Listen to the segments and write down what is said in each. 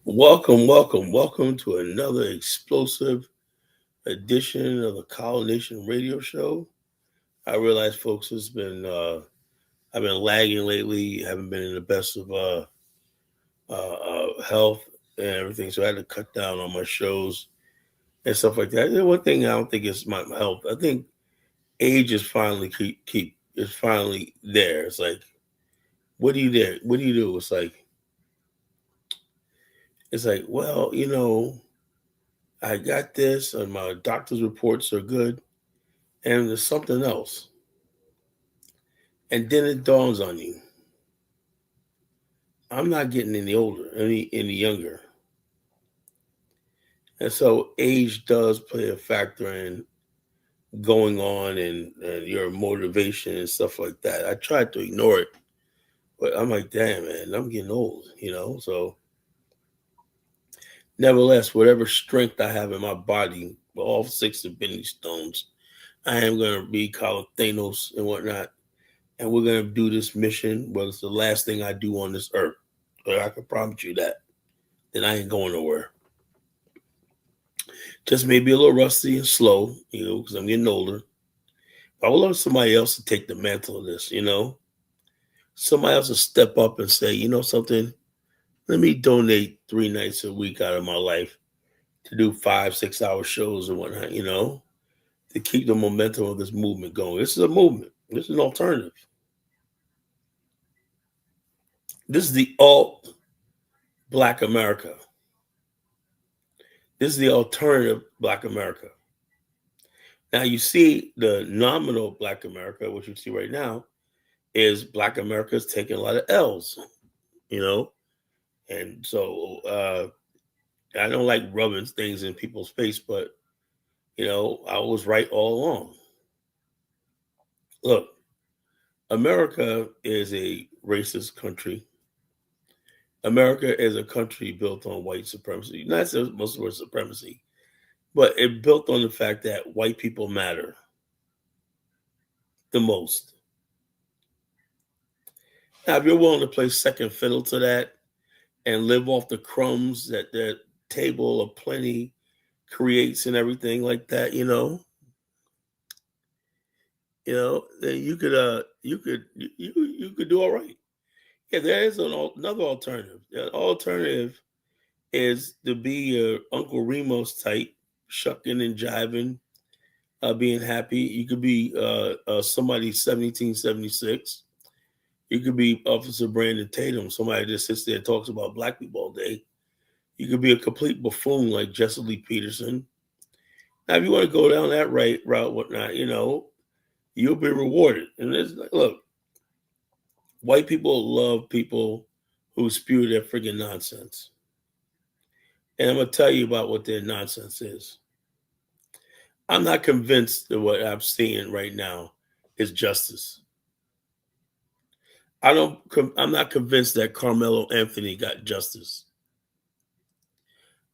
Welcome to another explosive edition of the Kyle Nation Radio Show. I realize, folks, I've been lagging lately. Haven't been in the best of health and everything, so I had to cut down on my shows and stuff like that. And one thing I don't think is my health. I think age is finally keep is finally there. It's like, what do you there? What do you do? It's like, well, I got this, and my doctor's reports are good, and there's something else. And then it dawns on you, I'm not getting any older, any younger. And so age does play a factor in going on and your motivation and stuff like that. I tried to ignore it, but I'm like, damn, man, I'm getting old. So, nevertheless, whatever strength I have in my body, all six Infinity Stones, I am going to be called Thanos and whatnot. And we're going to do this mission, but it's the last thing I do on this earth. But I can promise you that. Then I ain't going nowhere. Just maybe a little rusty and slow, because I'm getting older. I would love somebody else to take the mantle of this. Somebody else to step up and say, something, let me donate 3 nights a week out of my life to do 5, 6 hour shows and whatnot, to keep the momentum of this movement going. This is a movement. This is an alternative. This is the alt Black America. This is the alternative Black America. Now you see the nominal Black America, which you see right now, is Black America is taking a lot of L's, you know, and so I don't like rubbing things in people's face, but I was right all along. Look, America is a racist country. America is a country built on white supremacy, not so most of our supremacy, but it built on the fact that white people matter the most. Now, if you're willing to play second fiddle to that and live off the crumbs that that table of plenty creates and everything like that, then you could do all right. Yeah, there is another alternative. The alternative is to be your Uncle Remus type, shucking and jiving, being happy. You could be somebody 1776. You could be Officer Brandon Tatum, somebody that sits there and talks about black people all day. You could be a complete buffoon like Jesse Lee Peterson. Now, if you want to go down that route, whatnot, you'll be rewarded. And it's like, look, white people love people who spew their friggin' nonsense. And I'm going to tell you about what their nonsense is. I'm not convinced that what I'm seeing right now is justice. I'm not convinced that Carmelo Anthony got justice.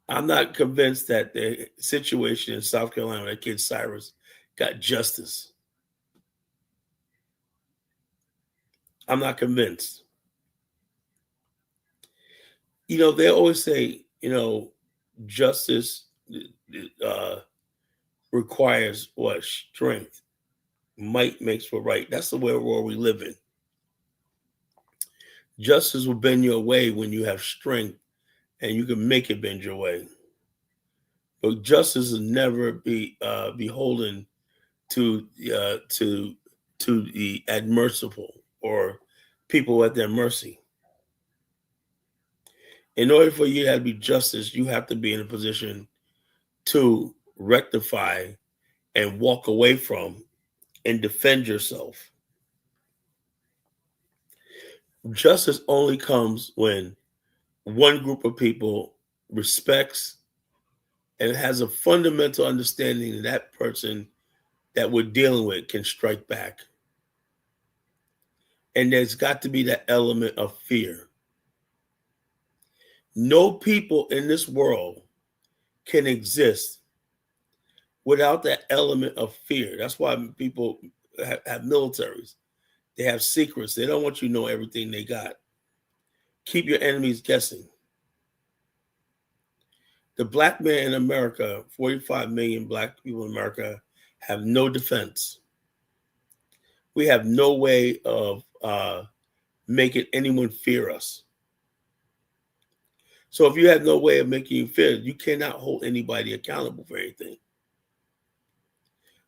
I'm not convinced that the situation in South Carolina, that kid Cyrus, got justice. I'm not convinced. They always say, justice uh, requires what? Strength. Might makes for right. That's the world we live in. Justice will bend your way when you have strength and you can make it bend your way. But justice will never be beholden to the admerciful or people at their mercy. In order for you to be justice, you have to be in a position to rectify and walk away from and defend yourself. Justice only comes when one group of people respects and has a fundamental understanding that that person that we're dealing with can strike back. And there's got to be that element of fear. No people in this world can exist without that element of fear. That's why people have militaries. They have secrets. They don't want you to know everything they got. Keep your enemies guessing. The black man in America, 45 million black people in America, have no defense. We have no way of making anyone fear us. So if you have no way of making you fear, you cannot hold anybody accountable for anything.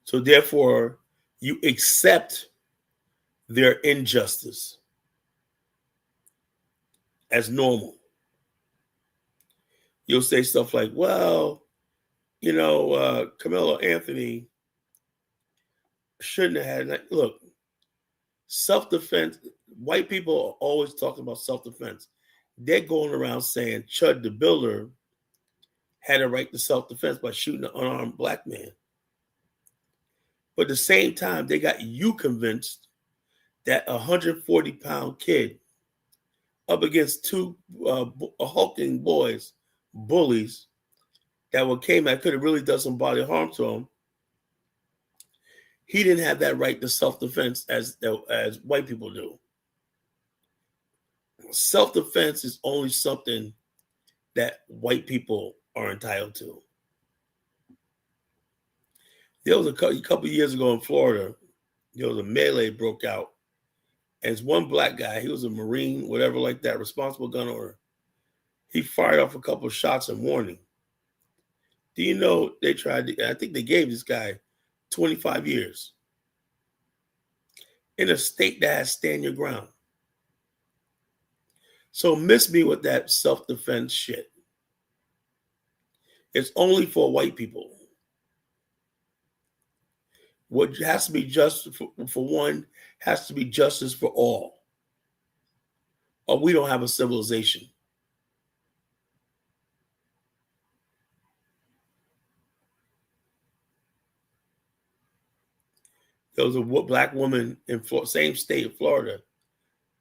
So therefore, you accept their injustice as normal. You'll say stuff like, well, Carmelo Anthony shouldn't have had. Look, self-defense, white people are always talking about self-defense. They're going around saying Chud the Builder had a right to self-defense by shooting an unarmed black man. But at the same time, they got you convinced that a 140-pound kid up against two hulking boys, bullies, that came at could have really done some body harm to him. He didn't have that right to self-defense as white people do. Self-defense is only something that white people are entitled to. There was a couple of years ago in Florida, there was a melee broke out. And it's one black guy, he was a Marine, whatever like that, responsible gun owner. He fired off a couple of shots in warning. Do you know they I think they gave this guy 25 years in a state that has stand your ground. So miss me with that self-defense shit. It's only for white people. What has to be just for one has to be justice for all. Or we don't have a civilization. There was a black woman in same state of Florida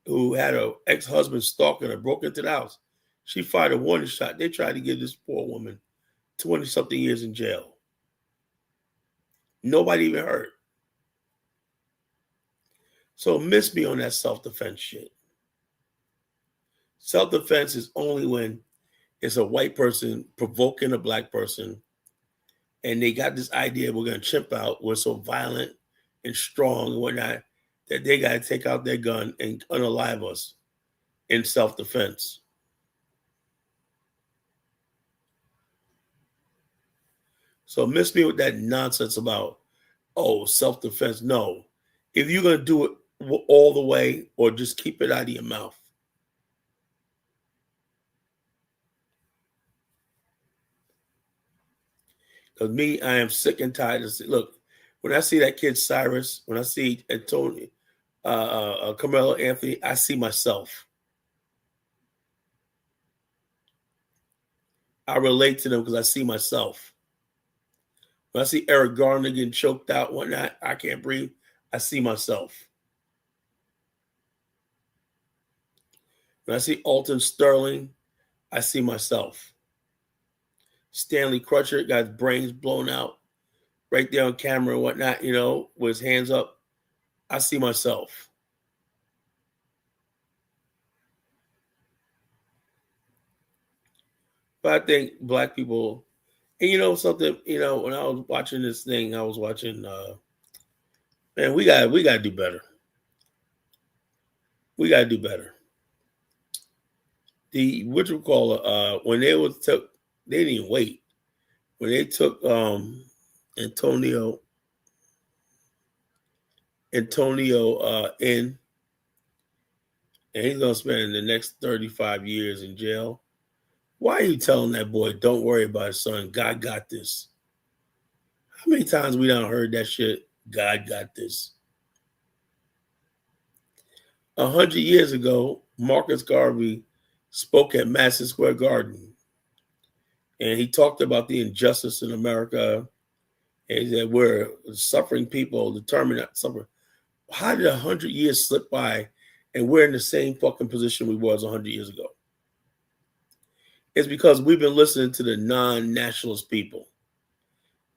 who had an ex-husband stalking her, broke into the house. She fired a warning shot. They tried to give this poor woman 20-something years in jail. Nobody even hurt. So miss me on that self-defense shit. Self-defense is only when it's a white person provoking a black person and they got this idea we're going to chimp out. We're so violent and strong and whatnot that they got to take out their gun and unalive us in self-defense. So miss me with that nonsense about, self-defense. No. If you're going to do it all the way or just keep it out of your mouth. Because me, I am sick and tired of look, when I see that kid Cyrus, when I see Antonio, Carmelo Anthony, I see myself. I relate to them because I see myself. When I see Eric Garner getting choked out, whatnot, I can't breathe, I see myself. When I see Alton Sterling, I see myself. Stanley Crutcher got his brains blown out right there on camera and whatnot, with his hands up. I see myself. But I think black people, and something, when I was watching this thing, I was watching, man, we got to do better. We got to do better. When they didn't even wait. When they took Antonio in, and he's going to spend the next 35 years in jail. Why are you telling that boy, don't worry about it, son? God got this. How many times we done heard that shit? God got this. 100 years ago, Marcus Garvey spoke at Madison Square Garden. And he talked about the injustice in America. And he said, we're suffering people determined to suffer. How did 100 years slip by and we're in the same fucking position we was 100 years ago? It's because we've been listening to the non-nationalist people.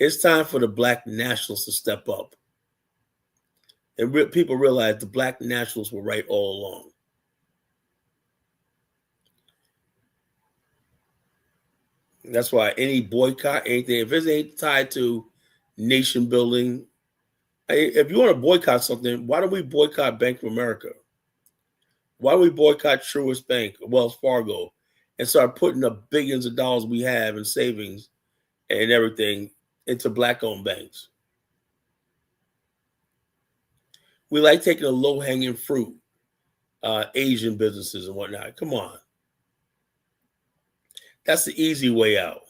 It's time for the black nationalists to step up. And people realize the black nationalists were right all along. That's why any boycott, anything, if it ain't tied to nation building, if you want to boycott something, why don't we boycott Bank of America? Why don't we boycott Truist Bank, Wells Fargo, and start putting the billions of dollars we have in savings and everything into black-owned banks? We like taking the low-hanging fruit, Asian businesses and whatnot. Come on. That's the easy way out.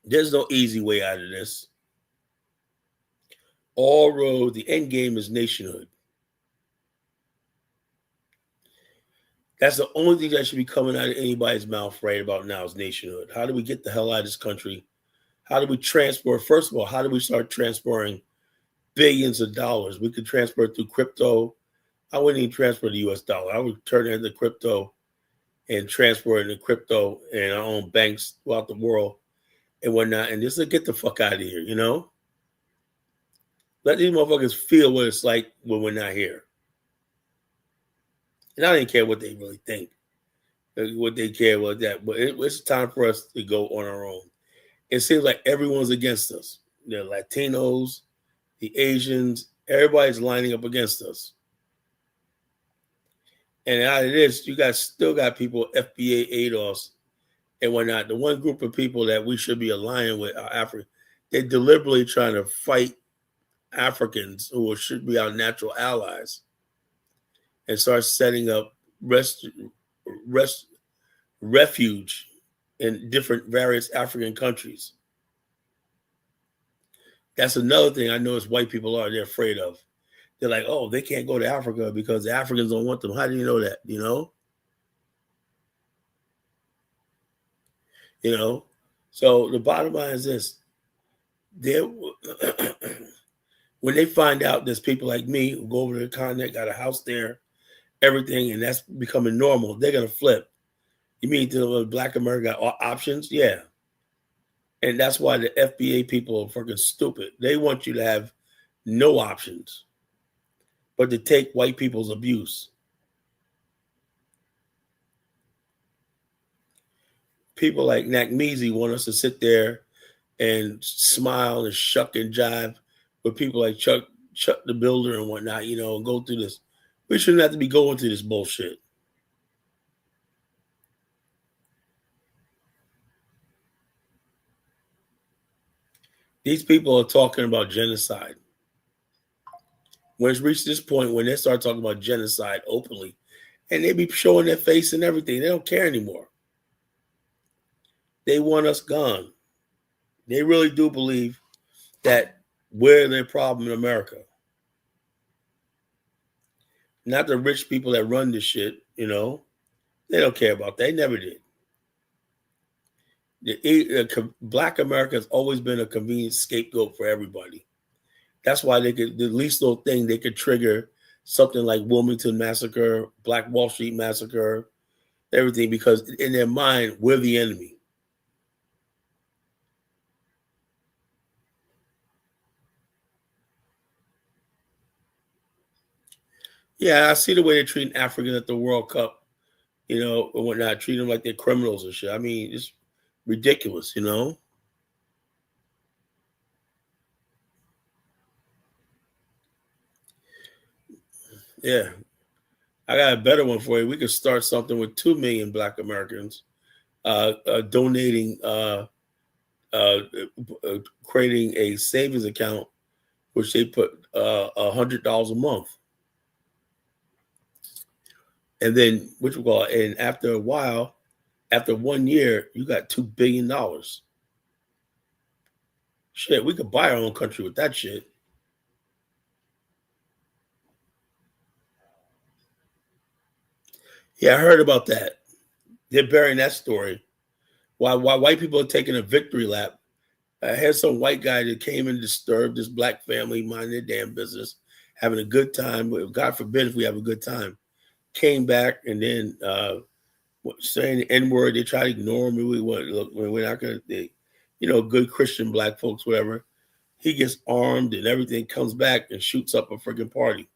There's no easy way out of this. All road, the end game is nationhood. That's the only thing that should be coming out of anybody's mouth right about now is nationhood. How do we get the hell out of this country? How do we transport? First of all, how do we start transporting billions of dollars? We could transfer it through crypto. I wouldn't even transfer the US dollar. I would turn it into crypto and transfer it into crypto and our own banks throughout the world and whatnot. And just to get the fuck out of here, you know? Let these motherfuckers feel what it's like when we're not here. And I don't care what they really think, what they care about that. But it's time for us to go on our own. It seems like everyone's against us. The Latinos, the Asians, everybody's lining up against us. And out of this, you still got people, FBA ADOS and whatnot. The one group of people that we should be aligning with are African. They're deliberately trying to fight Africans who should be our natural allies and start setting up refuge in different various African countries. That's another thing I notice white people they're afraid of. They're like, oh, they can't go to Africa because the Africans don't want them. How do you know that? You know? So the bottom line is this. When they find out there's people like me who go over to the continent, got a house there, everything, and that's becoming normal, they're going to flip. You mean the Black America got options? Yeah. And that's why the FBA people are fucking stupid. They want you to have no options, but to take white people's abuse. People like Nakmeezy want us to sit there and smile and shuck and jive with people like Chuck the Builder and whatnot, and go through this. We shouldn't have to be going through this bullshit. These people are talking about genocide. When it's reached this point when they start talking about genocide openly, and they be showing their face and everything, they don't care anymore. They want us gone. They really do believe that we're their problem in America. Not the rich people that run this shit, They don't care about that. They never did. Black America has always been a convenient scapegoat for everybody. That's why the least little thing they could trigger something like Wilmington Massacre, Black Wall Street Massacre, everything, because in their mind, we're the enemy. Yeah, I see the way they're treating Africans at the World Cup, and whatnot, treating them like they're criminals and shit. I mean, it's ridiculous, Yeah. I got a better one for you. We could start something with 2 million Black Americans donating, creating a savings account, which they put $100 a month. And then, and after a while, after 1 year, you got $2 billion. Shit, we could buy our own country with that shit. Yeah, I heard about that. They're burying that story. Why white people are taking a victory lap. I had some white guy that came and disturbed this black family, minding their damn business, having a good time. God forbid if we have a good time. Came back and then saying the N word. They try to ignore me. We want look. We're not gonna. Good Christian black folks, whatever. He gets armed and everything, comes back and shoots up a freaking party.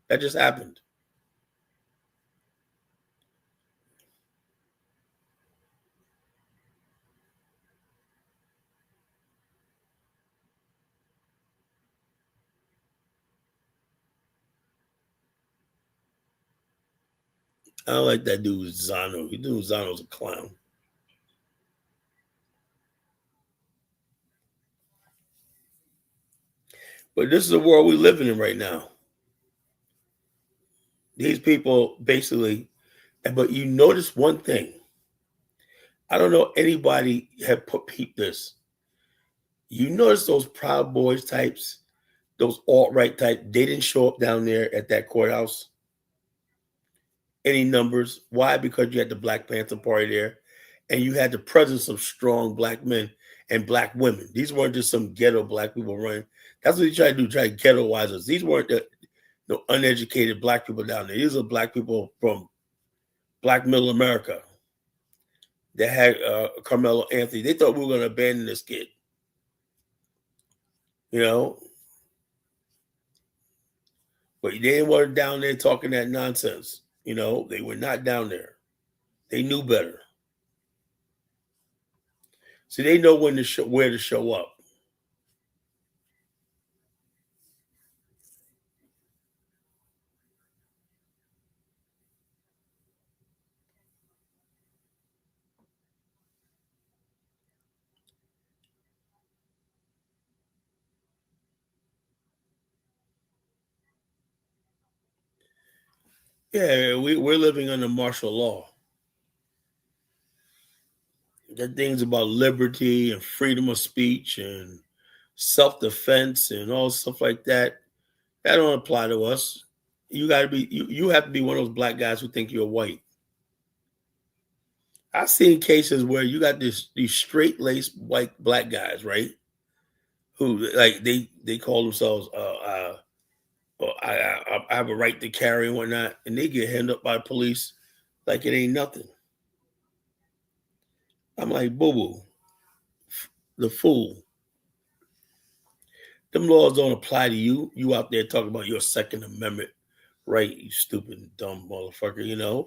That just happened. I don't like that dude Zano. Zano's a clown. But this is the world we're living in right now. These people basically, but you notice one thing. I don't know anybody have peeped this. You notice those Proud Boys types, those alt-right type, they didn't show up down there at that courthouse. Any numbers. Why? Because you had the Black Panther Party there, and you had the presence of strong black men and black women. These weren't just some ghetto black people running. That's what you try to do, try to ghettoize us. These weren't the uneducated black people down there. These are black people from black middle America that had Carmelo Anthony. They thought we were going to abandon this kid. You know, but they didn't want down there talking that nonsense. They were not down there. They knew better. So they know when to where to show up. Yeah, we're living under martial law. The things about liberty and freedom of speech and self-defense and all stuff like that, that don't apply to us. You have to be one of those black guys who think you're white. I've seen cases where you got these straight laced white black guys, right? Who like they call themselves I have a right to carry and whatnot, and they get hemmed up by police like it ain't nothing. I'm like, boo boo, the fool. Them laws don't apply to you. You out there talking about your Second Amendment right, you stupid dumb motherfucker.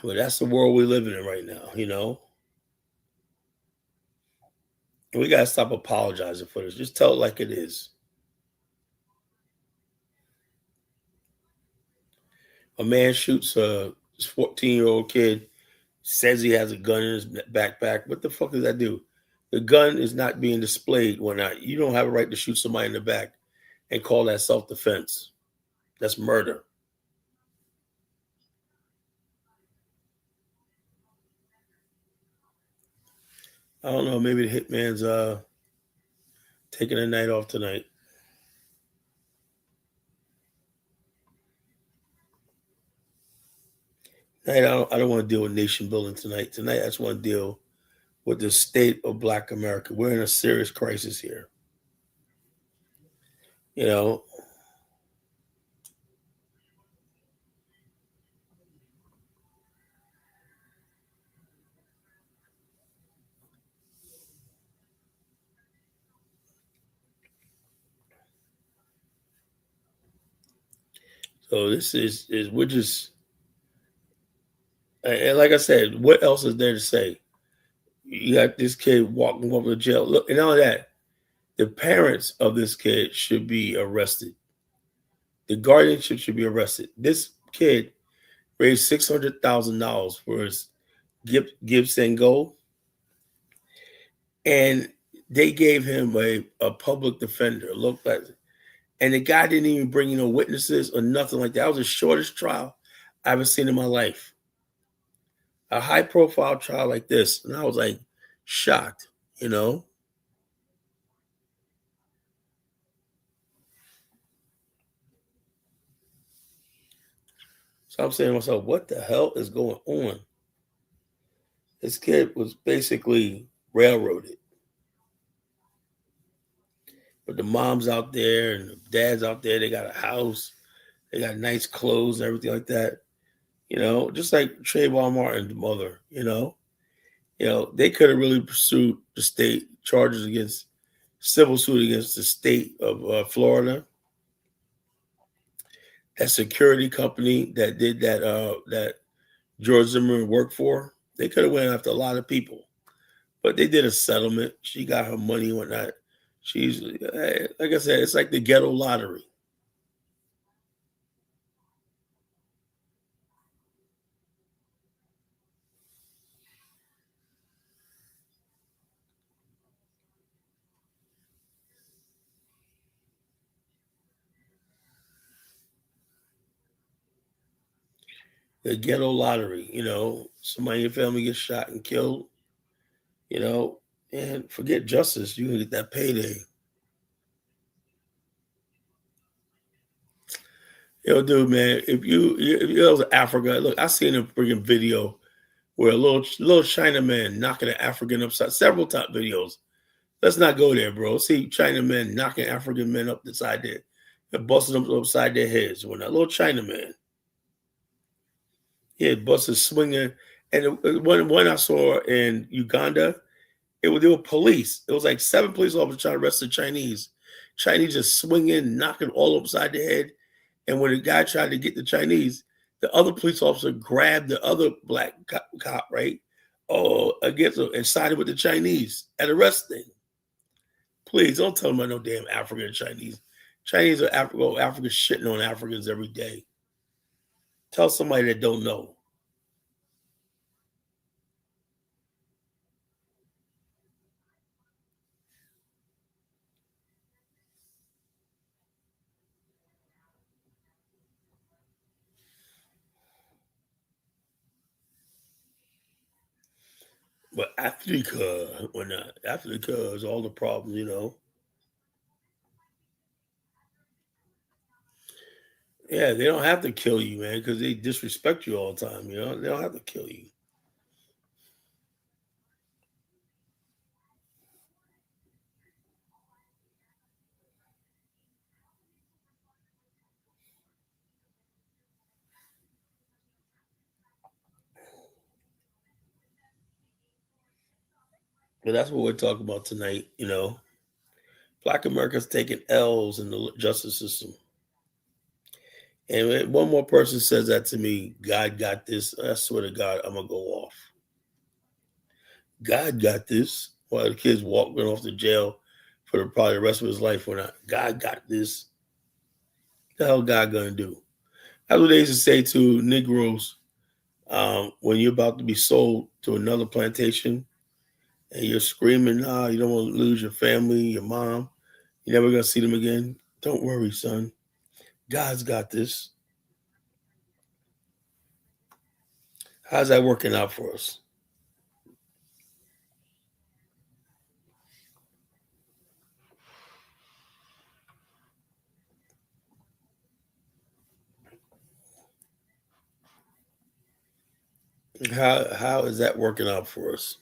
But that's the world we're living in right now. And we gotta stop apologizing for this. Just tell it like it is. A man shoots a 14-year-old kid, says he has a gun in his backpack. What the fuck does that do? The gun is not being displayed when not. You don't have a right to shoot somebody in the back and call that self-defense. That's murder. I don't know. Maybe the hitman's taking a night off tonight. I don't want to deal with nation building tonight. Tonight, I just want to deal with the state of Black America. We're in a serious crisis here. You know, so this is we're just and like I said, what else is there to say? You got this kid walking over to jail. Look, and all of that. The parents of this kid should be arrested. The guardianship should be arrested. This kid raised $600,000 for his Gibson Gold, and they gave him a public defender. Look like, and the guy didn't even bring in no witnesses or nothing like that. That was the shortest trial I ever seen in my life. A high profile trial like this, and I was like shocked. You know, So I'm saying to myself, what the hell is going on? This kid was basically railroaded. But the mom's out there and the dad's out there. They got a house. They got nice clothes and everything like that. Just like Trayvon Martin's mother. They could have really pursued the state charges against civil suit against the state of Florida. That security company that did that George Zimmerman worked for. They could have went after a lot of people, but they did a settlement. She got her money and whatnot. She's like I said, it's like the ghetto lottery. The ghetto lottery. Somebody in your family gets shot and killed. You know, and forget justice. You can get that payday. Dude, man, if you was Africa, look, I seen a freaking video where a little China man knocking an African upside several top videos. Let's not go there, bro. See China men knocking African men up the side there and busting them upside their heads. When that little China man, he had busted swinging. And one I saw in Uganda, there were police. It was like 7 police officers trying to arrest the Chinese. Chinese just swinging, knocking all upside their head. And when the guy tried to get the Chinese, the other police officer grabbed the other black cop, right? Oh, against him and sided with the Chinese at arresting. Please don't tell me about no damn African Chinese. Chinese are Africans shitting on Africans every day. Tell somebody that don't know. But Africa, when Africa is all the problems. Yeah, they don't have to kill you, man, because they disrespect you all the time. They don't have to kill you. But that's what we're talking about tonight. Black America's taking L's in the justice system. And when one more person says that to me, God got this. I swear to God, I'm gonna go off. God got this. While the kid's walking off to jail for probably the rest of his life, when God got this. What the hell God gonna do? That's what they used to say to Negroes when you're about to be sold to another plantation and you're screaming, nah, you don't want to lose your family, your mom. You're never gonna see them again. Don't worry, son. God's got this. How's that working out for us? How is that working out for us?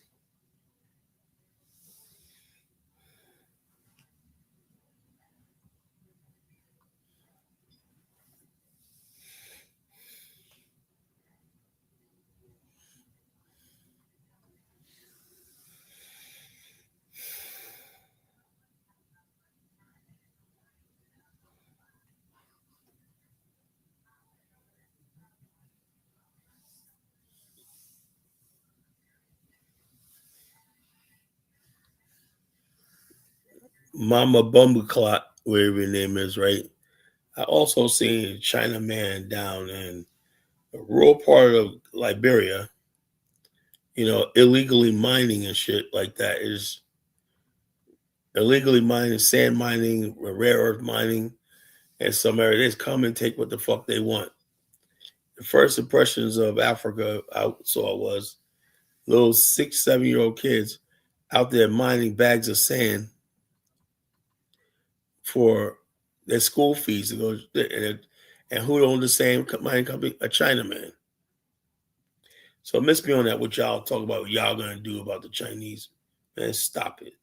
Mama Bumbleclot, whatever your name is, right? I also seen China Man down in a rural part of Liberia, illegally mining and shit like that is illegally mining, sand mining, rare earth mining, and some areas. They come and take what the fuck they want. The first impressions of Africa I saw was little 6, 7 year old kids out there mining bags of sand for their school fees to go. And who owned the same mining company? A Chinaman. So miss me on that. What y'all talk about? What y'all gonna do about the Chinese? Man, stop it.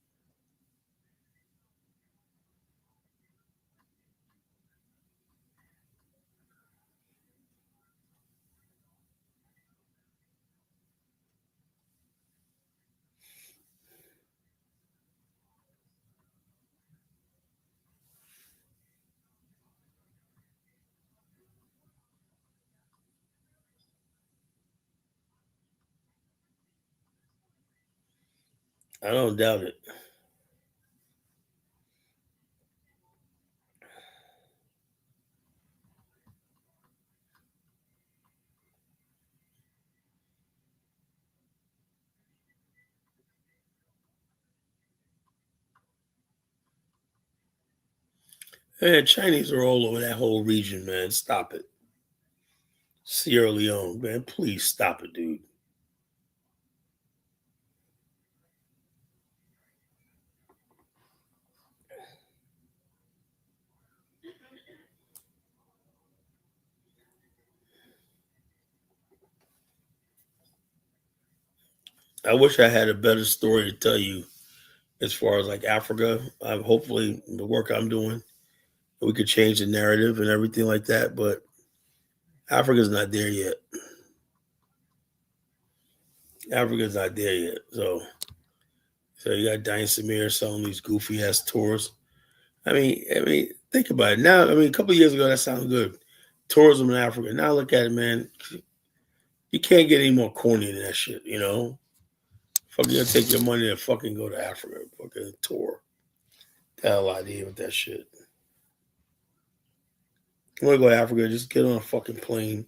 I don't doubt it. Man, Chinese are all over that whole region, man. Stop it. Sierra Leone, man. Please stop it, dude. I wish I had a better story to tell you as far as like Africa. Hopefully, the work I'm doing, we could change the narrative and everything like that. But Africa's not there yet. Africa's not there yet. So you got Diane Samir selling these goofy ass tours. I mean, think about it. Now, I mean, a couple of years ago, that sounded good. Tourism in Africa. Now look at it, man. You can't get any more corny than that shit. You know, fucking gonna take your money and fucking go to Africa, fucking tour. The hell out of here with that shit. You want to go to Africa? Just get on a fucking plane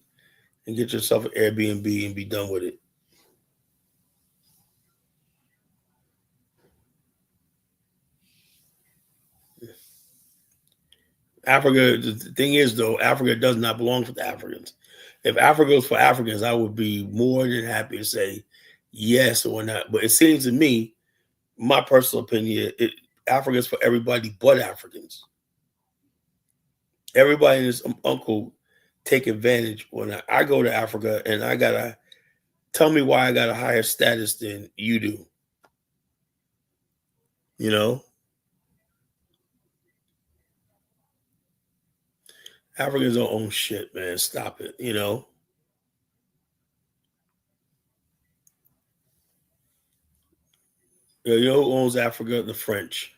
and get yourself an Airbnb and be done with it. Africa. The thing is, though, Africa does not belong to the Africans. If Africa was for Africans, I would be more than happy to say yes or not. But it seems to me, my personal opinion, Africa is for everybody but Africans. Everybody and his uncle take advantage when I go to Africa and I gotta tell me why I got a higher status than you do. You know, Africans don't own shit, man. Stop it. You know, you know who owns Africa? The French.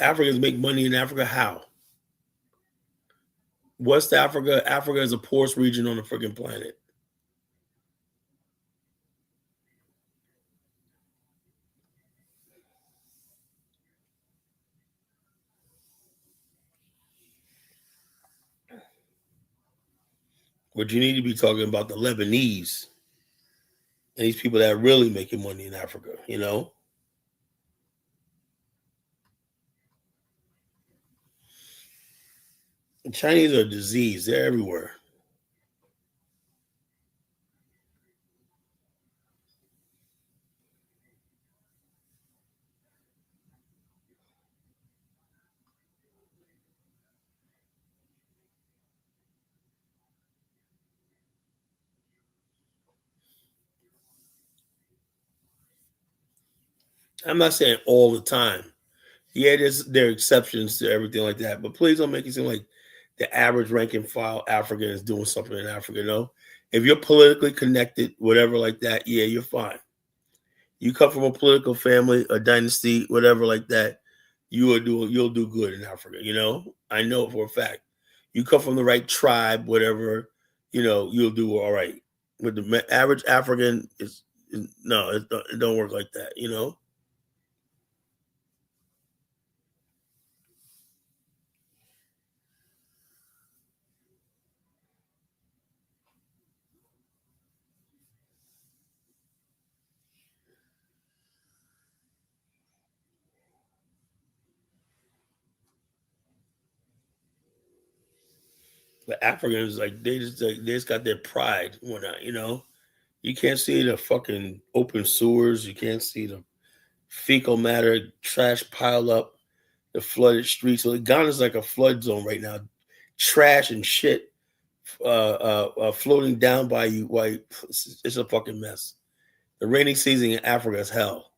Africans make money in Africa. How? West Africa. Africa is the poorest region on the freaking planet. But you need to be talking about the Lebanese and these people that are really making money in Africa. You know, the Chinese are a disease. They're everywhere. I'm not saying all the time. Yeah, there are exceptions to everything like that, but please don't make it seem like the average rank and file African is doing something in Africa. No, if you're politically connected, whatever like that, yeah, you're fine. You come from a political family, a dynasty, whatever like that, you'll do good in Africa. You know, I know for a fact. You come from the right tribe, whatever, you'll do all right. But the average African is no, it don't work like that. You know. But Africans, like they just got their pride and whatnot, you know. You can't see the fucking open sewers. You can't see the fecal matter trash pile up. the flooded streets. So Ghana's like a flood zone right now. Trash and shit floating down by you. Why it's a fucking mess. The rainy season in Africa is hell.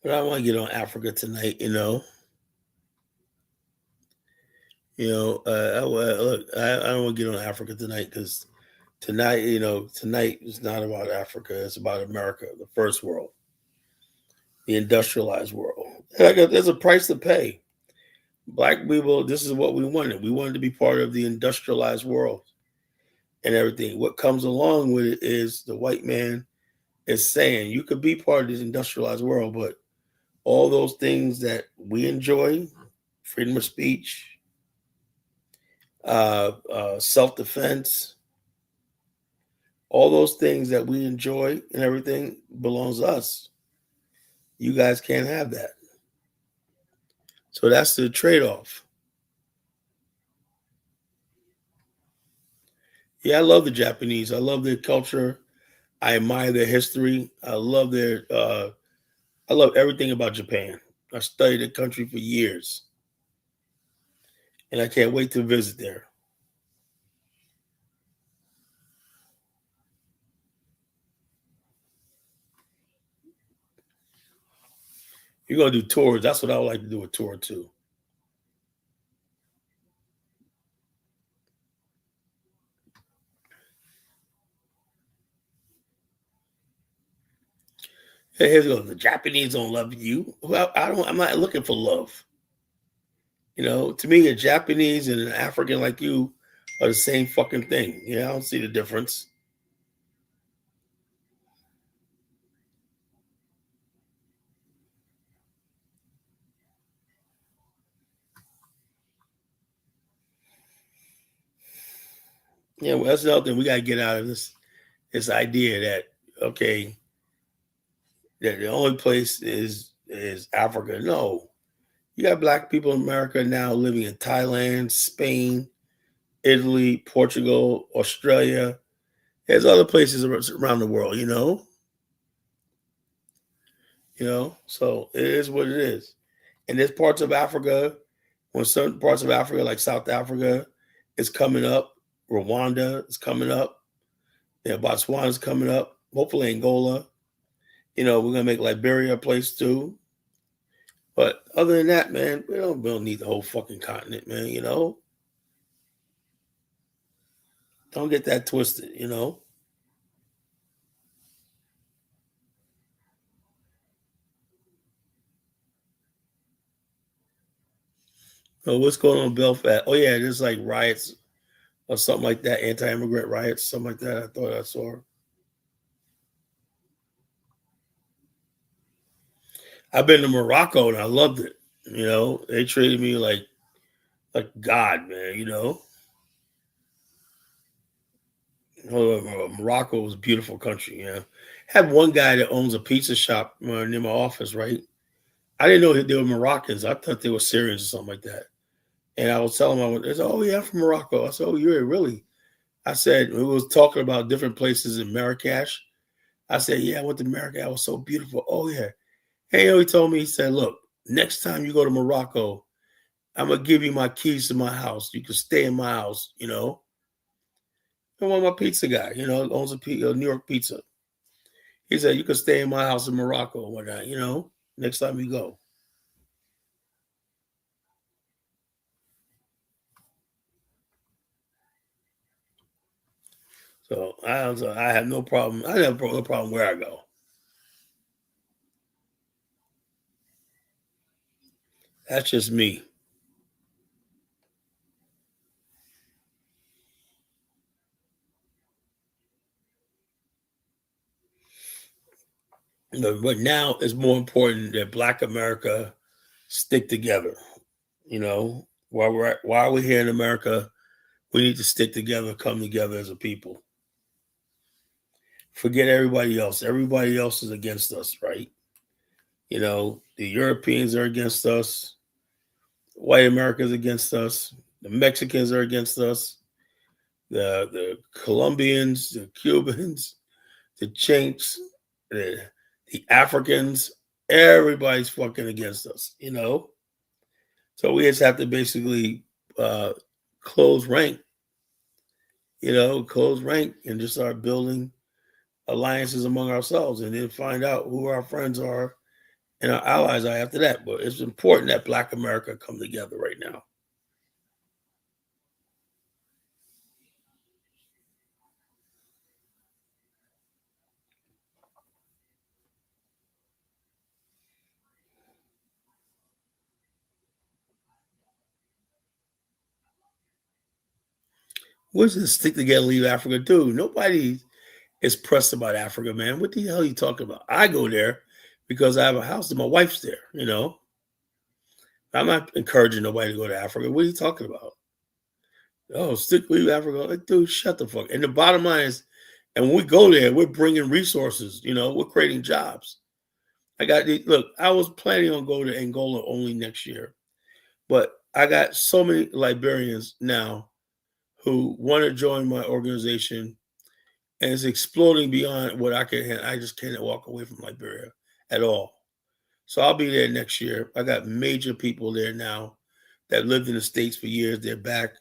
But I want to get on Africa tonight. Look, I don't want to get on Africa tonight because tonight is not about Africa. It's about America, the first world, the industrialized world. There's a price to pay. Black people, this is what we wanted. We wanted to be part of the industrialized world and everything. What comes along with it is the white man is saying you could be part of this industrialized world, but all those things that we enjoy, freedom of speech, self defense, all those things that we enjoy and everything belongs to us. You guys can't have that. So that's the trade off. Yeah, I love the Japanese. I love their culture. I admire their history. I love everything about Japan. I studied the country for years, and I can't wait to visit there. You're gonna do tours. That's what I would like to do a tour too. Hey, here's go. The Japanese don't love you. Well, I don't. I'm not looking for love. To me, a Japanese and an African like you are the same fucking thing. I don't see the difference. Well, that's another thing we gotta get out of this idea that okay, that the only place is Africa. No, you got black people in America now living in Thailand, Spain, Italy, Portugal, Australia. There's other places around the world. So it is what it is. And there's parts of Africa, when certain parts of Africa, like South Africa, is coming up, Rwanda is coming up, Botswana is coming up, hopefully Angola. We're gonna make Liberia a place too. But other than that, man, we don't need the whole fucking continent, man. Don't get that twisted. What's going on in Belfast? Oh yeah, there's like riots or something like that, anti-immigrant riots, something like that. I thought I saw. I've been to Morocco and I loved it. They treated me like God, man. Morocco was a beautiful country. Had one guy that owns a pizza shop near my office, right? I didn't know they were Moroccans. I thought they were Syrians or something like that. And I was telling him, they said, "Oh yeah, I'm from Morocco." I said, "Oh, you're really?" I said, we was talking about different places in Marrakesh. I said, "Yeah, I went to Marrakesh. It was so beautiful." Oh yeah. Hey, he told me, he said, "Look, next time you go to Morocco, I'm gonna give you my keys to my house. You can stay in my house." I want my pizza guy, owns a New York pizza. He said, "You can stay in my house in Morocco or whatnot, next time you go." So I have no problem. I have no problem where I go. That's just me. But now it's more important that Black America stick together. While we're here in America, we need to stick together, come together as a people. Forget everybody else. Everybody else is against us, right? The Europeans are against us. White America is against us. The Mexicans are against us. The Colombians, the Cubans, the Chinks, the Africans, everybody's fucking against us. So we just have to basically uh, close rank, close rank and just start building alliances among ourselves and then find out who our friends are and our allies are after that. But it's important that Black America come together right now. What's this stick together, leave Africa do? Nobody is pressed about Africa, man. What the hell are you talking about? I go there because I have a house and my wife's there. I'm not encouraging nobody to go to Africa. What are you talking about? Oh, stick leave Africa. Like, dude, shut the fuck. And the bottom line is, and when we go there, we're bringing resources. We're creating jobs. Look. I was planning on going to Angola only next year, but I got so many Liberians now who want to join my organization, and it's exploding beyond what I can handle. I just can't walk away from Liberia at all. So I'll be there next year. I got major people there now that lived in the States for years. They're back.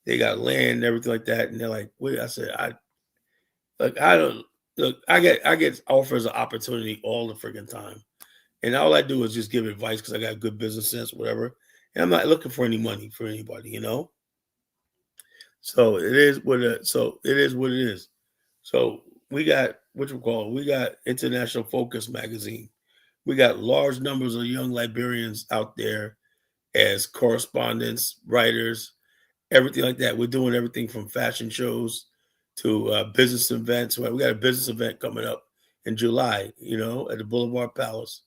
They got land and everything like that. And they're like, wait, I said, I don't look, I get offers of opportunity all the freaking time. And all I do is just give advice because I got good business sense, whatever. And I'm not looking for any money for anybody. So it is what it is. So we got we got International Focus magazine. We got large numbers of young Liberians out there as correspondents, writers, everything like that. We're doing everything from fashion shows to business events. We got a business event coming up in July, at the Boulevard Palace.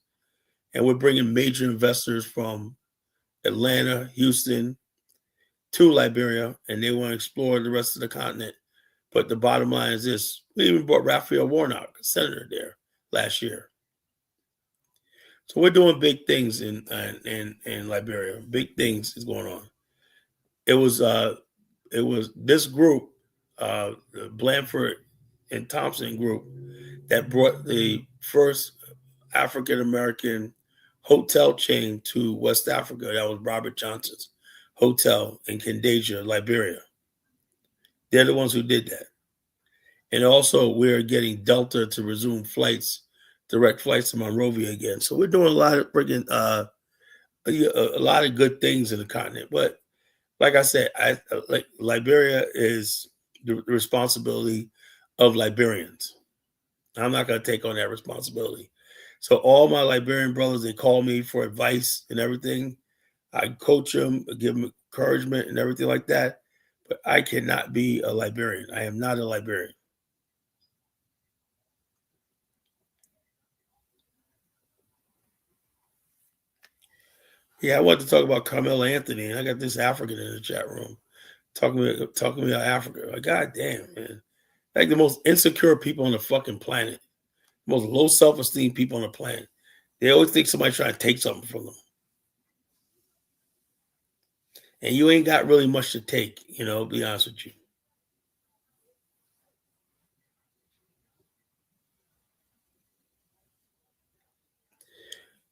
And we're bringing major investors from Atlanta, Houston to Liberia, and they want to explore the rest of the continent. But the bottom line is this: we even brought Raphael Warnock, a senator, there last year. So we're doing big things in Liberia. Big things is going on. It was this group, the Blanford and Thompson group, that brought the first African American hotel chain to West Africa. That was Robert Johnson's hotel in Candagia, Liberia. They're the ones who did that. And also, we're getting Delta to resume direct flights to Monrovia again. So we're doing a lot of a lot of good things in the continent. But like I said, like Liberia is the responsibility of Liberians. I'm not going to take on that responsibility. So all my Liberian brothers, they call me for advice and everything. I coach them, give them encouragement and everything like that. But I cannot be a Liberian. I am not a Liberian. Yeah, I want to talk about Carmelo Anthony, and I got this African in the chat room talking about Africa. Like, God damn, man. Like the most insecure people on the fucking planet, most low self-esteem people on the planet. They always think somebody's trying to take something from them. And you ain't got really much to take, be honest with you.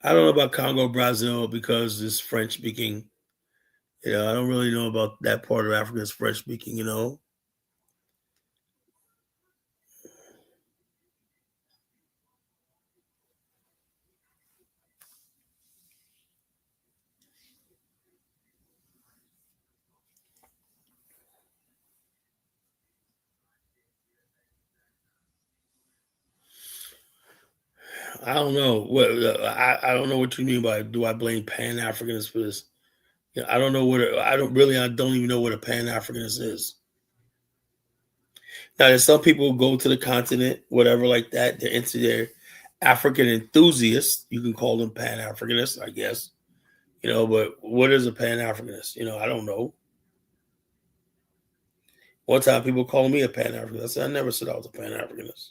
I don't know about Congo, Brazil, because it's French speaking. I don't really know about that part of Africa that's French speaking. I don't know. I don't know what you mean by do I blame Pan Africans for this? I don't know I don't even know what a Pan Africanist is. Now, there's some people who go to the continent, whatever, like that. They're into their African enthusiasts. You can call them Pan-Africanists, I guess. But what is a Pan-Africanist? I don't know. One time people called me a Pan-Africanist. I said, I never said I was a Pan-Africanist.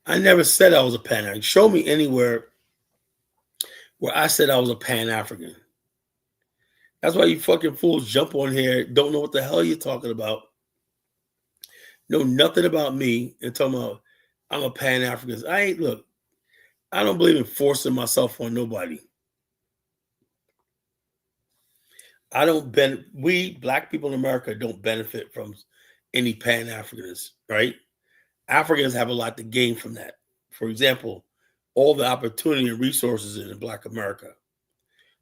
I never said I was a Pan-African. Show me anywhere where I said I was a Pan-African. That's why you fucking fools jump on here, don't know what the hell you're talking about, know nothing about me, and talking about I'm a Pan-African. Look, I don't believe in forcing myself on nobody. We black people in America don't benefit from any Pan-Africanists, right? Africans have a lot to gain from that. For example, all the opportunity and resources in Black America.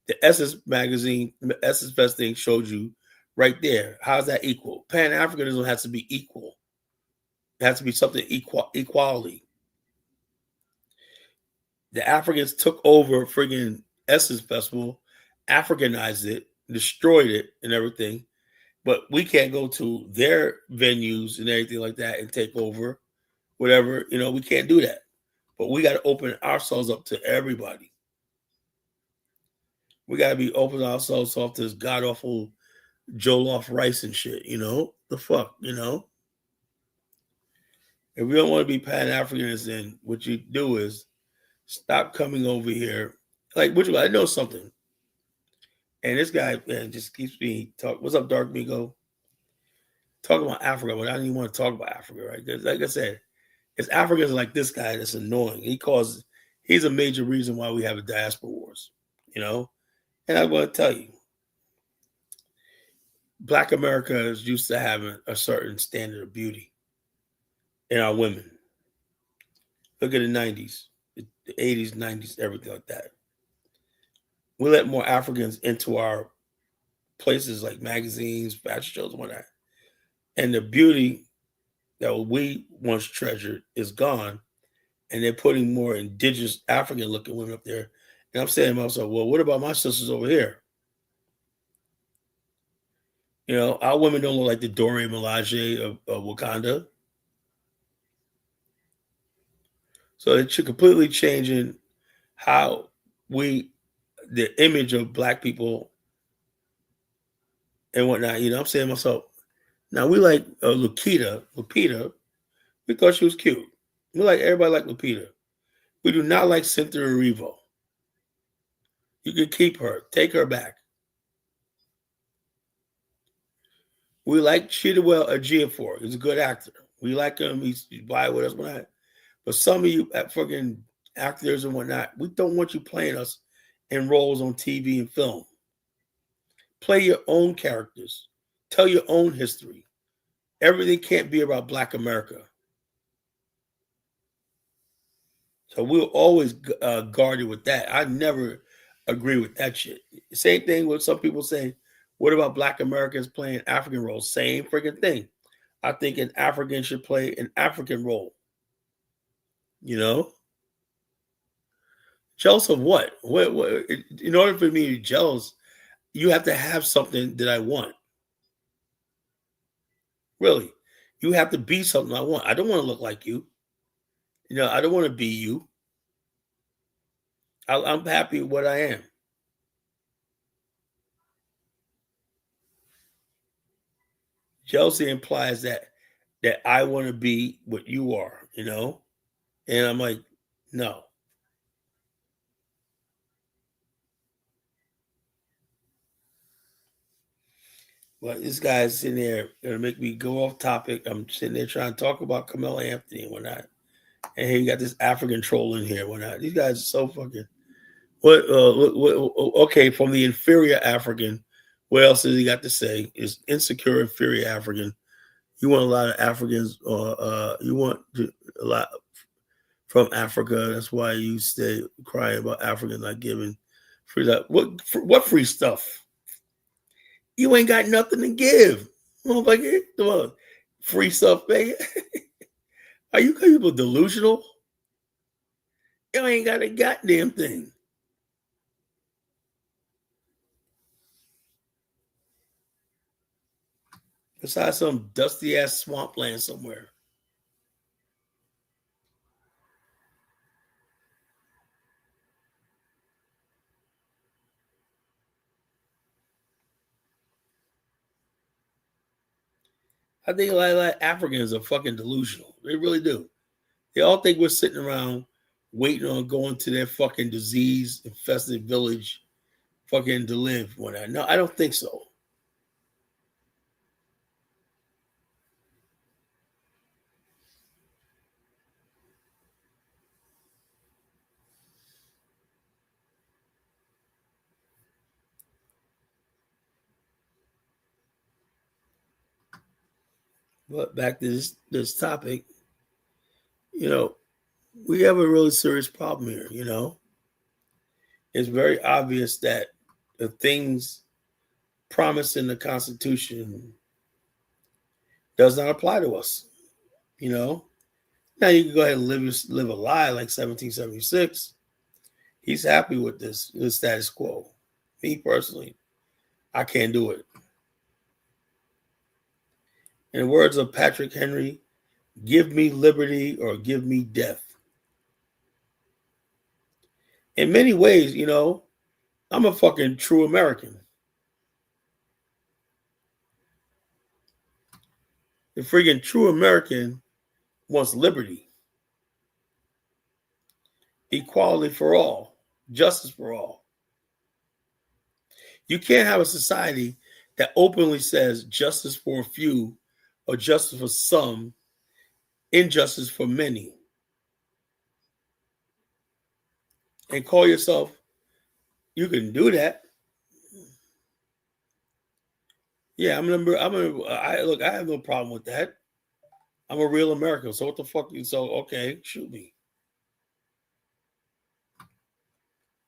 The Essence magazine, Essence Fest thing showed you right there. How's that equal? Pan-Africanism has to be equal. It has to be something equality. The Africans took over friggin' Essence Festival, Africanized it, destroyed it, and everything. But we can't go to their venues and everything like that and take over whatever. We can't do that. But we got to open ourselves up to everybody. We got to be opening ourselves off to this god awful Jollof rice and shit. The fuck. If we don't want to be Pan Africans, then what you do is stop coming over here. Like, I know something. And this guy, man, just keeps me talk. What's up, Dark Migo? Talking about Africa, but I don't even want to talk about Africa, right? Because, like I said, it's Africans like this guy that's annoying. He's a major reason why we have a diaspora wars, And I'm going to tell you, Black America is used to having a certain standard of beauty in our women. Look at the 90s, the 80s, 90s, everything like that. We let more Africans into our places like magazines, fashion shows, and whatnot. And the beauty that we once treasured is gone. And they're putting more indigenous African looking women up there. And I'm saying to myself, well, what about my sisters over here? Our women don't look like the Dora Milaje of Wakanda. So it should completely changing how the image of Black people and whatnot. I'm saying to myself, now we like Lupita. We thought she was cute. We like everybody like Lupita. We do not like Cynthia Erivo. You can keep her. Take her back. We like Chiwetel Ejiofor. He's a good actor. We like him. He's by with us, whatnot. But some of you fucking actors and whatnot, we don't want you playing us in roles on TV and film. Play your own characters. Tell your own history. Everything can't be about Black America. So we'll always guard it with that. I never agree with that shit. Same thing with some people say, what about Black Americans playing African roles? Same freaking thing. I think an African should play an African role. Jealous of what? What? In order for me to be jealous, you have to have something that I want. Really. You have to be something I want. I don't want to look like you. I don't want to be you. I'm happy with what I am. Jealousy implies that I want to be what you are, And I'm like, no. But this guy's sitting there gonna make me go off topic. I'm sitting there trying to talk about Carmelo Anthony and whatnot. And here you got this African troll in here and whatnot. These guys are so fucking okay, from the inferior African, what else has he got to say? Is insecure inferior African. You want a lot of Africans, you want a lot. from Africa. That's why you stay crying about Africa not giving free stuff. What free stuff? You ain't got nothing to give. Motherfucker, come on. Free stuff, man. Are you people delusional? You ain't got a goddamn thing. Besides some dusty ass swampland somewhere. I think a lot of Africans are fucking delusional. They really do. They all think we're sitting around waiting on going to their fucking disease infested village fucking to live. No, I don't think so. But back to this topic, you know, we have a really serious problem here. It's very obvious that the things promised in the Constitution does not apply to us. Now you can go ahead and live a lie like 1776. He's happy with the status quo. Me personally, I can't do it. In the words of Patrick Henry, give me liberty or give me death. In many ways, I'm a fucking true American. The freaking true American wants liberty, equality for all, justice for all. You can't have a society that openly says justice for a few or justice for some, injustice for many, and call yourself, you can do that. Yeah, look, I have no problem with that. I'm a real American. So what the fuck? Okay, shoot me.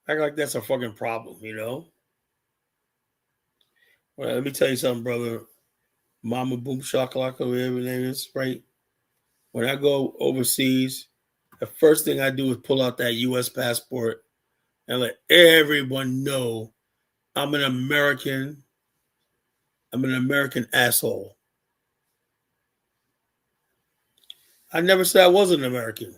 Act like that's a fucking problem, Well, let me tell you something, brother. Mama Boom Shakalaka, whatever her name is, right? When I go overseas, the first thing I do is pull out that U.S. passport and let everyone know I'm an American. I'm an American asshole. I never said I wasn't an American.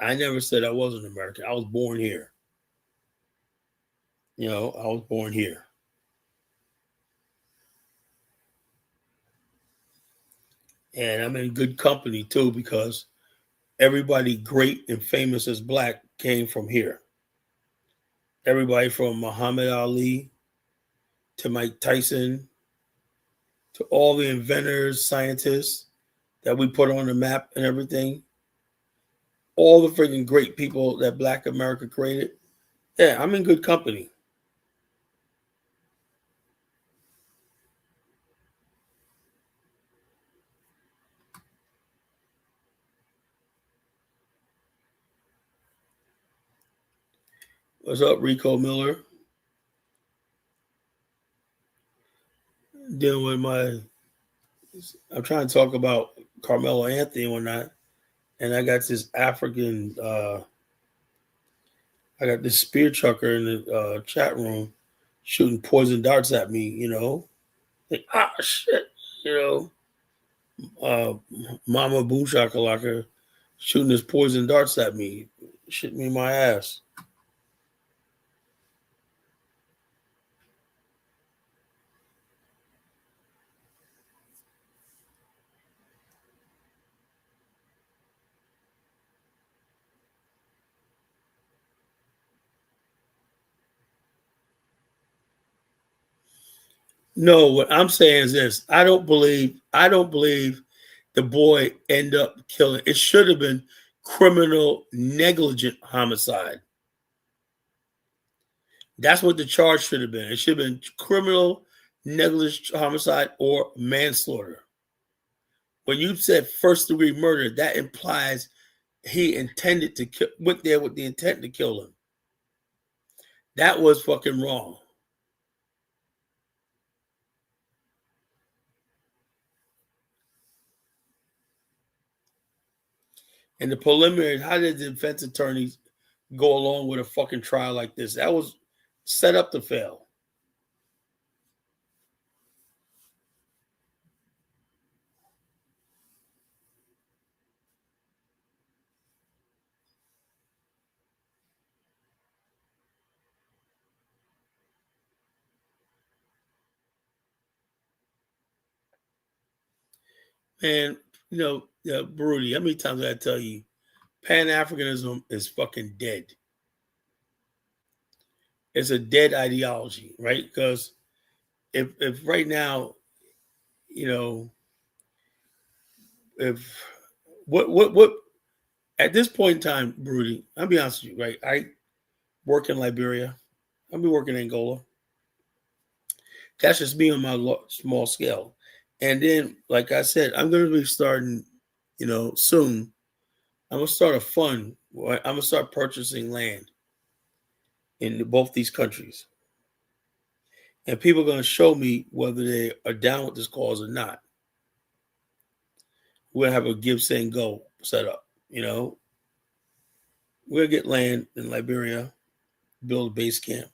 I never said I wasn't American. I was born here. I was born here. And I'm in good company too because everybody great and famous as black came from here. Everybody from Muhammad Ali to Mike Tyson to all the inventors, scientists that we put on the map and everything. All the freaking great people that Black America created. Yeah, I'm in good company. What's up, Rico Miller? Dealing with I'm trying to talk about Carmelo Anthony and whatnot, and I got this African, I got this spear chucker in the chat room shooting poison darts at me, Like, shit, Mama Boo Shakalaka shooting his poison darts at me, shit me in my ass. No, what I'm saying is this. I don't believe the boy end up killing. It should have been criminal negligent homicide. That's what the charge should have been. It should have been criminal negligent homicide or manslaughter. When you said first degree murder, that implies he intended to kill, went there with the intent to kill him. That was fucking wrong. And the preliminary, how did the defense attorneys go along with a fucking trial like this? That was set up to fail. Man, Baruti, how many times did I tell you Pan Africanism is fucking dead? It's a dead ideology, right? Because if right now, you know, if what at this point in time, Baruti, I'll be honest with you, right? I work in Liberia. I'll be working in Angola. That's just me on my small scale. And then, like I said, I'm going to be starting, soon. I'm going to start a fund. I'm going to start purchasing land in both these countries. And people are going to show me whether they are down with this cause or not. We're going to have a give, send, go set up. We're going to get land in Liberia, build a base camp,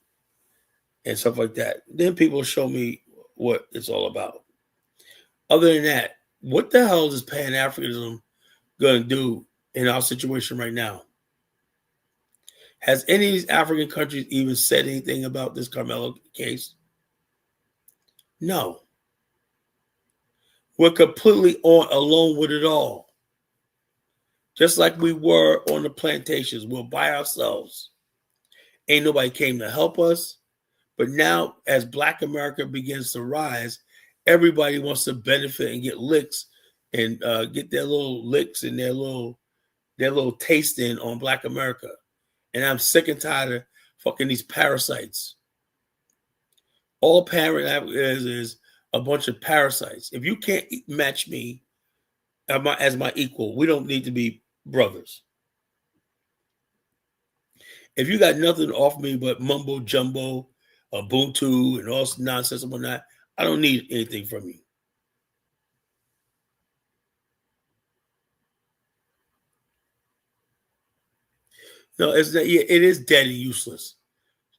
and stuff like that. Then people show me what it's all about. Other than that, what the hell is Pan Africanism going to do in our situation right now? Has any of these African countries even said anything about this Carmelo case? No. We're completely alone with it all. Just like we were on the plantations. We're by ourselves. Ain't nobody came to help us. But now, as Black America begins to rise, everybody wants to benefit and get licks and get their little licks and their little taste in on Black America. And I'm sick and tired of fucking these parasites. All parent is a bunch of parasites. If you can't match me as my equal, we don't need to be brothers. If you got nothing to offer me but mumbo jumbo, Ubuntu, and all this nonsense and whatnot, I don't need anything from you. No, it is dead and useless.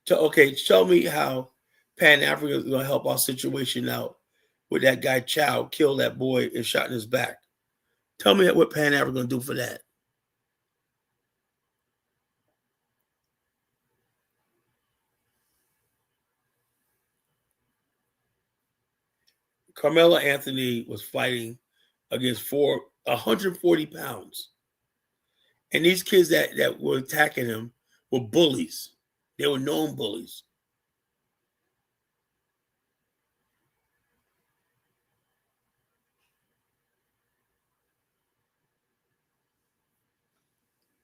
So, okay, show me how Pan Africa is going to help our situation out with that guy Chow killed that boy and shot in his back. Tell me what Pan Africa going to do for that. Carmelo Anthony was fighting against 140 pounds. And these kids that were attacking him were bullies. They were known bullies.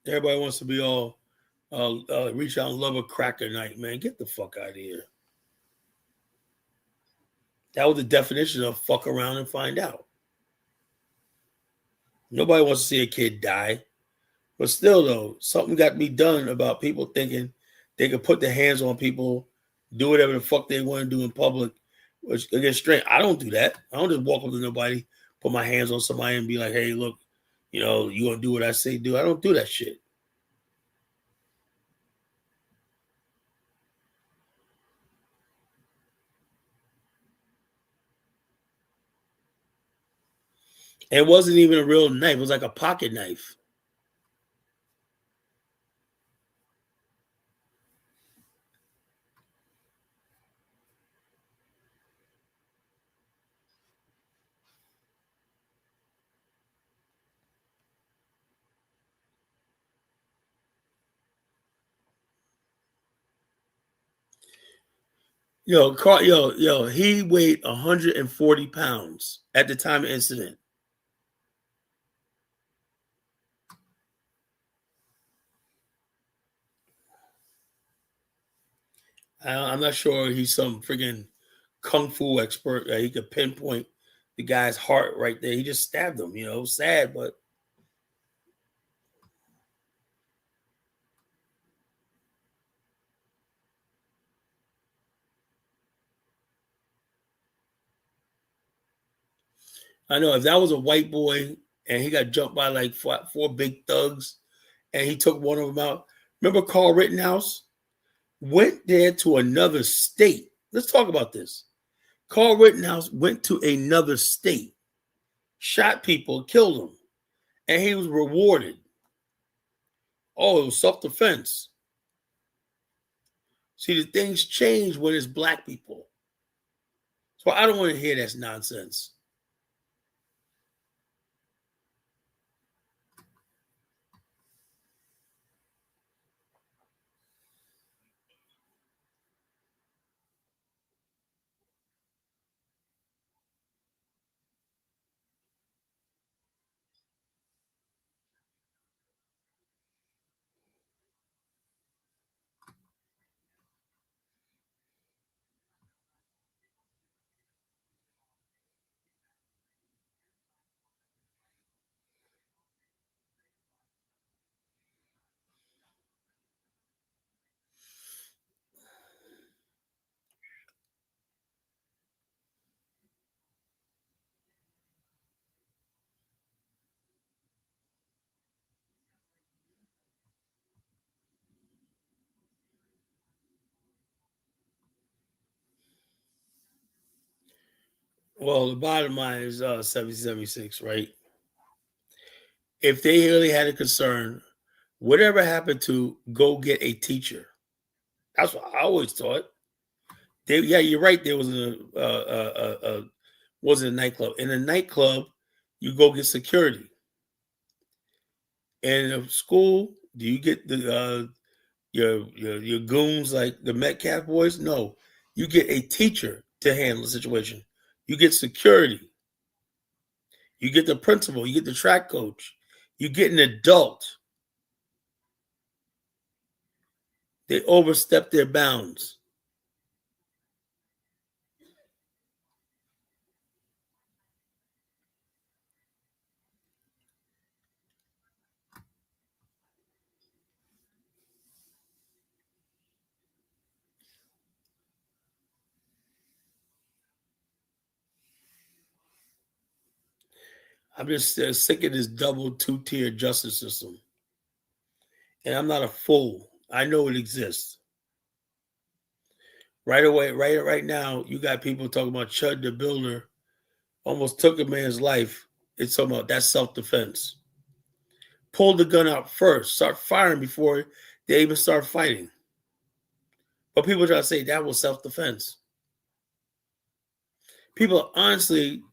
Everybody wants to be all reach out and love a cracker night, man. Get the fuck out of here. That was the definition of fuck around and find out. Nobody wants to see a kid die. But still, though, something got to be done about people thinking they could put their hands on people, do whatever the fuck they want to do in public, which against strength. I don't do that. I don't just walk up to nobody, put my hands on somebody and be like, hey, look, you want to do what I say do. I don't do that shit. And it wasn't even a real knife. It was like a pocket knife. He weighed 140 pounds at the time of incident. I'm not sure he's some friggin' kung fu expert. He could pinpoint the guy's heart right there. He just stabbed him. Sad, but I know if that was a white boy and he got jumped by like four big thugs and he took one of them out. Remember Carl Rittenhouse went there to another state. Let's talk about this. Carl Rittenhouse went to another state, shot people, killed them, and he was rewarded. Oh, it was self-defense. See, the things change when it's black people. So I don't want to hear that's nonsense. Well, the bottom line is 7076, right? If they really had a concern, whatever happened to go get a teacher? That's what I always thought. Yeah, you're right. There was wasn't a nightclub. In a nightclub, you go get security. And in a school, do you get the your goons like the Metcalf boys? No, you get a teacher to handle the situation. You get security. You get the principal. You get the track coach. You get an adult. They overstep their bounds. I'm just sick of this double two-tier justice system. And I'm not a fool. I know it exists. Right away, right now, you got people talking about Chud the Builder almost took a man's life. It's talking about that's self-defense. Pull the gun out first. Start firing before they even start fighting. But people try to say that was self-defense. People are honestly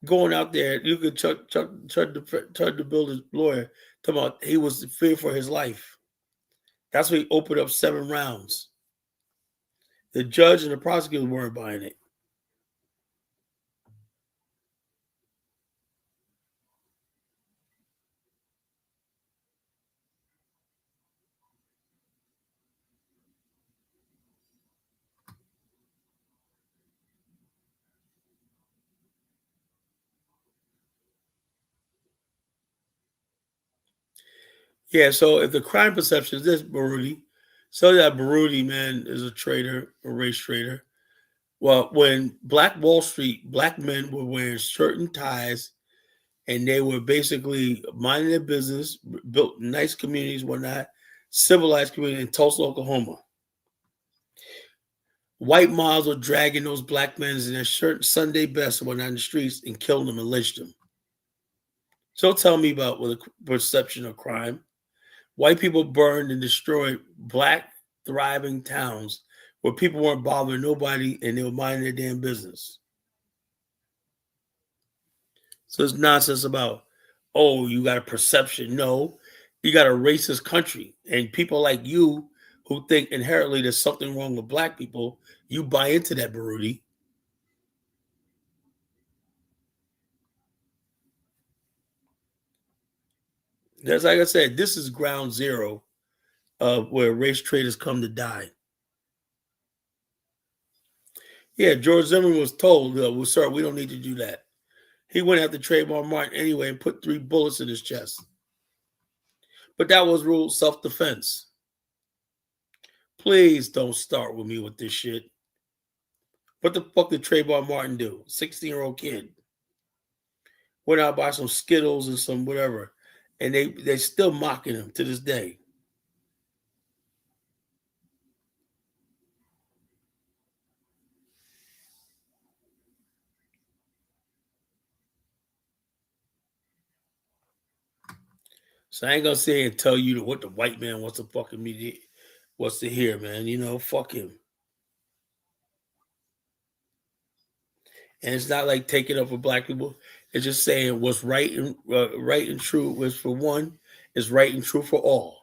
going out there. You could Chud the Builder's lawyer talking about he was feared for his life. That's why he opened up 7 rounds. The judge and the prosecutor weren't buying it. Yeah, so if the crime perception is this, Baruti, so that Baruti, man, is a traitor, a race traitor. Well, when Black Wall Street, black men were wearing shirt and ties, and they were basically minding their business, built nice communities, whatnot, civilized community in Tulsa, Oklahoma. White mobs were dragging those black men in their shirt, Sunday best, and whatnot in the streets and killing them and lynched them. So tell me about what the perception of crime. White people burned and destroyed black thriving towns where people weren't bothering nobody and they were minding their damn business. So it's nonsense about, oh, you got a perception. No, you got a racist country and people like you who think inherently there's something wrong with black people, you buy into that, Baruti. That's like I said, this is ground zero of where race traders come to die. Yeah, George Zimmerman was told, well, sir, we don't need to do that. He went after Trayvon Martin anyway and put 3 bullets in his chest. But that was ruled self-defense. Please don't start with me with this shit. What the fuck did Trayvon Martin do? 16-year-old kid. Went out by some Skittles and some whatever. And they still mocking him to this day. So I ain't gonna say and tell you what the white man wants to fucking me wants to hear, man. You know, fuck him. And it's not like taking up for black people. It's just saying what's right and true was for one is right and true for all.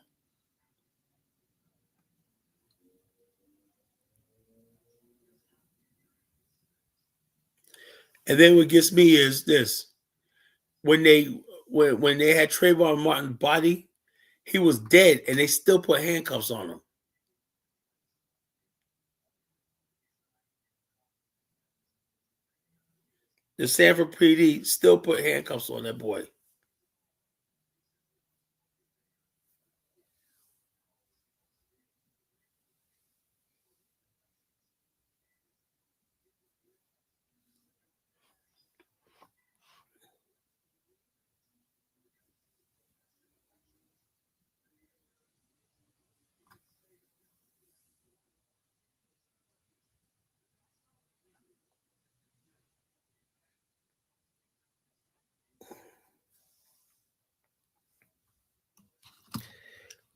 And then what gets me is this: when they had Trayvon Martin's body, he was dead, and they still put handcuffs on him. The Sanford PD still put handcuffs on that boy.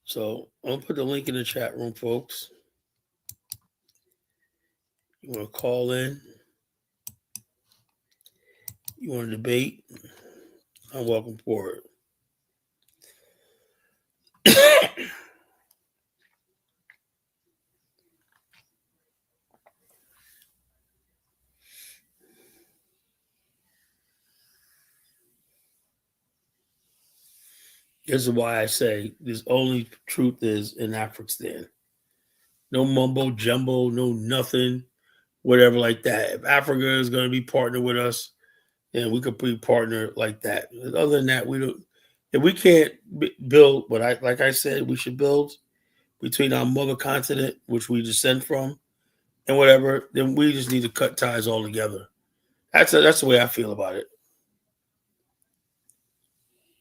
So I'm gonna put the link in the chat room, folks. You want to call in? You want to debate? I'm welcome for it. This is why I say this only truth is in Afghanistan. No mumbo jumbo, no nothing, whatever like that. If Africa is going to be partnered with us, then we could be partnered like that. Other than that, we don't. If we can't build what I like, I said we should build between our mother continent, which we descend from, and whatever, then we just need to cut ties altogether. That's the way I feel about it.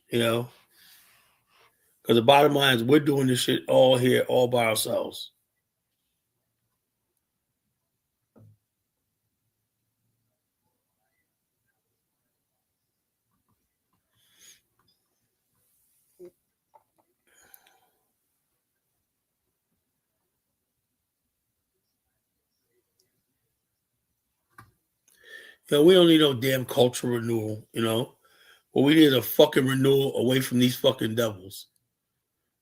You know, because the bottom line is we're doing this shit all here, all by ourselves. You know, we don't need no damn cultural renewal. You know, well, we need a fucking renewal away from these fucking devils.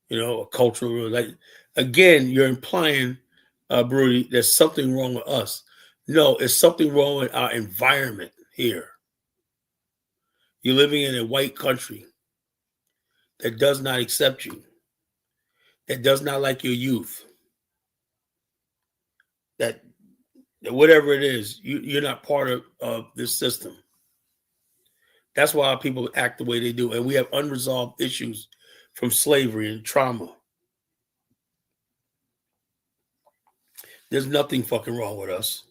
You know, a cultural like again, you're implying, Brody, there's something wrong with us. No, it's something wrong with our environment here. You're living in a white country that does not accept you, that does not like your youth, that whatever it is, you're not part of this system. That's why people act the way they do. And we have unresolved issues from slavery and trauma. There's nothing fucking wrong with us.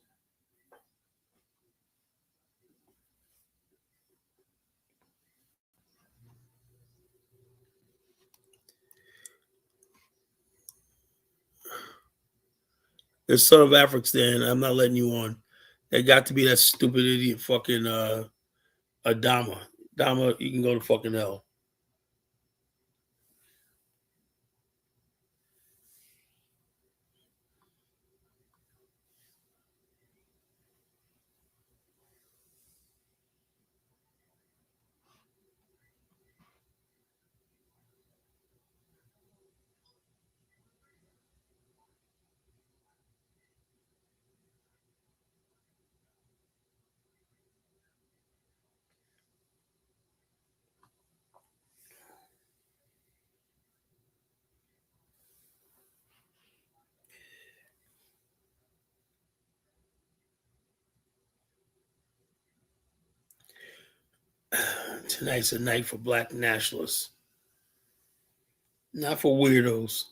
The son of Afghanistan, I'm not letting you on. There got to be that stupid idiot fucking Adama. Adama, you can go to fucking hell. Tonight's a night for black nationalists, not for weirdos.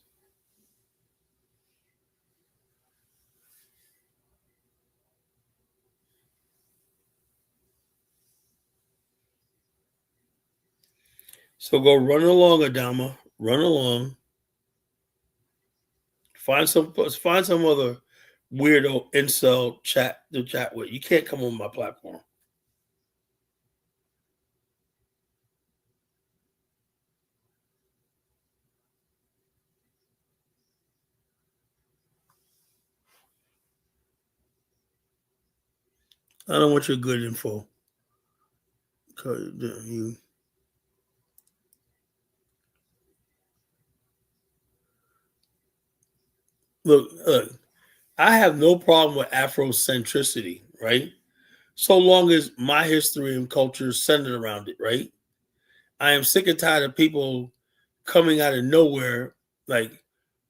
So go run along, Adama. Run along. Find some other weirdo incel chat to chat with. You can't come on my platform. I don't want your good info. You look. I have no problem with Afrocentricity, right? So long as my history and culture is centered around it, right? I am sick and tired of people coming out of nowhere, like,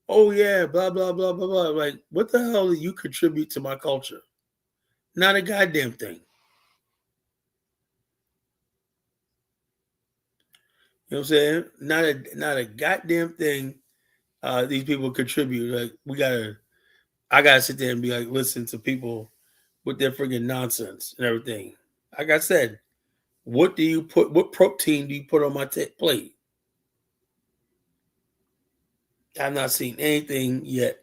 oh yeah, blah blah blah blah blah. Like, what the hell do you contribute to my culture? Not a goddamn thing. You know what I'm saying? Not a goddamn thing. These people contribute. Like, I gotta sit there and be like, listen to people with their freaking nonsense and everything. Like I said, what protein do you put on my plate? I've not seen anything yet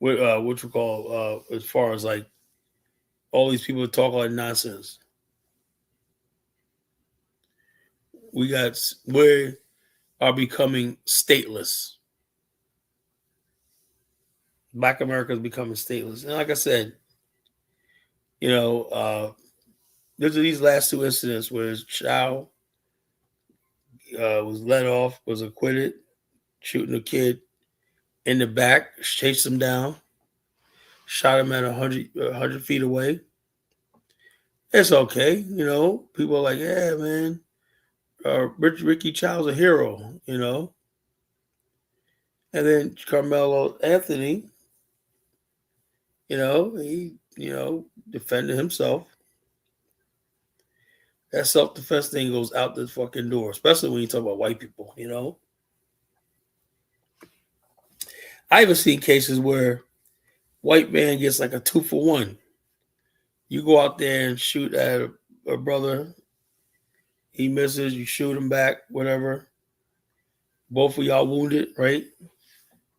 with what you call as far as like all these people talk like nonsense. We are becoming stateless. Black America is becoming stateless. And like I said, you know, there's these last two incidents where Chow was let off, was acquitted, shooting a kid in the back, chased him down, shot him at 100 feet away. It's okay, you know. People are like, yeah, man, Ricky Child's a hero, you know. And then Carmelo Anthony, he defended himself. That self defense thing goes out the fucking door, especially when you talk about white people, you know. I even seen cases where white man gets like a 2-for-1. You go out there and shoot at a brother, he misses, you shoot him back, whatever. Both of y'all wounded, right?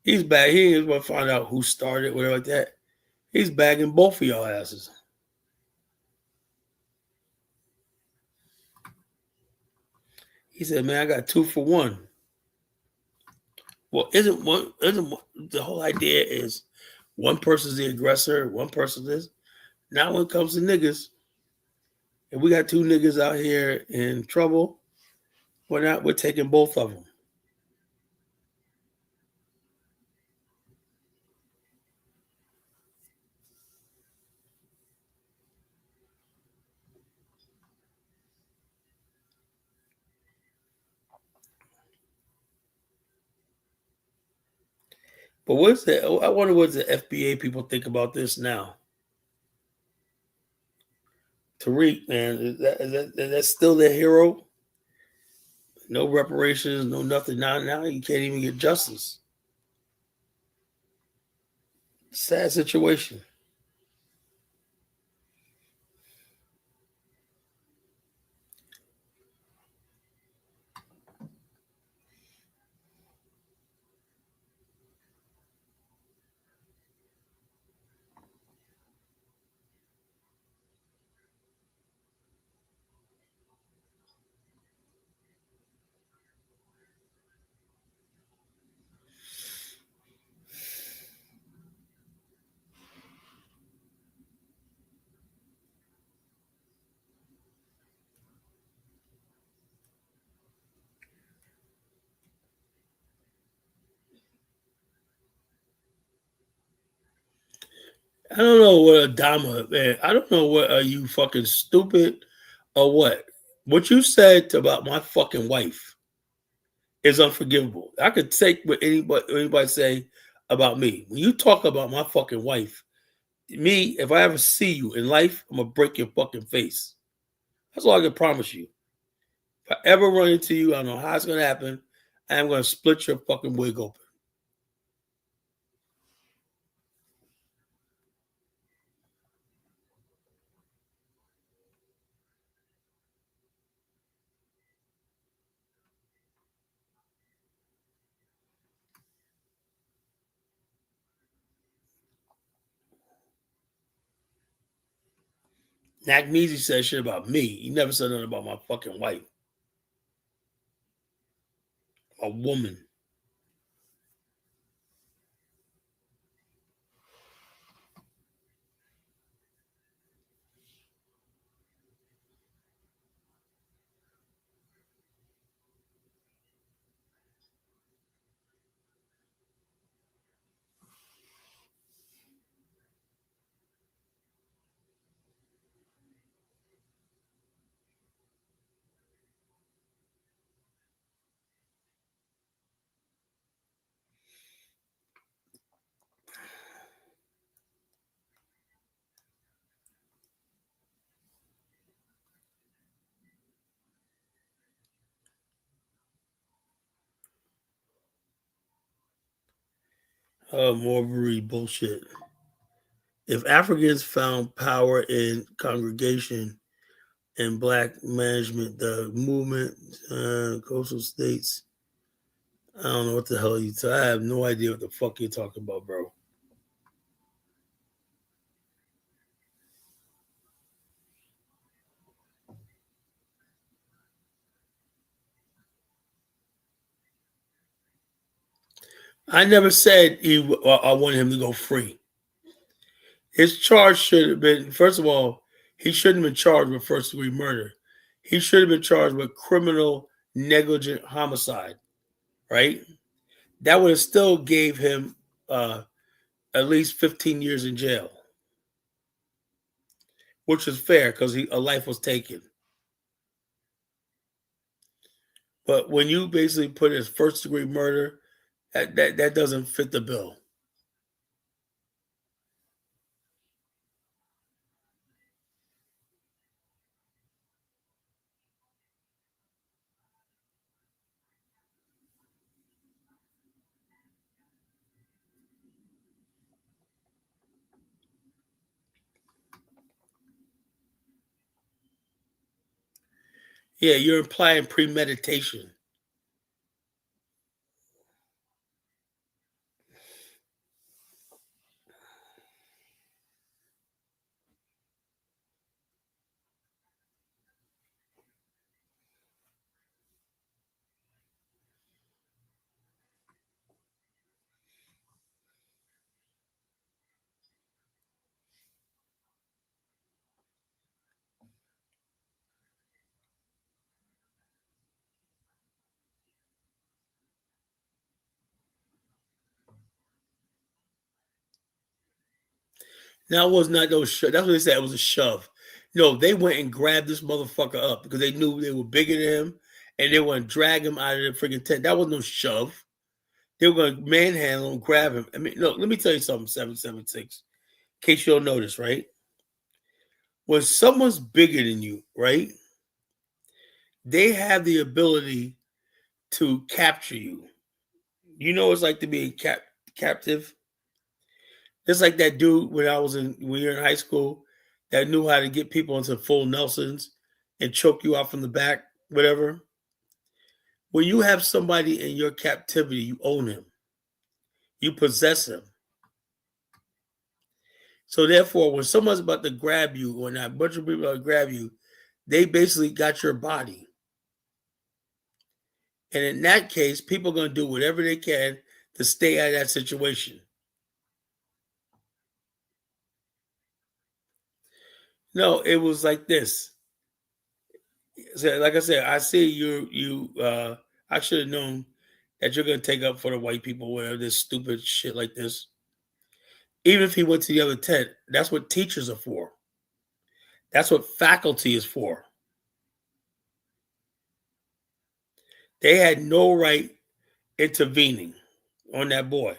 He's back. He ain't gonna find out who started, whatever like that. He's bagging both of y'all asses. He said, "Man, I got 2-for-1." Well, isn't the whole idea is one person's the aggressor, one person is. Now when it comes to niggas, if we got two niggas out here in trouble, we're taking both of them. But I wonder what the FBA people think about this now. Tariq, man, is that still their hero? No reparations, no nothing. Now you can't even get justice. Sad situation. I don't know what Adama, man. I don't know what are you fucking stupid or what. What you said about my fucking wife is unforgivable. I could take what anybody say about me. When you talk about my fucking wife, me, if I ever see you in life, I'm gonna break your fucking face. That's all I can promise you. If I ever run into you, I don't know how it's going to happen. I am going to split your fucking wig open. Nagneezy said shit about me. He never said nothing about my fucking wife. A woman. Marbury bullshit. If Africans found power in congregation and black management, the movement, coastal states, I don't know what the hell you. I have no idea what the fuck you're talking about, bro. I never said I wanted him to go free. His charge should have been, first of all, he shouldn't have been charged with first degree murder. He should have been charged with criminal negligent homicide, right? That would have still gave him at least 15 years in jail, which is fair because a life was taken. But when you basically put it as first degree murder, that doesn't fit the bill. Yeah, you're implying premeditation. Now it was not no shove. That's what they said. It was a shove. No, they went and grabbed this motherfucker up because they knew they were bigger than him, and they were going to drag him out of the freaking tent. That was no shove. They were going to manhandle him, grab him. I mean, look, let me tell you something. 776. In case you don't notice, right? When someone's bigger than you, right? They have the ability to capture you. You know, it's like to be captive. Just like that dude when you're in high school that knew how to get people into full Nelsons and choke you out from the back, whatever. When you have somebody in your captivity, you own him. You possess him. So therefore, when someone's about to grab you, or not a bunch of people are grab you, they basically got your body. And in that case, people are going to do whatever they can to stay out of that situation. No, it was like this. So, like I said, I see I should have known that you're gonna take up for the white people where this stupid shit like this. Even if he went to the other tent, that's what teachers are for. That's what faculty is for. They had no right intervening on that boy.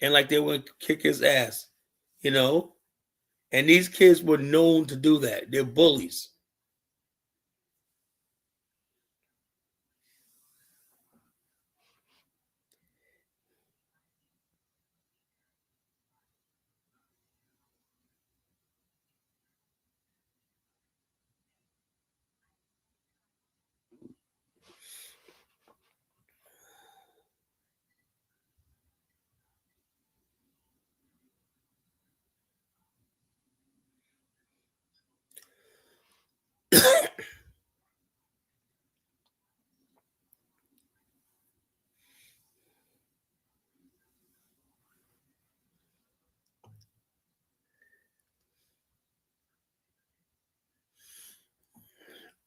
And like they would kick his ass, you know? And these kids were known to do that. They're bullies.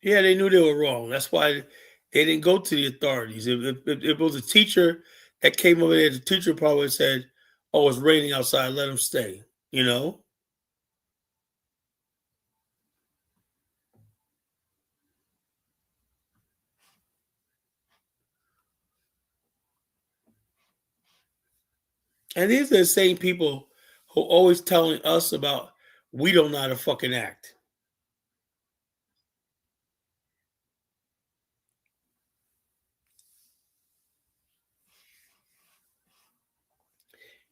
Yeah, they knew they were wrong. That's why they didn't go to the authorities. If it was a teacher that came over there, the teacher probably said, "Oh, it's raining outside. Let him stay." You know. And these are the same people who are always telling us about we don't know how to fucking act.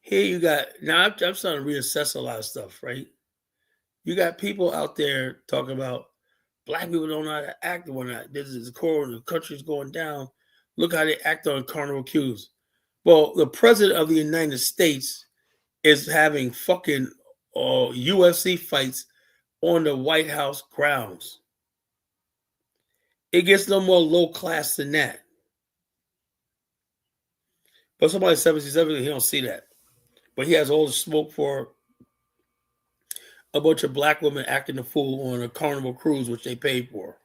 Here you got now. I'm starting to reassess a lot of stuff, right? You got people out there talking about black people don't know how to act or whatnot. This is the core, the country's going down. Look how they act on Carnival Cues. Well, the president of the United States is having fucking UFC fights on the White House grounds. It gets no more low class than that. But somebody 77, he don't see that. But he has all the smoke for a bunch of black women acting the fool on a Carnival cruise, which they paid for.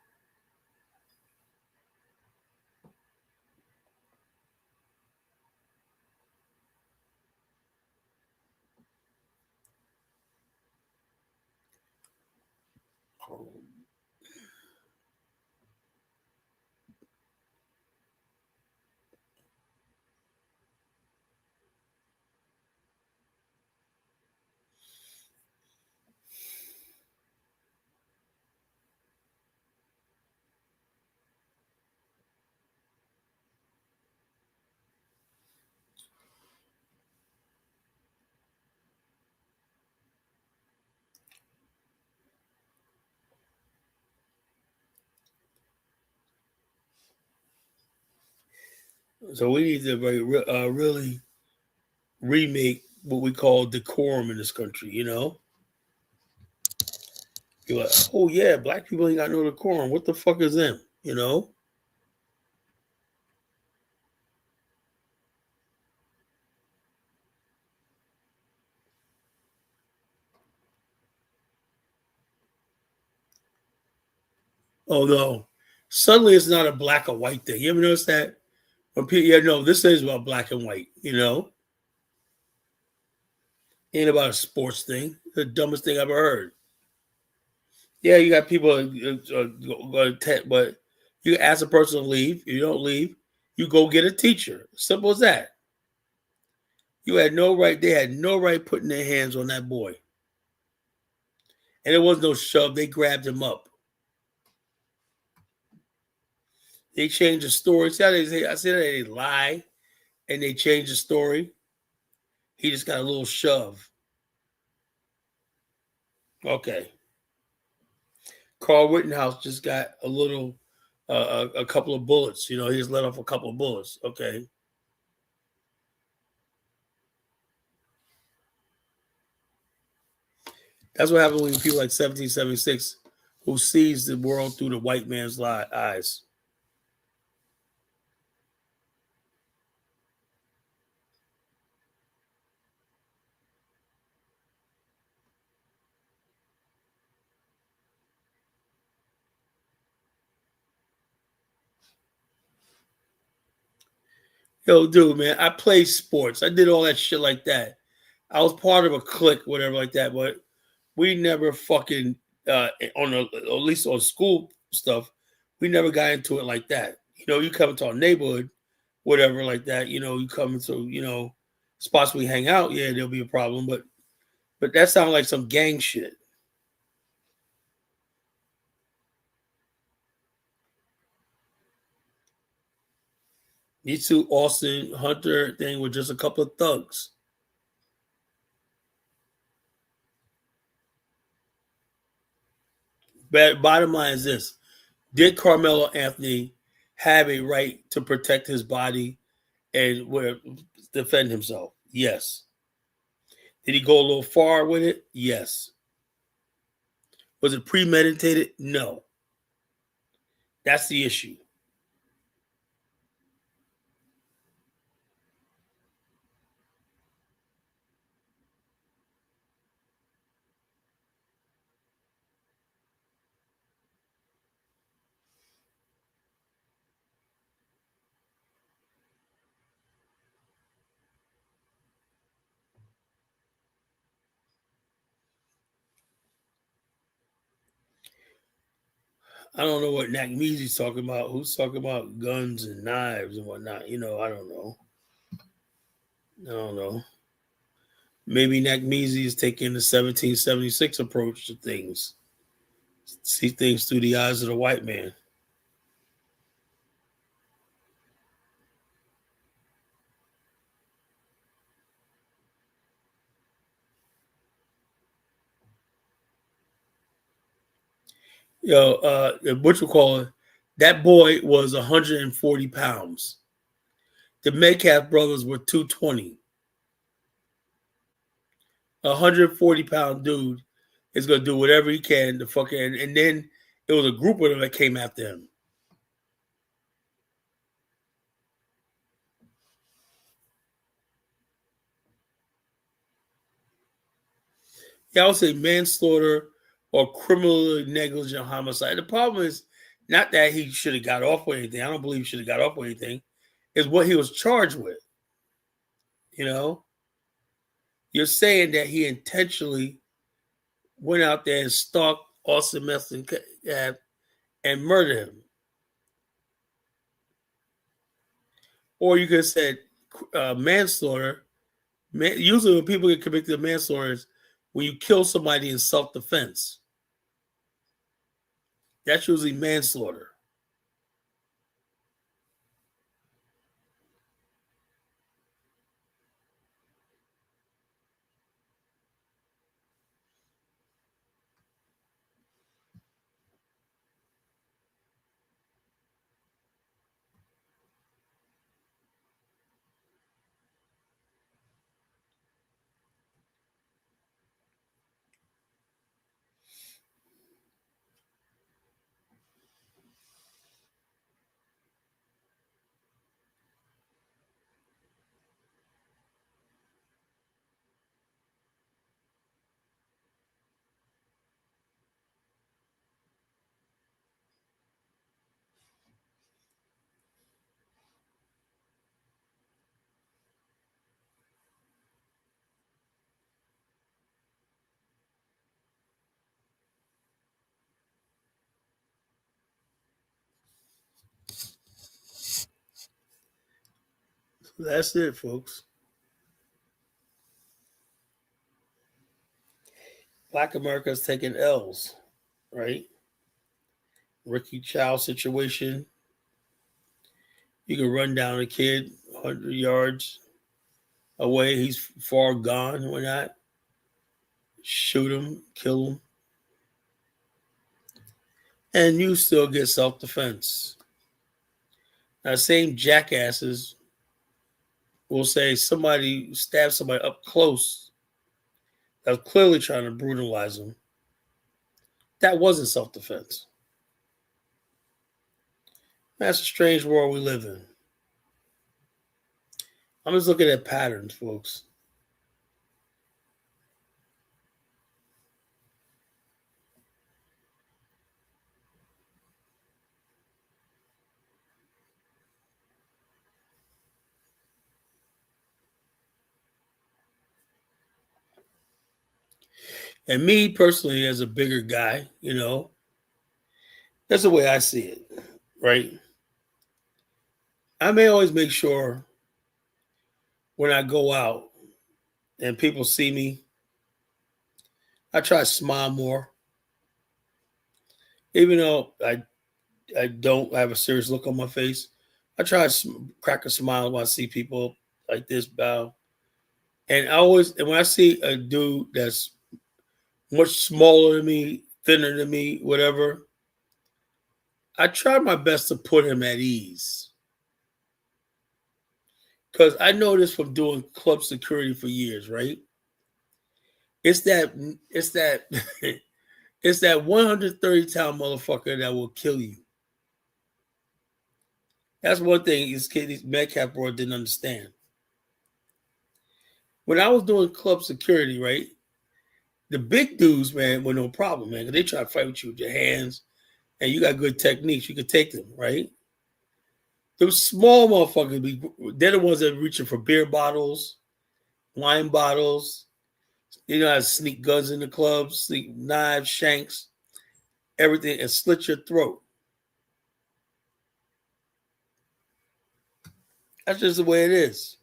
So we need to really remake what we call decorum in this country. You know, you're like, oh yeah, black people ain't got no decorum. What the fuck is them? You know. Although suddenly it's not a black or white thing. You ever notice that? When people, yeah, no, this is about black and white. You know, ain't about a sports thing. The dumbest thing I've ever heard. Yeah, you got people but you ask a person to leave. If you don't leave, you go get a teacher. Simple as that. You had no right. They had no right putting their hands on that boy, and it was no shove. They grabbed him up. They changed the story. See how they say? I said they lie and they changed the story. He just got a little shove. Okay. Carl Rittenhouse just got a little, a couple of bullets. You know, he just let off a couple of bullets. Okay. That's what happens when people like 1776 who sees the world through the white man's eyes. Yo, dude, man, I played sports. I did all that shit like that. I was part of a clique, whatever, like that. But we never fucking at least on school stuff. We never got into it like that. You know, you come into our neighborhood, whatever, like that. You know, you come into spots we hang out. Yeah, there'll be a problem, but that sounds like some gang shit. These two Austin Hunter thing were just a couple of thugs. But bottom line is this: did Carmelo Anthony have a right to protect his body and defend himself? Yes. Did he go a little far with it? Yes. Was it premeditated? No. That's the issue. I don't know what Nakmeezy's talking about. Who's talking about guns and knives and whatnot? I don't know. I don't know. Maybe Nakmeezy is taking the 1776 approach to things. See things through the eyes of the white man. What you call it? That boy was 140 pounds. The Metcalf brothers were 220. 140-pound dude is gonna do whatever he can to fucking. And then it was a group of them that came after him. Yeah, I would say manslaughter or criminally negligent homicide. The problem is not that he should have got off with anything. I don't believe he should have got off with anything. Is what he was charged with. You're saying that he intentionally went out there and stalked Austin Metcalf and murdered him. Or you could have said manslaughter. Usually when people get convicted of manslaughter is when you kill somebody in self-defense. That's usually manslaughter. That's it, folks. Black America's taking L's, right? Ricky Chow situation. You can run down a kid 100 yards away. He's far gone. We're not. Shoot him, kill him. And you still get self-defense. Now, same jackasses will say somebody stabbed somebody up close that was clearly trying to brutalize them. That wasn't self-defense. That's a strange world we live in. I'm just looking at patterns, folks. And me personally, as a bigger guy, that's the way I see it, right? I may always make sure when I go out and people see me, I try to smile more. Even though I don't have a serious look on my face, I try to crack a smile when I see people like this bow. And when I see a dude that's much smaller than me, thinner than me, whatever, I try my best to put him at ease. Because I know this from doing club security for years, right? It's that it's that it's that 130-pound motherfucker that will kill you. That's one thing these Metcalf bro didn't understand. When I was doing club security, right? The big dudes, man, were no problem, man. Because they try to fight with you with your hands, and you got good techniques. You could take them, right? Those small motherfuckers, they're the ones that are reaching for beer bottles, wine bottles. You know how to sneak guns in the clubs, sneak knives, shanks, everything, and slit your throat. That's just the way it is.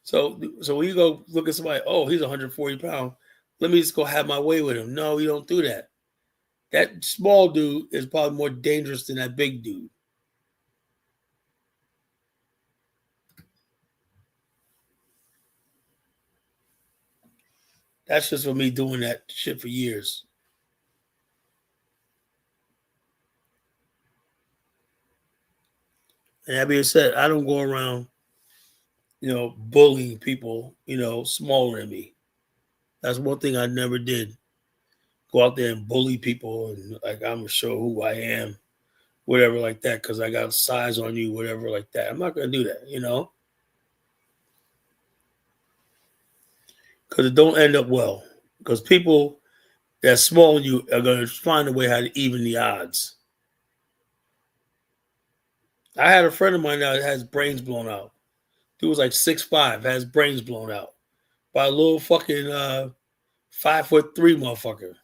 So when you go look at somebody, oh, he's 140 pounds. Let me just go have my way with him. No, you don't do that. That small dude is probably more dangerous than that big dude. That's just for me doing that shit for years. And that being said, I don't go around, bullying people, smaller than me. That's one thing I never did. Go out there and bully people and like I'm sure who I am, whatever like that, because I got size on you, whatever like that. I'm not gonna do that, because it don't end up well. Because people that's small than you are gonna find a way how to even the odds. I had a friend of mine that has brains blown out. He was like 6'5", has brains blown out by a little fucking 5'3" motherfucker.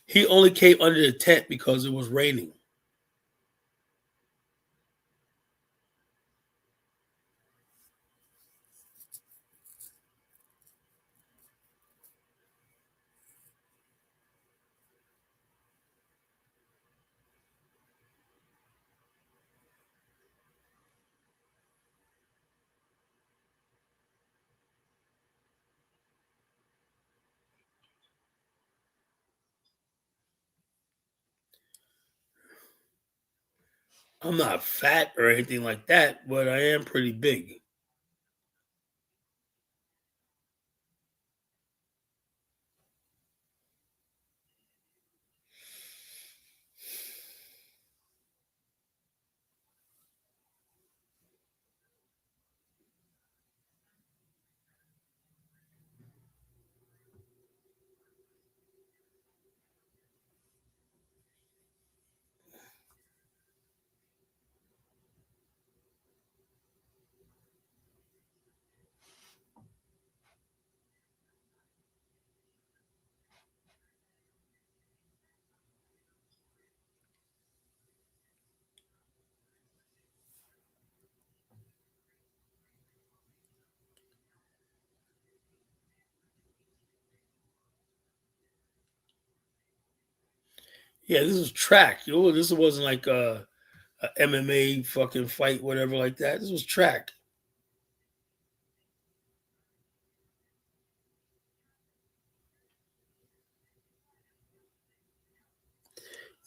He only came under the tent because it was raining. I'm not fat or anything like that, but I am pretty big. Yeah, this was track. This wasn't like a MMA fucking fight, whatever like that. This was track.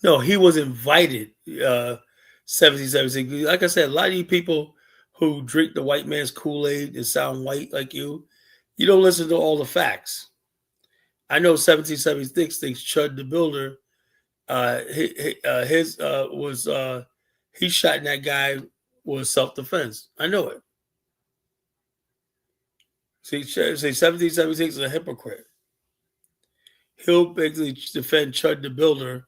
No, he was invited. 1776. Like I said, a lot of you people who drink the white man's Kool Aid and sound white like you don't listen to all the facts. I know 1776 thinks Chud the Builder, his was he shot that guy was self defense. I know it. See, 1776 is a hypocrite. He'll basically defend Chud the Builder,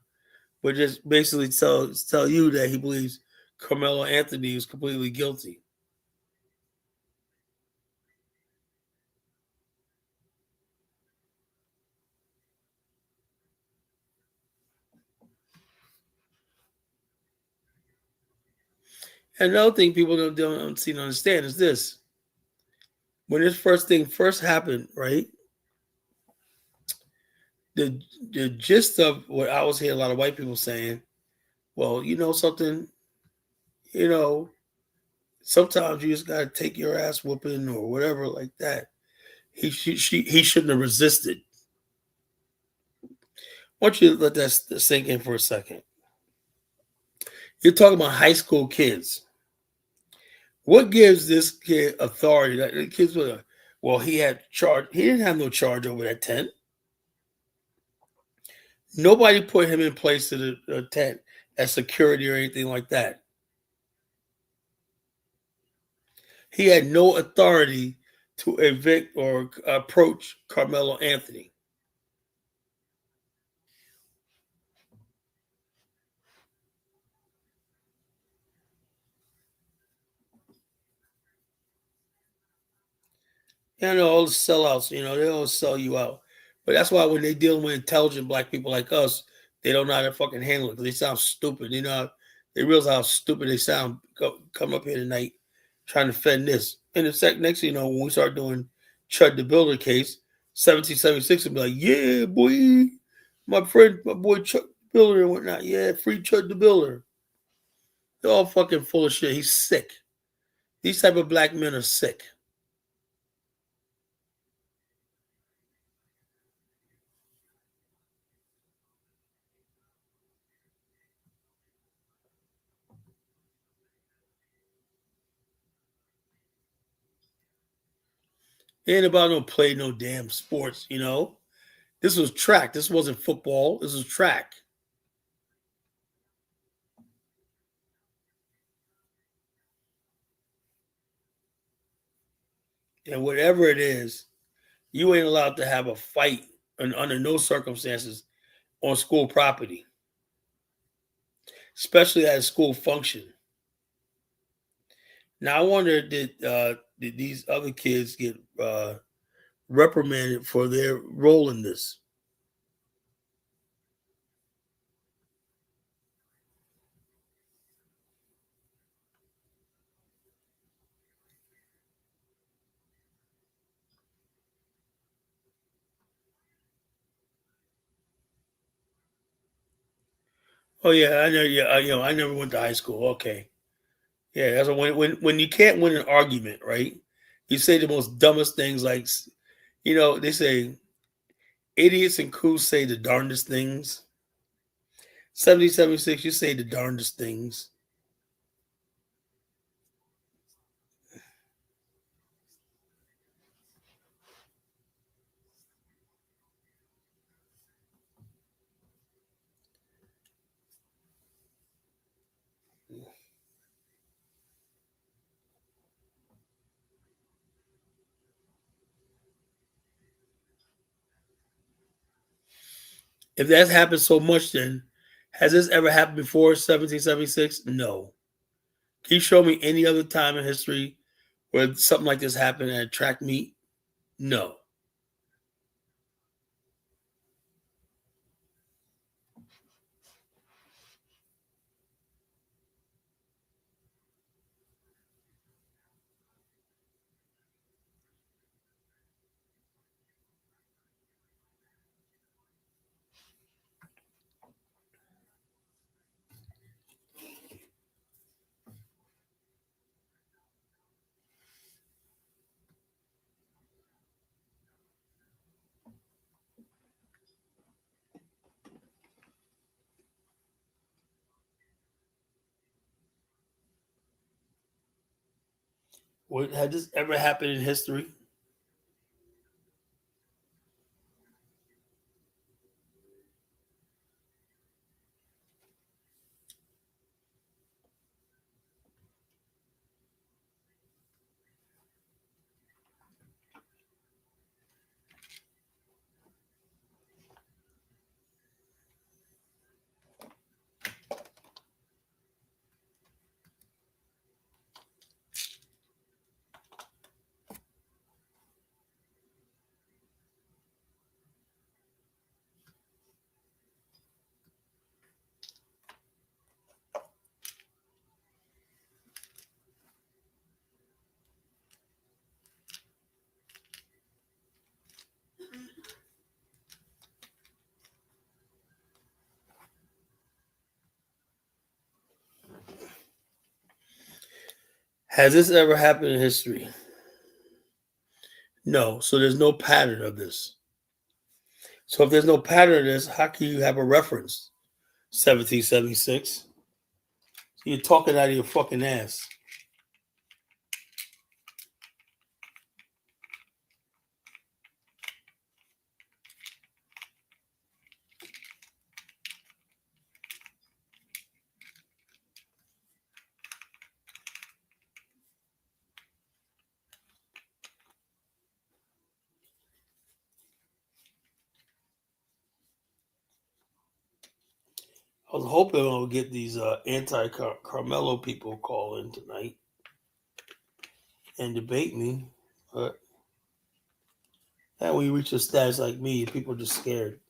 but just basically tell you that he believes Carmelo Anthony is completely guilty. And another thing people don't seem to understand is this: when this first thing first happened, right? The the gist of what I was hearing a lot of white people saying, well, you know something, you know, sometimes you just gotta take your ass whooping or whatever like that. He shouldn't have resisted. I want you to let that sink in for a second. You're talking about high school kids. What gives this kid authority? That the kids were, well, he had charge. He didn't have no charge over that tent. Nobody put him in place to the tent as security or anything like that. He had no authority to evict or approach Carmelo Anthony. You know, all the sellouts, you know, they don't sell you out. But that's why when they dealing with intelligent black people like us, they don't know how to fucking handle it because they sound stupid. You know, they realize how stupid they sound come up here tonight trying to defend this. And the next thing you know, when we start doing Chud the Builder case, 1776 will be like, yeah, boy, my friend, my boy Chud the Builder and whatnot. Yeah, free Chud the Builder. They're all fucking full of shit. He's sick. These type of black men are sick. Ain't about no play no damn sports, you know. This was track. This wasn't football. This was track. And whatever it is, you ain't allowed to have a fight under no circumstances on school property, especially at a school function. Now I wonder did these other kids get reprimanded for their role in this? Oh yeah, I know. Yeah, I never went to high school. Okay, yeah, that's when you can't win an argument, right? You say the most dumbest things, like they say idiots and crews say the darndest things. 7076, you say the darndest things. If that's happened so much, then has this ever happened before 1776? No. Can you show me any other time in history where something like this happened at a track meet? No. What had this ever happened in history? Has this ever happened in history? No. So there's no pattern of this. So if there's no pattern of this, how can you have a reference? 1776. You're talking out of your fucking ass. I was hoping I would get these anti Carmelo people call in tonight and debate me, but And when you reach a status like me, people are just scared.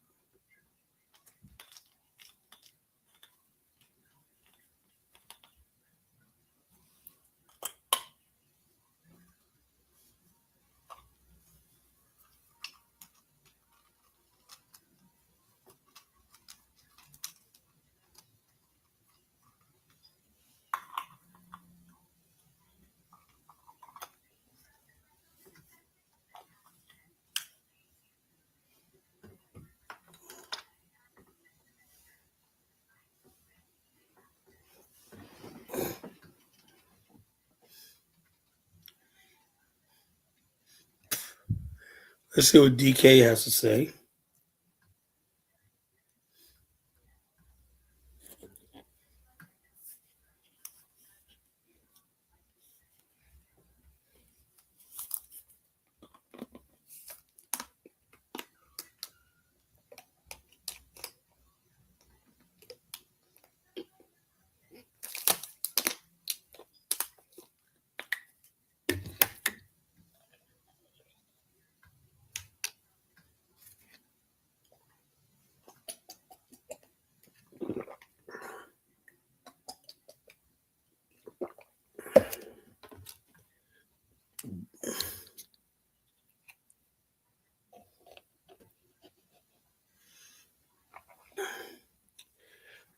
Let's see what DK has to say.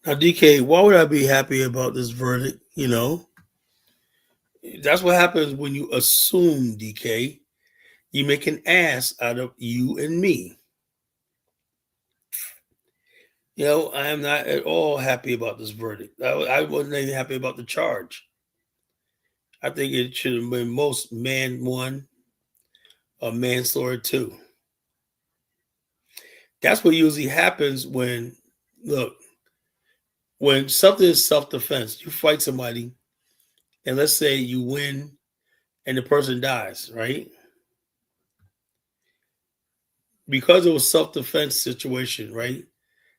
Now, DK, why would I be happy about this verdict? That's what happens when you assume, DK. You make an ass out of you and me. I am not at all happy about this verdict. I wasn't even happy about the charge. I think it should have been most man one or manslaughter two. That's what usually happens look, when something is self defense, you fight somebody, and let's say you win and the person dies, right? Because it was self defense situation, right?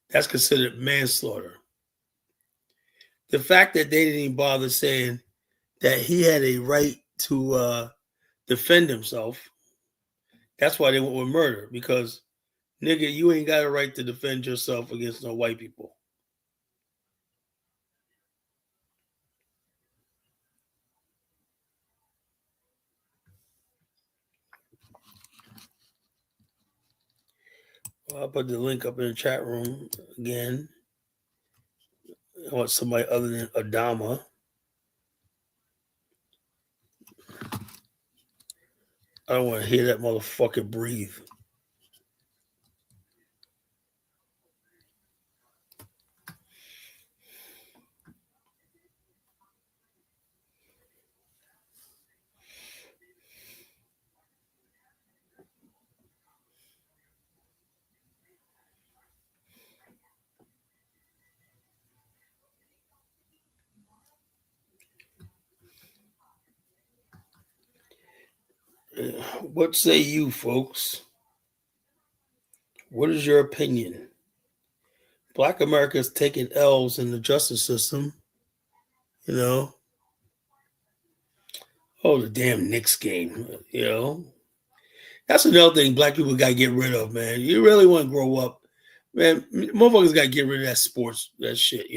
That's considered manslaughter. The fact that they didn't even bother saying that he had a right to defend himself, that's why they went with murder. Because nigga, you ain't got a right to defend yourself against no white people. I'll put the link up in the chat room again. I want somebody other than Adama. I don't want to hear that motherfucker breathe. What say you, folks? What is your opinion? Black America is taking L's in the justice system. You know, oh, the damn Knicks game. That's another thing black people got to get rid of, man. You really want to grow up, man. Motherfuckers got to get rid of that sports, that shit.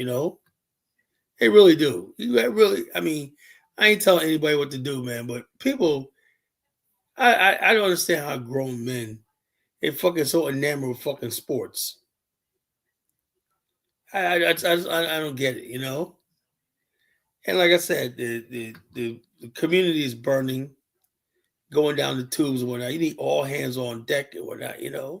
They really do. You got really. I mean, I ain't telling anybody what to do, man. But people, I don't understand how grown men they fucking so enamored with fucking sports. I don't get it. And like I said, the community is burning, going down the tubes and whatnot. You need all hands on deck and whatnot. A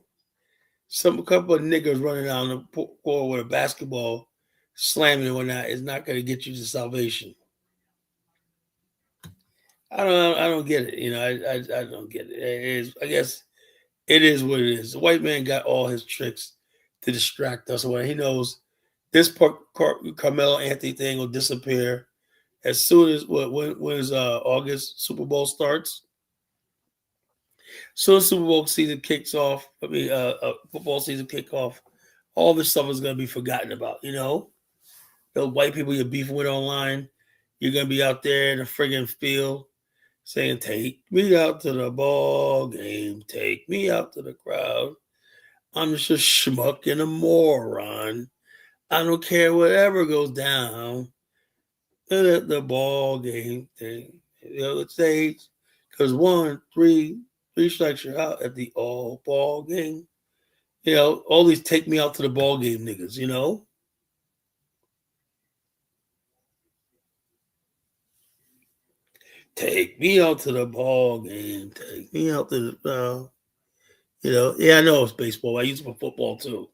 couple of niggas running down the floor with a basketball, slamming and whatnot is not going to get you to salvation. I don't get it. I don't get it. I guess it is what it is. The white man got all his tricks to distract us. When he knows this Carmelo Anthony thing will disappear as soon as when August Super Bowl starts. Soon as Super Bowl season kicks off, football season kick off, all this stuff is gonna be forgotten about. The white people you're beefing with online, you're gonna be out there in the friggin' field saying, "Take me out to the ball game, take me out to the crowd. I'm just a schmuck and a moron. I don't care whatever goes down at the ball game thing." It stays because three strikes you're out at the all ball game. All these take me out to the ball game niggas. Take me out to the ball game. Take me out to yeah, I know it's baseball. I use it for football too.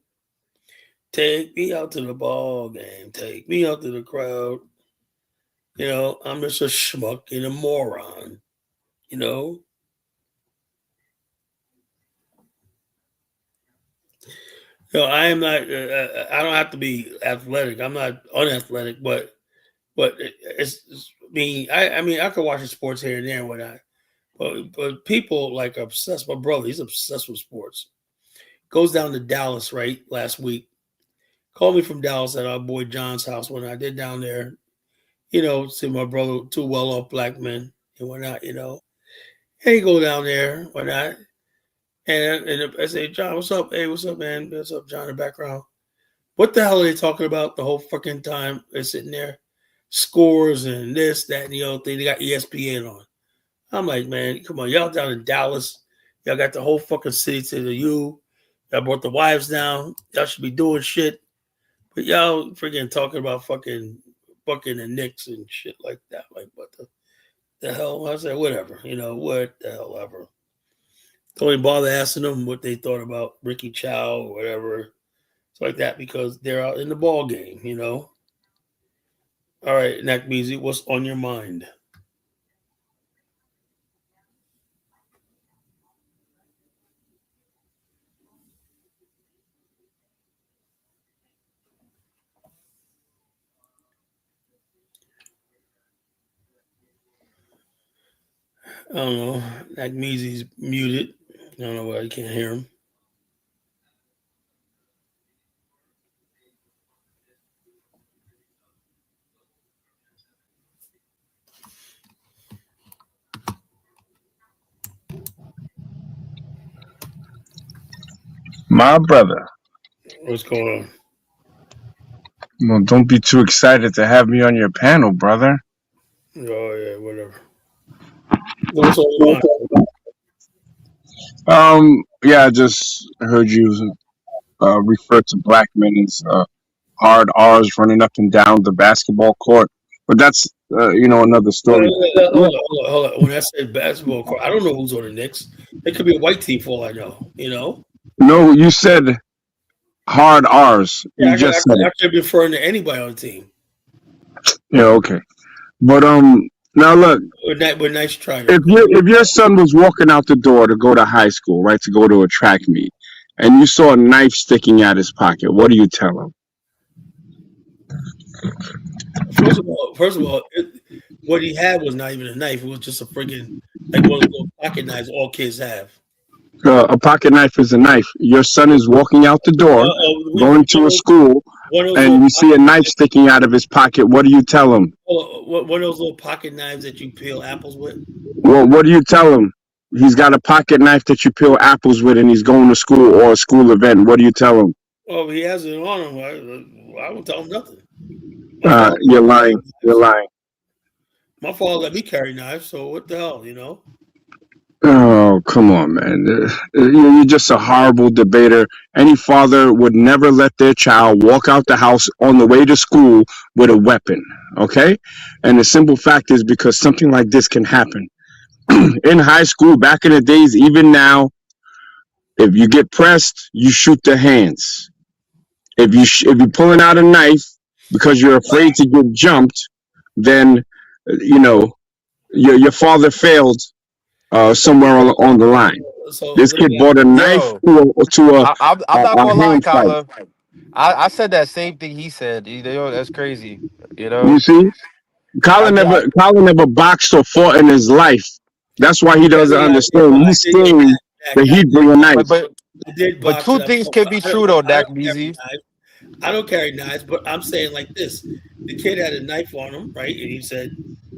Take me out to the ball game. Take me out to the crowd. I'm just a schmuck and a moron. I am not. I don't have to be athletic. I'm not unathletic, but I mean, I could watch the sports here and there and whatnot. But people like obsessed. My brother, he's obsessed with sports. Goes down to Dallas right last week. Called me from Dallas at our boy John's house when I did down there. See my brother, two well-off black men and whatnot. Hey, go down there, whatnot. And I say, John, what's up? Hey, what's up, man? What's up, John? In the background. What the hell are they talking about the whole fucking time? They're sitting there, scores and this, that, and the other thing. They got ESPN on. I'm like, man, come on, y'all down in Dallas. Y'all got the whole fucking city to the U. Y'all brought the wives down. Y'all should be doing shit. But y'all freaking talking about fucking and Knicks and shit like that. Like, what the hell? I said, whatever. What the hell ever. Don't even bother asking them what they thought about Ricky Chow or whatever. It's like that because they're out in the ball game. All right, Nakmeezy, what's on your mind? I don't know. Nakmeezy's muted. I don't know why you can't hear him. My brother. What's going on? Well, don't be too excited to have me on your panel, brother. Oh yeah, whatever. What's on your mind? Yeah, I just heard you refer to black men as hard R's running up and down the basketball court, but that's another story. Hold on. When I said basketball court, I don't know who's on the Knicks. It could be a white team for all I know. No, you said hard R's. Yeah, You just said I it. could be referring to anybody on the team. Yeah, okay. But now look, We're nice trying. if your son was walking out the door to go to high school, right, to go to a track meet, and you saw a knife sticking out his pocket, what do you tell him? First of all, what he had was not even a knife. It was just a friggin' like one of those little pocket knives all kids have. A pocket knife is a knife. Your son is walking out the door, going to a school, and you see a knife sticking out of his pocket. What do you tell him? One of those little pocket knives that you peel apples with. Well, what do you tell him? He's got a pocket knife that you peel apples with, and he's going to school or a school event. What do you tell him? Oh, he has it on him. I won't tell him nothing. You're lying. You're lying. My father let me carry knives, so what the hell, Oh, come on, man. You're just a horrible debater. Any father would never let their child walk out the house on the way to school with a weapon, okay? And the simple fact is because something like this can happen. In high school, back in the days, even now, if you get pressed, you shoot the hands. If you're pulling out a knife because you're afraid to get jumped, then your father failed somewhere on the line. So This kid bought a knife to I'm not gonna lie, hand fight. Kyler. I said that same thing he said. That's crazy. You see, I, I Colin never boxed or fought in his life. That's why he doesn't understand. He's scared that he'd bring a knife. but I did but box two and things can be true though, Dak Beezy. I don't carry knives, but I'm saying like this: the kid had a knife on him, right? And he said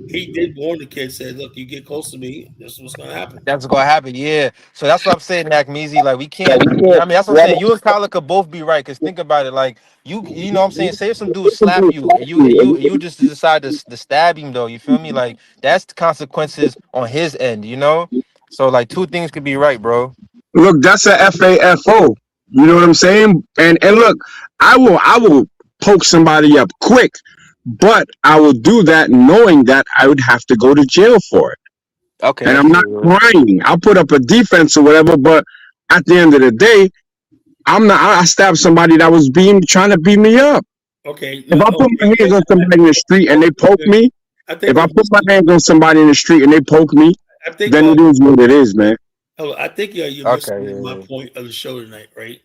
he did warn the kid, said, "Look, you get close to me, this is what's going to happen." That's gonna happen, yeah. So that's what I'm saying, Nakmeezy. Like we Yeah, can't. we You know, what can't. I mean, that's what I'm saying. You and Kyler could both be right. Cause think about it. Like you know, what I'm saying. Say if some dude slap you, and you just decide to stab him, though. You feel me? Like that's the consequences on his end. You know. So like two things could be right, bro. Look, that's a FAFO. You know what I'm saying? And look, I will poke somebody up quick, but I will do that knowing that I would have to go to jail for it. Okay, And that's I'm not true. crying. I'll put up a defense or whatever, but at the end of the day, I'm not. I stabbed somebody that was being trying to beat me up. Okay, If I put my hands on somebody in the street and they poke me, I think if I put my hands on somebody in the street and they poke me, I think then it is what it is, man. I think you're Okay, missing my yeah, point of the show tonight, right?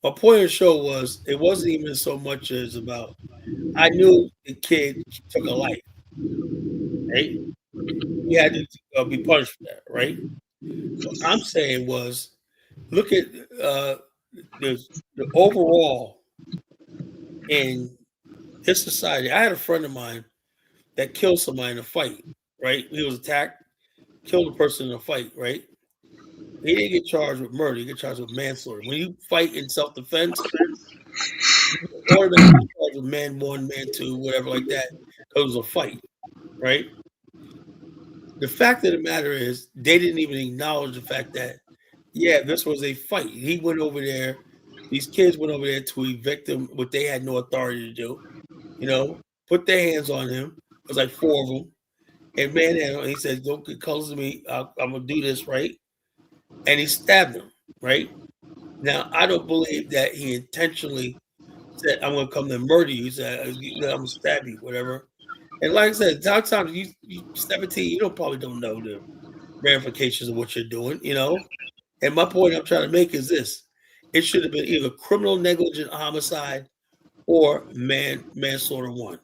My point of the show was it wasn't even so much as about I knew the kid took a life, right? He had to be punished for that, right? What I'm saying was look at the the overall in this society. I had a friend of mine that killed somebody in a fight, right? He was attacked, killed a person in a fight, right? He didn't get charged with murder. He get charged with manslaughter. When you fight in self-defense, you automatically charged with man one, man two, whatever like that, because it was a fight, right? The fact of the matter is, they didn't even acknowledge the fact that, yeah, this was a fight. He went over there. These kids went over there to evict him, what they had no authority to do. You know, put their hands on him. It was like four of them. And man, he said, "Don't get close to me. I'm gonna do this right." And he stabbed him. Right now, I don't believe that he intentionally said, "I'm gonna come to murder you." He said, "I'm gonna stab you," whatever. And like I said, sometimes you 17, you probably don't know the ramifications of what you're doing. And my point I'm trying to make is this: it should have been either criminal negligent homicide or manslaughter one.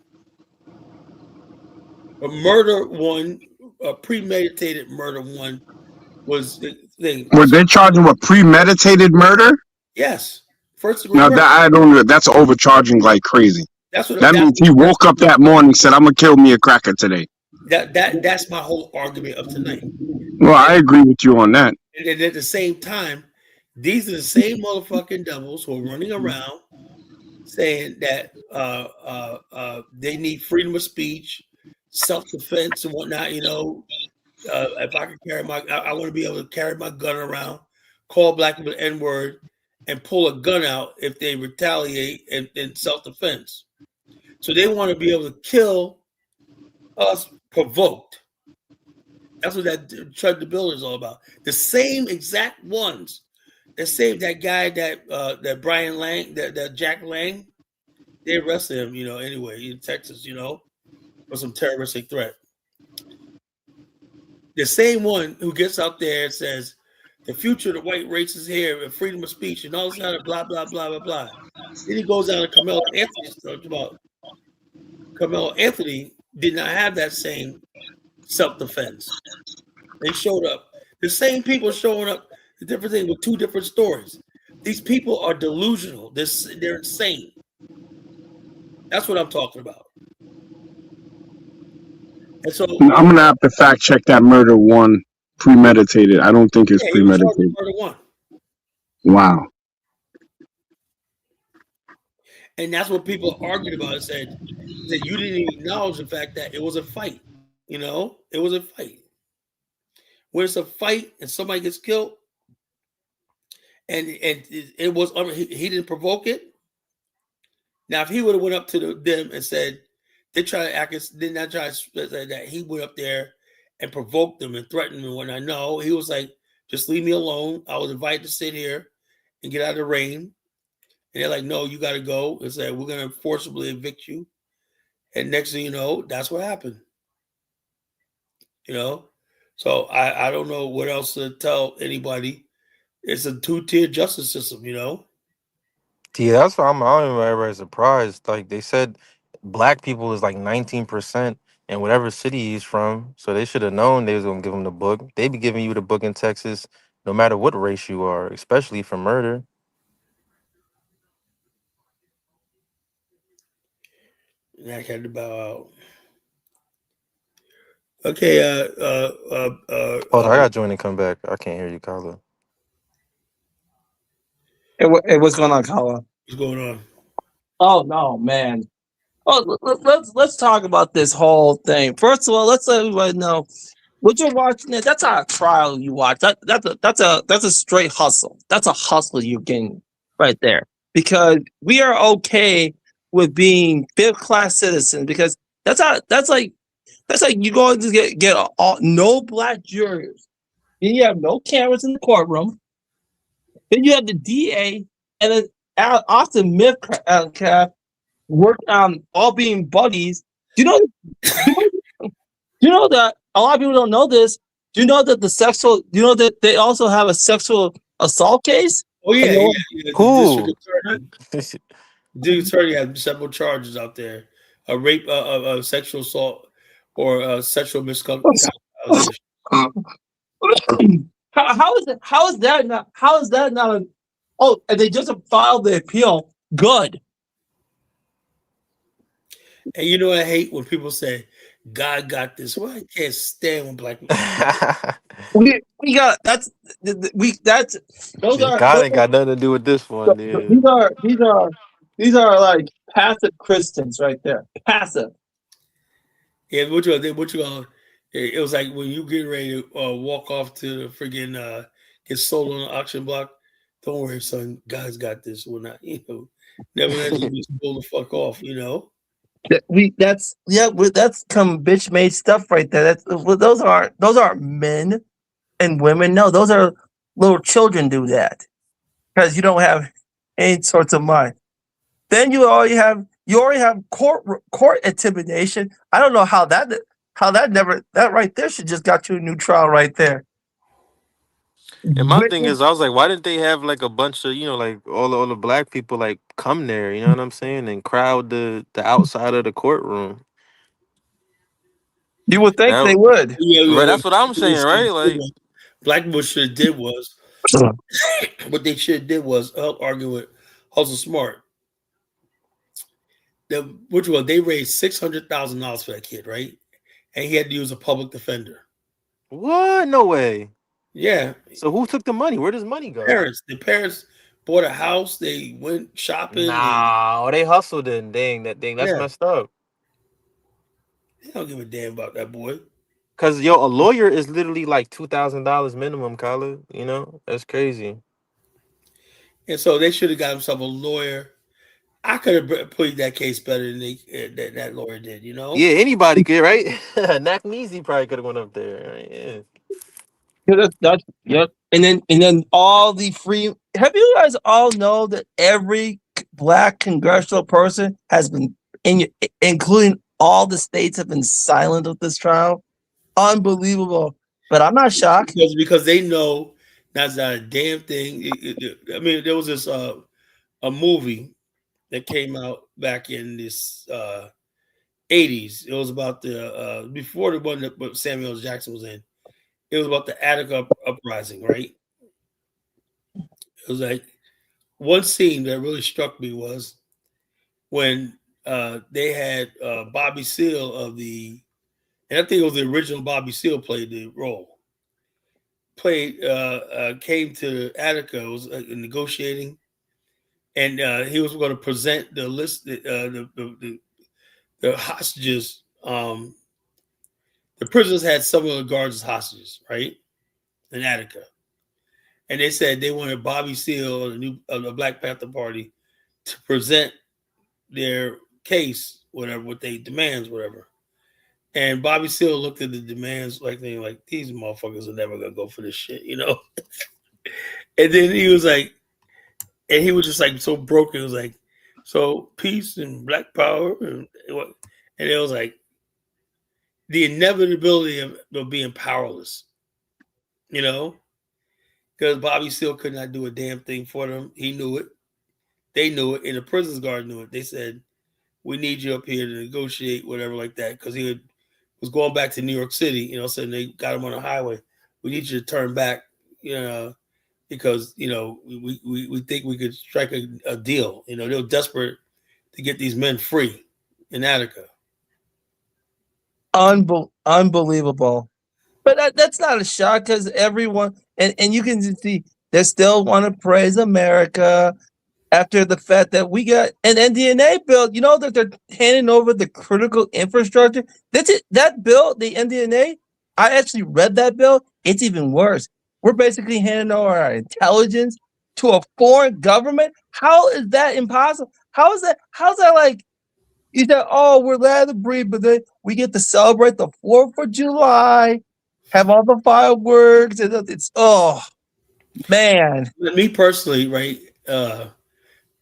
A murder one, a premeditated murder one was the thing. Were they charging with premeditated murder? Yes, first degree Now murder. that I don't. That's overcharging like crazy. That's what That that's means he woke up that morning and said, "I'm gonna kill me a cracker today." that's my whole argument of tonight. Well, I And, agree with you on that. and at the same time, these are the same motherfucking devils who are running around saying that they need freedom of speech, self defense, and whatnot. If I could I want to be able to carry my gun around, call black people the N word, and pull a gun out if they retaliate in self defense. So they want to be able to kill us provoked. That's what that Chud the Builder is all about. The same exact ones that saved that guy that Brian Lang, that Jack Lang. They arrested him, anyway, in Texas, for some terroristic threat. The same one who gets out there and says, the future of the white race is here and freedom of speech and all this kind of blah, blah, blah, blah, blah. Then he goes down to Carmelo Anthony talks about Carmelo Anthony did not have that same self-defense. They showed up. The same people showing up, the different thing with two different stories. These people are delusional. They're insane. That's what I'm talking about. And so I'm gonna have to fact check that murder one premeditated. I don't think it's he was charged with premeditated. murder one. Wow. And that's what people argued about. It said that you didn't even acknowledge the fact that it was a fight. It was a fight. When it's a fight and somebody gets killed, and it was he didn't provoke it. Now, if he would have went up to them and said they try to act, did not try to say that he went up there and provoked them and threatened them. When I know he was like, just leave me alone. I was invited to sit here and get out of the rain. And they're like, no, you got to go. And said, we're going to forcibly evict you. And next thing you know, that's what happened. So I don't know what else to tell anybody. It's a two-tier justice system. Yeah, that's why I don't even everybody's surprised. Like they said, black people is like 19% in whatever city he's from. So they should have known they was gonna give him the book. They be giving you the book in Texas, no matter what race you are, especially for murder. Nak had to bow out. Okay, Hold on, I gotta join and come back. I can't hear you, Carla. Hey, what's going on, Kala? what's going on? Oh no, man. Oh, let's talk about this whole thing. First of all, let's let everybody know what you're watching. That's not a trial you watch. That's a straight hustle. That's a hustle you're getting right there. Because we are okay with being fifth class citizens. Because that's like you going to get no black jurors. Then you have no cameras in the courtroom. Then you have the DA, and then Austin Midcraft work on all being buddies. Do you know? Do you know that a lot of people don't know this? Do you know that Do you know that they also have a sexual assault case? Oh yeah, And yeah. Who? The district attorney has several charges out there: a rape, sexual assault, or sexual misconduct. How is that not a? Oh, and they just filed the appeal. Good. And you know what I hate when people say God got this. Well, I can't stand when black people. We got that's those are God ain't got nothing to do with this one, dude. these are like passive Christians right there. Passive. Yeah, what you it was like when you get ready to walk off to the friggin' get sold on the auction block. Don't worry, son. God's got this. We're not, never let you just pull the fuck off, That's some bitch made stuff right there. Those aren't men and women. No, those are little children do that because you don't have any sorts of mind. Then you already have court intimidation. I don't know how that right there should just got you a new trial right there. And my thing is, I was like, why didn't they have like a bunch of, like all the black people like come there, you know what I'm saying, and crowd the outside of the courtroom? You would think they would. Right, that's what I'm saying, right? Like, black people should have did was what they should have did was help argue with Hustle Smart. They raised $600,000 for that kid, right? And he had to use a public defender. What? No way. Yeah. So who took the money? Where does money go? The parents bought a house. They went shopping. Nah, they hustled and dang that thing. That's messed up. They don't give a damn about that boy. Cause a lawyer is literally like $2,000 minimum, Kyla. That's crazy. And so they should have got himself a lawyer. I could have played that case better than that lawyer did. Yeah, anybody could, right? Nakneezy probably could have went up there. Right? Yeah. Yep. And then all the free. Have you guys all know that every black congressional person has been including all the states have been silent of this trial? Unbelievable. But I'm not shocked because they know that's not a damn thing. I mean, there was this a movie that came out back in this 80s. It was about the before the one that Samuel L. Jackson was in. It was about the Attica uprising, right? It was like one scene that really struck me was when they had Bobby Seale and I think it was the original Bobby Seale played the role. Came to Attica, was negotiating, and he was going to present the list, the hostages. The prisoners had some of the guards as hostages, right, in Attica, and they said they wanted Bobby Seale of the Black Panther Party to present their case, whatever, what they demands, whatever. And Bobby Seale looked at the demands like these motherfuckers are never gonna go for this shit, And then he was like, and he was just like so broken. It was like, so peace and black power, and it was like the inevitability of being powerless, because Bobby Seale could not do a damn thing for them. He knew it. They knew it, and the prisoners guard knew it. They said, "We need you up here to negotiate, whatever, like that," because he was going back to New York City. So they got him on the highway. We need you to turn back, because we think we could strike a deal. They were desperate to get these men free. in Attica. Unbelievable. But that's not a shock because everyone and you can see they still want to praise America after the fact that we got an NDNA bill. You know that they're handing over the critical infrastructure. That's it. That bill, the NDNA, I actually read that bill. It's even worse. We're basically handing over our intelligence to a foreign government. How is that impossible? How is that? How's that like? You said, "Oh, we're glad to breathe," but then we get to celebrate the 4th of July, have all the fireworks, and it's man. Me personally, right?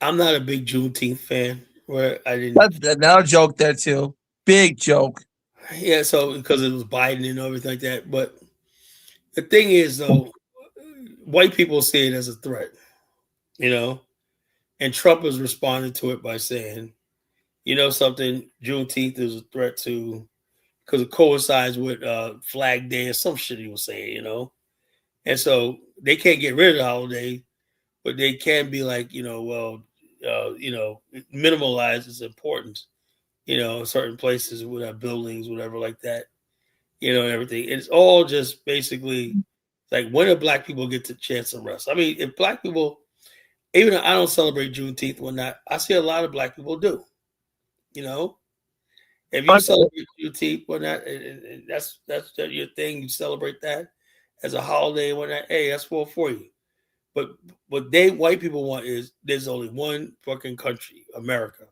I'm not a big Juneteenth fan. Where I didn't. That's another joke there too. Big joke. Yeah, so because it was Biden and everything like that. But the thing is, though, white people see it as a threat, you know, and Trump has responded to it by saying, you know, something, Juneteenth is a threat to because it coincides with Flag Day or some shit he was saying, you know, and so they can't get rid of the holiday, but they can be like, you know, well, you know, minimalize its importance, you know, in certain places with our buildings, whatever like that, you know, and everything. It's all just basically like when do black people get the chance to rest? I mean, if black people, even though I don't celebrate Juneteenth, whatnot, I see a lot of black people do, you know. If you celebrate Juneteenth, whatnot, and that's your thing, you celebrate that as a holiday and whatnot. Hey, that's for you. But what they white people want is there's only one fucking country, America.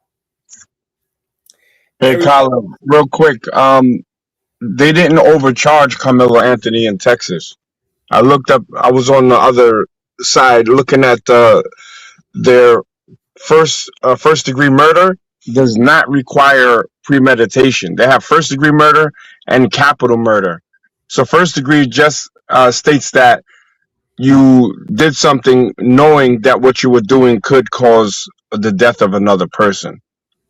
Hey, Colin, real quick. They didn't overcharge Carmelo Anthony in Texas. I looked up. I was on the other side looking at their first degree murder does not require premeditation. They have first degree murder and capital murder. So first degree just states that you did something knowing that what you were doing could cause the death of another person.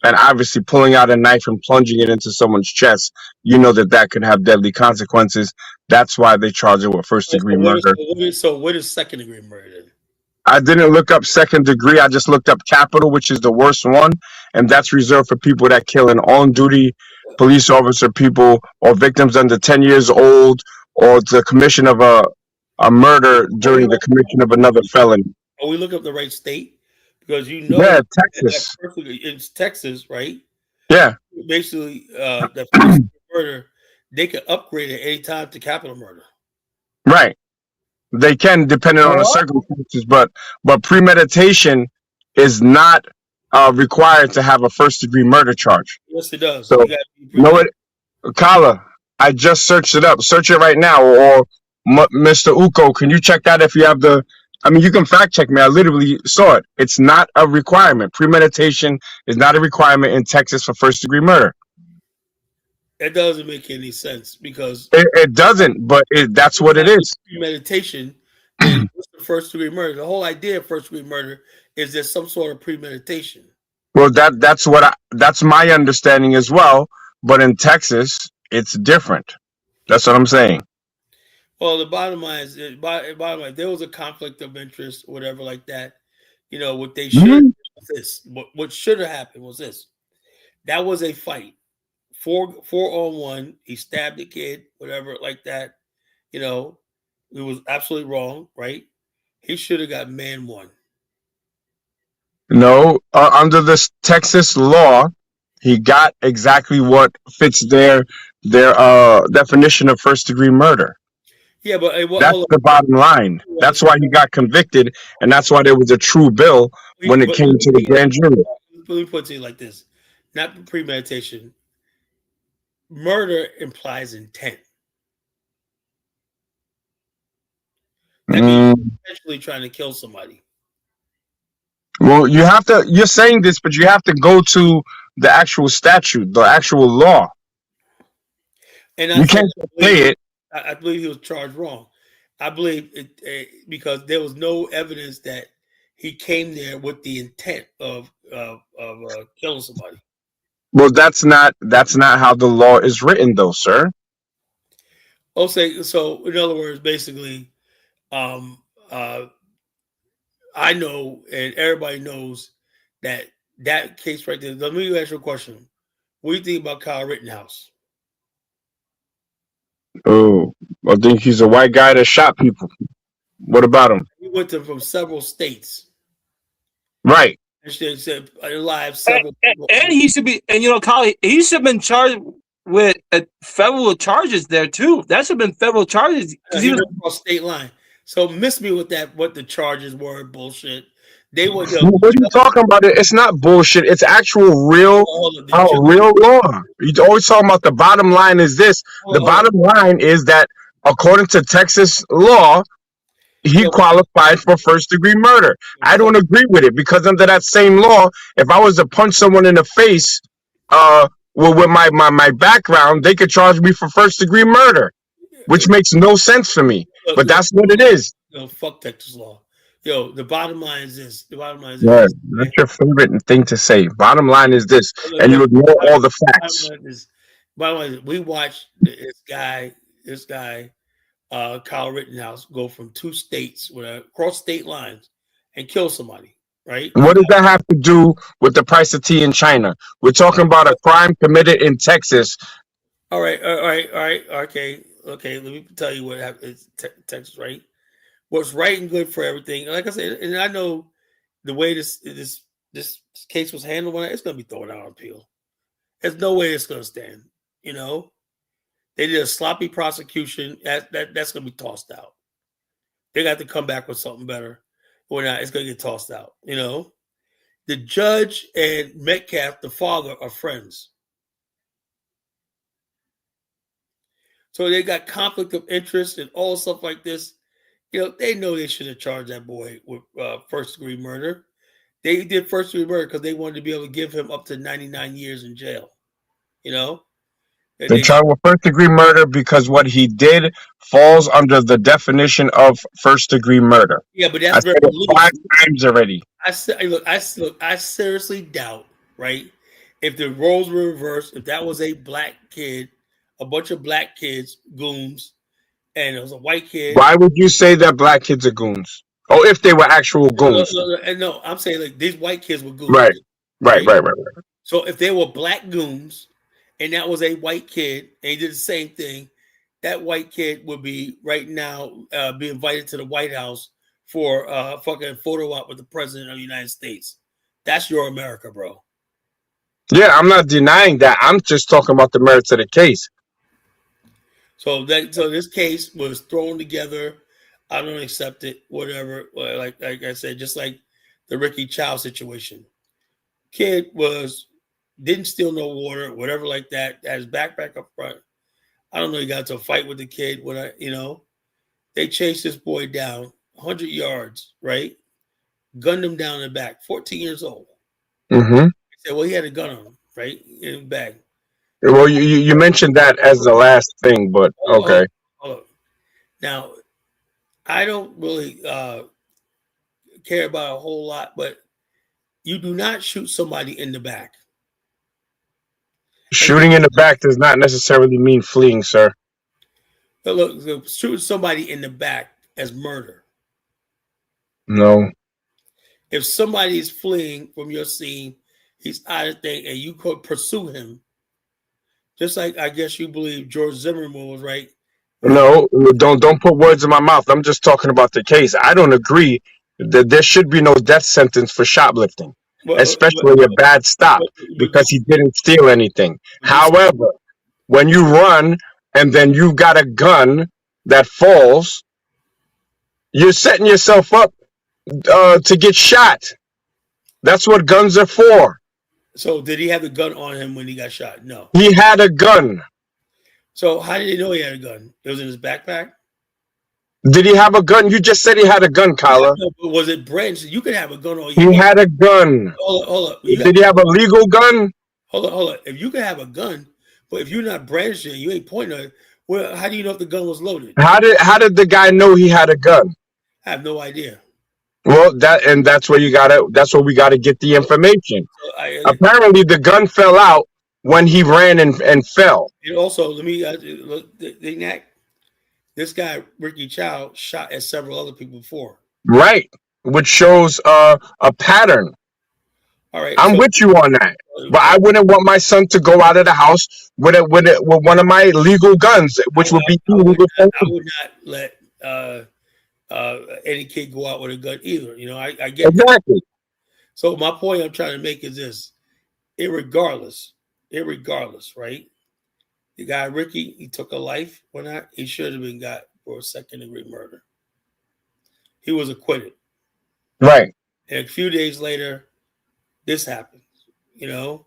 And obviously, pulling out a knife and plunging it into someone's chest, you know that that could have deadly consequences. That's why they charge it with first degree murder. So what is second degree murder? I didn't look up second degree. I just looked up capital, which is the worst one, and that's reserved for people that kill an on-duty police officer, people or victims under 10 years old, or the commission of a murder during the commission of another felony. Are we looking up the right state? Because you know, Yeah, Texas. It's Texas, right? Yeah. Basically, the first murder, they can upgrade at any time to capital murder. Right. They can, depending on the circumstances, but premeditation is not required to have a first degree murder charge. Yes, it does. So, Kala, I just searched it up. Search it right now, or Mr. Uko, can you check that if you have the? I mean, you can fact check me. I literally saw it. It's not a requirement. Premeditation is not a requirement in Texas for first degree murder. It doesn't make any sense because it doesn't, but that's what it is. Premeditation is first degree murder. The whole idea of first degree murder is there's some sort of premeditation. Well, that's my understanding as well. But in Texas, it's different. That's what I'm saying. Well, the bottom line is, there was a conflict of interest, whatever, like that. You know what they should. This what should have happened was this. That was a fight. 4-on-1. He stabbed the kid, whatever, like that. You know, it was absolutely wrong, right? He should have got man one. No, under this Texas law, he got exactly what fits their definition of first degree murder. Yeah, but that's the bottom line. That's why he got convicted, and that's why there was a true bill when it came to the grand jury. Let me put it to you like this: not premeditation. Murder implies intent. That means intentionally trying to kill somebody. Well, you're saying this, but you have to go to the actual statute, the actual law. And you can't say it. I believe he was charged wrong. I believe it because there was no evidence that he came there with the intent of killing somebody. Well, that's not how the law is written, though, sir. Oh, so in other words, basically, I know, and everybody knows that case right there. Let me ask you a question: What do you think about Kyle Rittenhouse? Oh, I think he's a white guy that shot people. What about him? He went to from several states. Right. And she said alive several people. And he should be, and Kyle, he should have been charged with federal charges there too. That should have been federal charges because He went across state line. So miss me with that. What the charges were? Bullshit. They were. What are you talking about? It's not bullshit. It's actual real law. You're always talking about the bottom line is this. The bottom line is that according to Texas law, he qualified for first-degree murder. I don't agree with it because under that same law, if I was to punch someone in the face, with my background, they could charge me for first-degree murder, which makes no sense for me. But that's what it is. Fuck Texas law. Yo, the bottom line is this. The bottom line is yeah, this. That's your favorite thing to say. Bottom line is this, and you ignore all the facts. Bottom line is, we watched this guy, Kyle Rittenhouse, go from 2 states, across state lines, and kill somebody. Right? What does that have to do with the price of tea in China? We're talking about a crime committed in Texas. All right. Okay. Let me tell you what happened in Texas, right? What's right and good for everything. Like I said, and I know the way this case was handled, it's going to be thrown out on appeal. There's no way it's going to stand. They did a sloppy prosecution. That's going to be tossed out. They got to come back with something better. Or not, it's going to get tossed out. The judge and Metcalf, the father, are friends. So they got conflict of interest and all stuff like this. They know they should have charged that boy with first-degree murder. They did first-degree murder because they wanted to be able to give him up to 99 years in jail. They charged with first-degree murder because what he did falls under the definition of first-degree murder. Yeah, but that's said it 5 times already. I seriously doubt, right? If the roles were reversed, if that was a black kid, a bunch of black kids, goons, and it was a white kid. Why would you say that black kids are goons? Oh, if they were actual goons. No, I'm saying like these white kids were goons. Right. So if they were black goons and that was a white kid and he did the same thing, that white kid would be right now be invited to the White House for fucking photo op with the president of the United States. That's your America, bro. Yeah, I'm not denying that. I'm just talking about the merits of the case. So this case was thrown together. I don't accept it. Whatever. Like I said, just like the Ricky Chow situation. Kid didn't steal no water, whatever like that. Had his backpack up front. I don't know. He got into a fight with the kid. They chased this boy down 100 yards. Right, gunned him down in the back. 14 years old. Mm-hmm. He said, well, he had a gun on him, right, in his bag. Well, you mentioned that as the last thing, but okay. Hold on. Now, I don't really care about a whole lot, but you do not shoot somebody in the back. Shooting in the back does not necessarily mean fleeing, sir. But look, shooting somebody in the back as murder. No. If somebody is fleeing from your scene, he's out of thing, and you could pursue him. Just like I guess you believe George Zimmerman was right. No, don't put words in my mouth. I'm just talking about the case. I don't agree that there should be no death sentence for shoplifting, especially a bad stop because he didn't steal anything. However, when you run and then you've got a gun that falls, you're setting yourself up to get shot. That's what guns are for. So did he have the gun on him when he got shot? No. He had a gun. So how did he know he had a gun? It was in his backpack? Did he have a gun? You just said he had a gun, Kyla. No, but was it brandished? You could have a gun on you. He had a gun. Hold up. Did he have a legal gun? Hold on. If you could have a gun, but if you're not brandishing, you ain't pointing at it. Well, how do you know if the gun was loaded? How did the guy know he had a gun? I have no idea. Well, that's where we gotta get the information. So apparently, the gun fell out when he ran and fell. And also, let me look. This guy Ricky Chow shot at several other people before. Right, which shows a pattern. All right. I'm So with you on that. But I wouldn't want my son to go out of the house with one of my legal guns, I, which would be I would illegal. I would not let any kid go out with a gun either. You know, I get that. Exactly. So my point I'm trying to make is this: irregardless, right? The guy Ricky, he took a life. Why not? He should have been got for a second-degree murder. He was acquitted. Right. And a few days later, this happens. You know.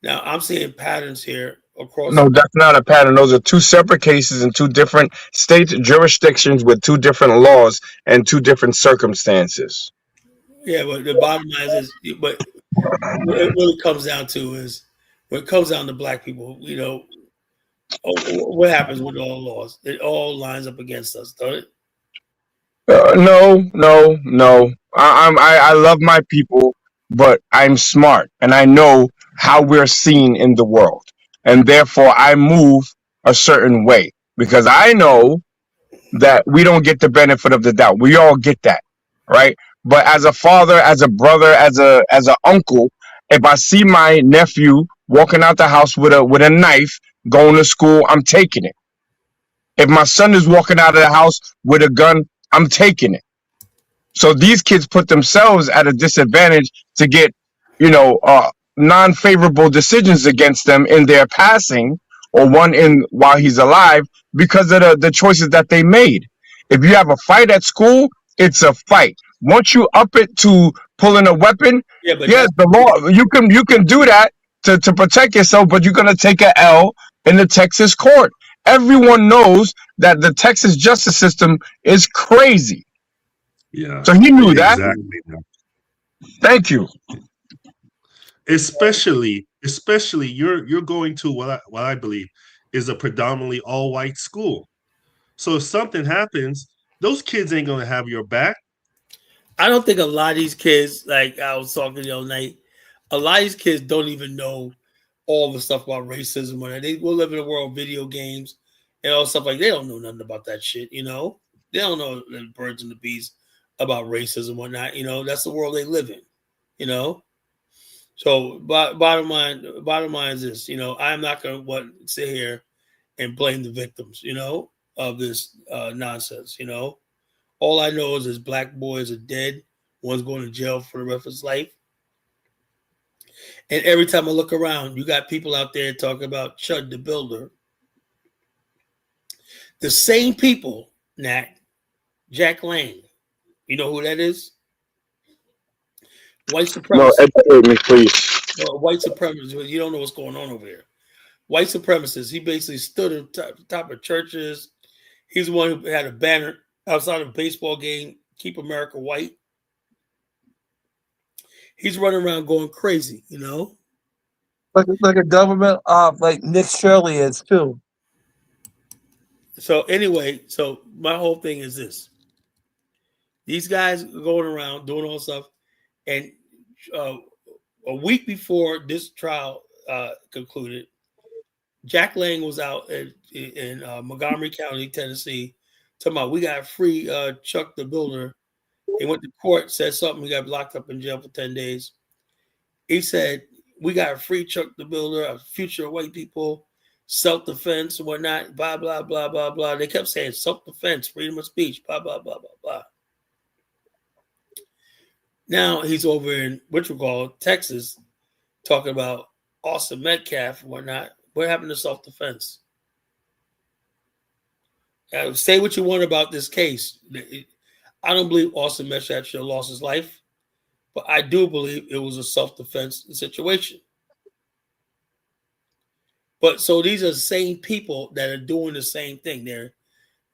Now I'm seeing patterns here across. No, that's not a pattern. Those are two separate cases in two different states, jurisdictions with two different laws and two different circumstances. Yeah, but the bottom line is, but what it really comes down to is when it comes down to black people, you know, what happens with all laws? It all lines up against us, don't it? No. I love my people, but I'm smart and I know how we're seen in the world, and therefore I move a certain way because I know that we don't get the benefit of the doubt. We all get that, right? But as a father, as a brother, as a uncle, if I see my nephew walking out the house with a knife going to school, I'm taking it. If my son is walking out of the house with a gun, I'm taking it. So these kids put themselves at a disadvantage to get, non-favorable decisions against them in their passing or one in while he's alive because of the choices that they made. If you have a fight at school, it's a fight. Once you up it to pulling a weapon, Yeah, but yes, the law you can do that to protect yourself, but you're gonna take a L in the Texas court. Everyone knows that the Texas justice system is crazy. Yeah, So he knew that. exactly. Thank you. Especially you're going to what I believe is a predominantly all white school. So if something happens, those kids ain't gonna have your back. I don't think a lot of these kids, like I was talking the other night, a lot of these kids don't even know all the stuff about racism. When they will live in a world of video games and all stuff like they don't know nothing about that shit. You know, they don't know the birds and the bees about racism and whatnot. You know, that's the world they live in. You know. So bottom line is this, you know, I'm not going to sit here and blame the victims, you know, of this nonsense, you know. All I know is his black boys are dead. One's going to jail for the rest of his life. And every time I look around, you got people out there talking about Chud the Builder. The same people, Nat, Jack Lang, you know who that is? White supremacist. No, educate me, please. White supremacists. You don't know what's going on over here. White supremacists. He basically stood at the top of churches. He's the one who had a banner outside of a baseball game, "Keep America White." He's running around going crazy, you know. Like a government, like Nick Shirley is too. So anyway, so my whole thing is this: these guys are going around doing all this stuff, and a week before this trial concluded, Jack Lang was out in Montgomery County, Tennessee, talking about we got free Chuck the Builder. He went to court, said something. He got locked up in jail for 10 days. He said, we got free Chuck the Builder, a future of white people, self-defense and whatnot, blah, blah, blah, blah, blah. They kept saying self-defense, freedom of speech, blah, blah, blah, blah, blah. Now he's over in Texas, talking about Austin Metcalf and whatnot. What happened to self-defense? Say what you want about this case. I don't believe Austin Metcalf should have lost his life, but I do believe it was a self-defense situation. But so these are the same people that are doing the same thing. They're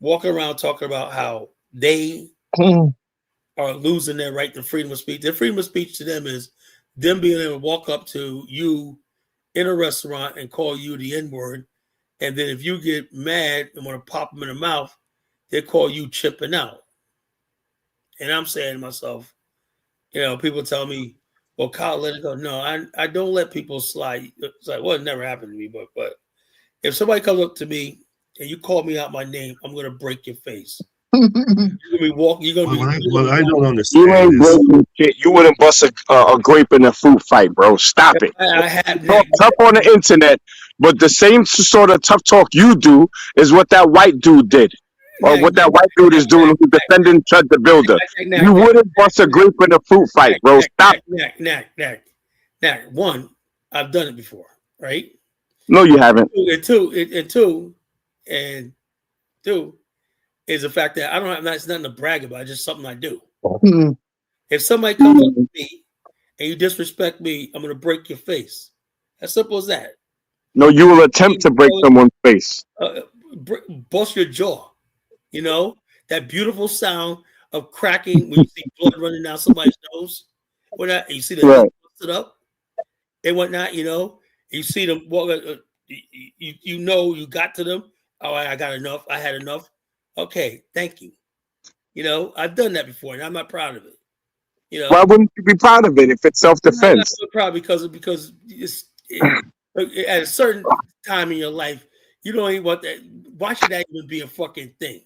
walking around talking about how they are losing their right to freedom of speech. Their freedom of speech to them is them being able to walk up to you in a restaurant and call you the N-word. And then if you get mad and want to pop them in the mouth, they call you chipping out. And I'm saying to myself, you know, people tell me, well, Kyle, let it go. No, I don't let people slide. It's like, well, it never happened to me. But if somebody comes up to me and you call me out my name, I'm going to break your face. You're gonna be walking. You're gonna be. What I don't You understand ain't is breaking shit. You wouldn't bust a grape in a fruit fight, bro. Stop it. I have Talk tough on the internet, but the same sort of tough talk you do is what that white dude did, or what that white dude is doing who's defending Chud the Builder. You wouldn't bust a grape in a fruit fight, bro. Stop. Knack. One, I've done it before, right? No, you haven't. And two is the fact that I don't have. It's nothing to brag about. It's just something I do. If somebody comes up to me and you disrespect me, I'm gonna break your face. As simple as that. No, you will attempt to break someone's face. Bust your jaw. You know that beautiful sound of cracking when you see blood running down somebody's nose. When that you see the Right. busted up and whatnot. You know, you see them walk. You know you got to them. Oh, I got enough. I had enough. Okay, thank you. You know, I've done that before, and I'm not proud of it. You know, Why wouldn't you be proud of it if it's self-defense? I'm not so proud because at a certain time in your life, you don't even want that. Why should that even be a fucking thing?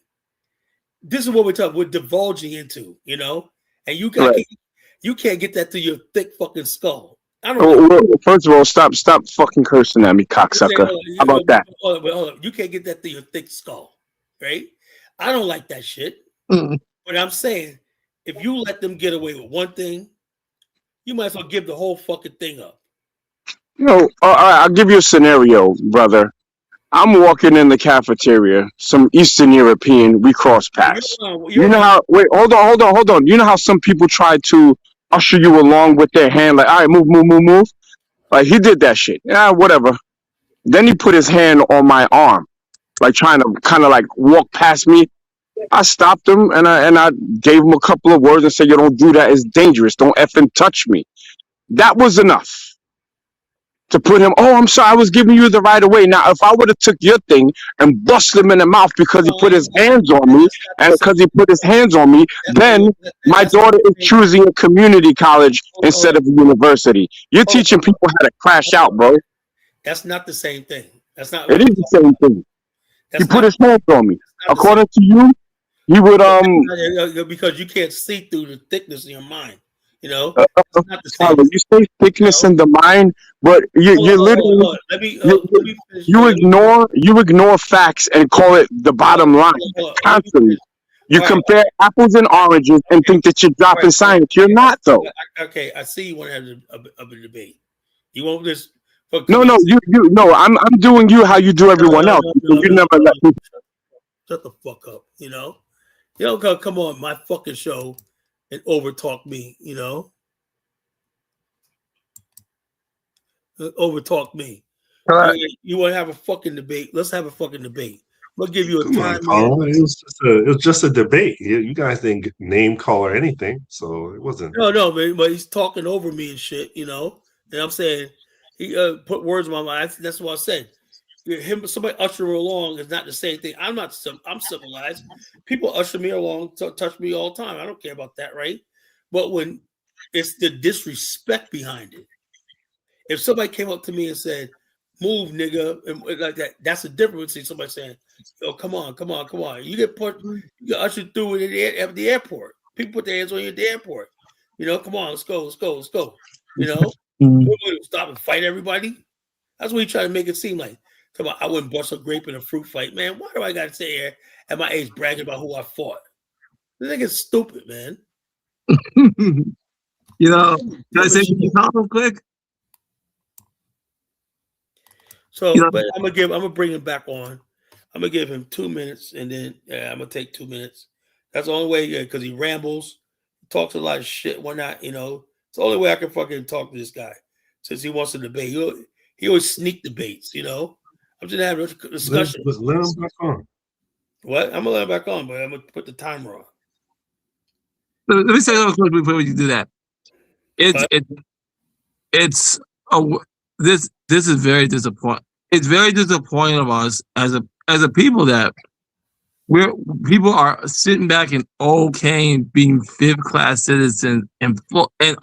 This is what we're divulging into, you know, and you can't get that through your thick fucking skull. I don't know. Well, first of all, stop fucking cursing at me, cocksucker. How about that? Hold on. You can't get that through your thick skull, right? I don't like that shit. Mm. But I'm saying, if you let them get away with one thing, you might as well give the whole fucking thing up. You know, all right, I'll give you a scenario, brother. I'm walking in the cafeteria, some Eastern European, we cross paths. You know how, wait, hold on. You know how some people try to usher you along with their hand, like, all right, move. Like, he did that shit. Yeah, whatever. Then he put his hand on my arm, like trying to kind of like walk past me. I stopped him and I gave him a couple of words and said, "You don't do that. It's dangerous. Don't effing touch me." That was enough to put him. Oh, I'm sorry. I was giving you the right of way. Now, if I would have took your thing and busted him in the mouth because he put his hands on me, and because he put his hands on me, then my daughter is choosing a community college instead of a university. You're teaching people how to crash out, bro. That's not the same thing. That's not. It is the same thing. He put his hands on me. According to you, he would because you can't see through the thickness in your mind. You know, it's not the same. You say thickness in the mind, but you're literally you ignore facts and call it the bottom line constantly. You compare apples and oranges and think that you're dropping science. You're not, though. Okay, I see you want to have a debate. You want this? No. I'm doing you how you do everyone else. You never let me. Shut the fuck up. You know, you don't come on my fucking show and overtalk me. You know, overtalk me. You want to have a fucking debate? Let's have a fucking debate. We'll give you a time. It was just a debate. You guys didn't name call or anything, so it wasn't. No, man. But he's talking over me and shit. You know, and I'm saying he put words in my mind. That's what I said. Somebody usher along is not the same thing. I'm civilized. People usher me along, touch me all the time. I don't care about that, right? But when it's the disrespect behind it, if somebody came up to me and said, "Move, nigga," and like that, that's the difference between somebody saying, "Oh, come on." You get ushered through it at the airport. People put their hands on you at the airport. You know, come on, let's go. You know, stop and fight everybody. That's what you try to make it seem like. Come on, I wouldn't bust a grape in a fruit fight, man. Why do I got to sit here at my age bragging about who I fought? This nigga's stupid, man. You know, can I say something real quick? So, but I'm gonna bring him back on. I'm gonna give him 2 minutes, and then I'm gonna take 2 minutes. That's the only way, because he rambles, talks a lot of shit, whatnot. You know, it's the only way I can fucking talk to this guy since he wants to debate. He always sneak debates, you know. I'm just having a discussion. Let him back on. What? I'm gonna let him back on, but I'm gonna put the timer on. Let me say another quick before you do that. This is very disappointing. It's very disappointing of us as a people that people are sitting back and okaying being fifth class citizens and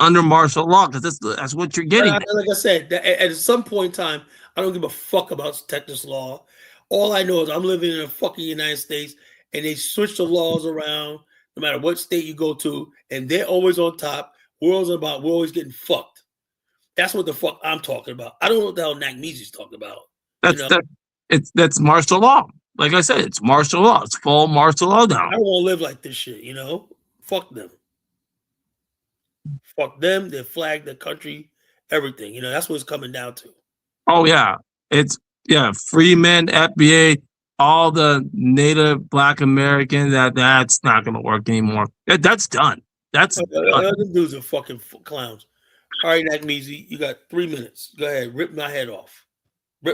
under martial law, because that's what you're getting. Like I said, at some point in time, I don't give a fuck about Texas law. All I know is I'm living in the fucking United States, and they switch the laws around no matter what state you go to, and they're always on top. We're always getting fucked. That's what the fuck I'm talking about. I don't know what the hell Nakmeezy's talking about. That's martial law. Like I said, it's martial law. It's full martial law now. I don't want to live like this shit, Fuck them. Fuck them, their flag, their country, everything. That's what it's coming down to. Oh yeah. Free men, FBA, all the Native Black Americans, that's not gonna work anymore. That's done. That's done. Them dudes are fucking clowns. All right, Nakmeezy, you got 3 minutes. Go ahead, rip my head off.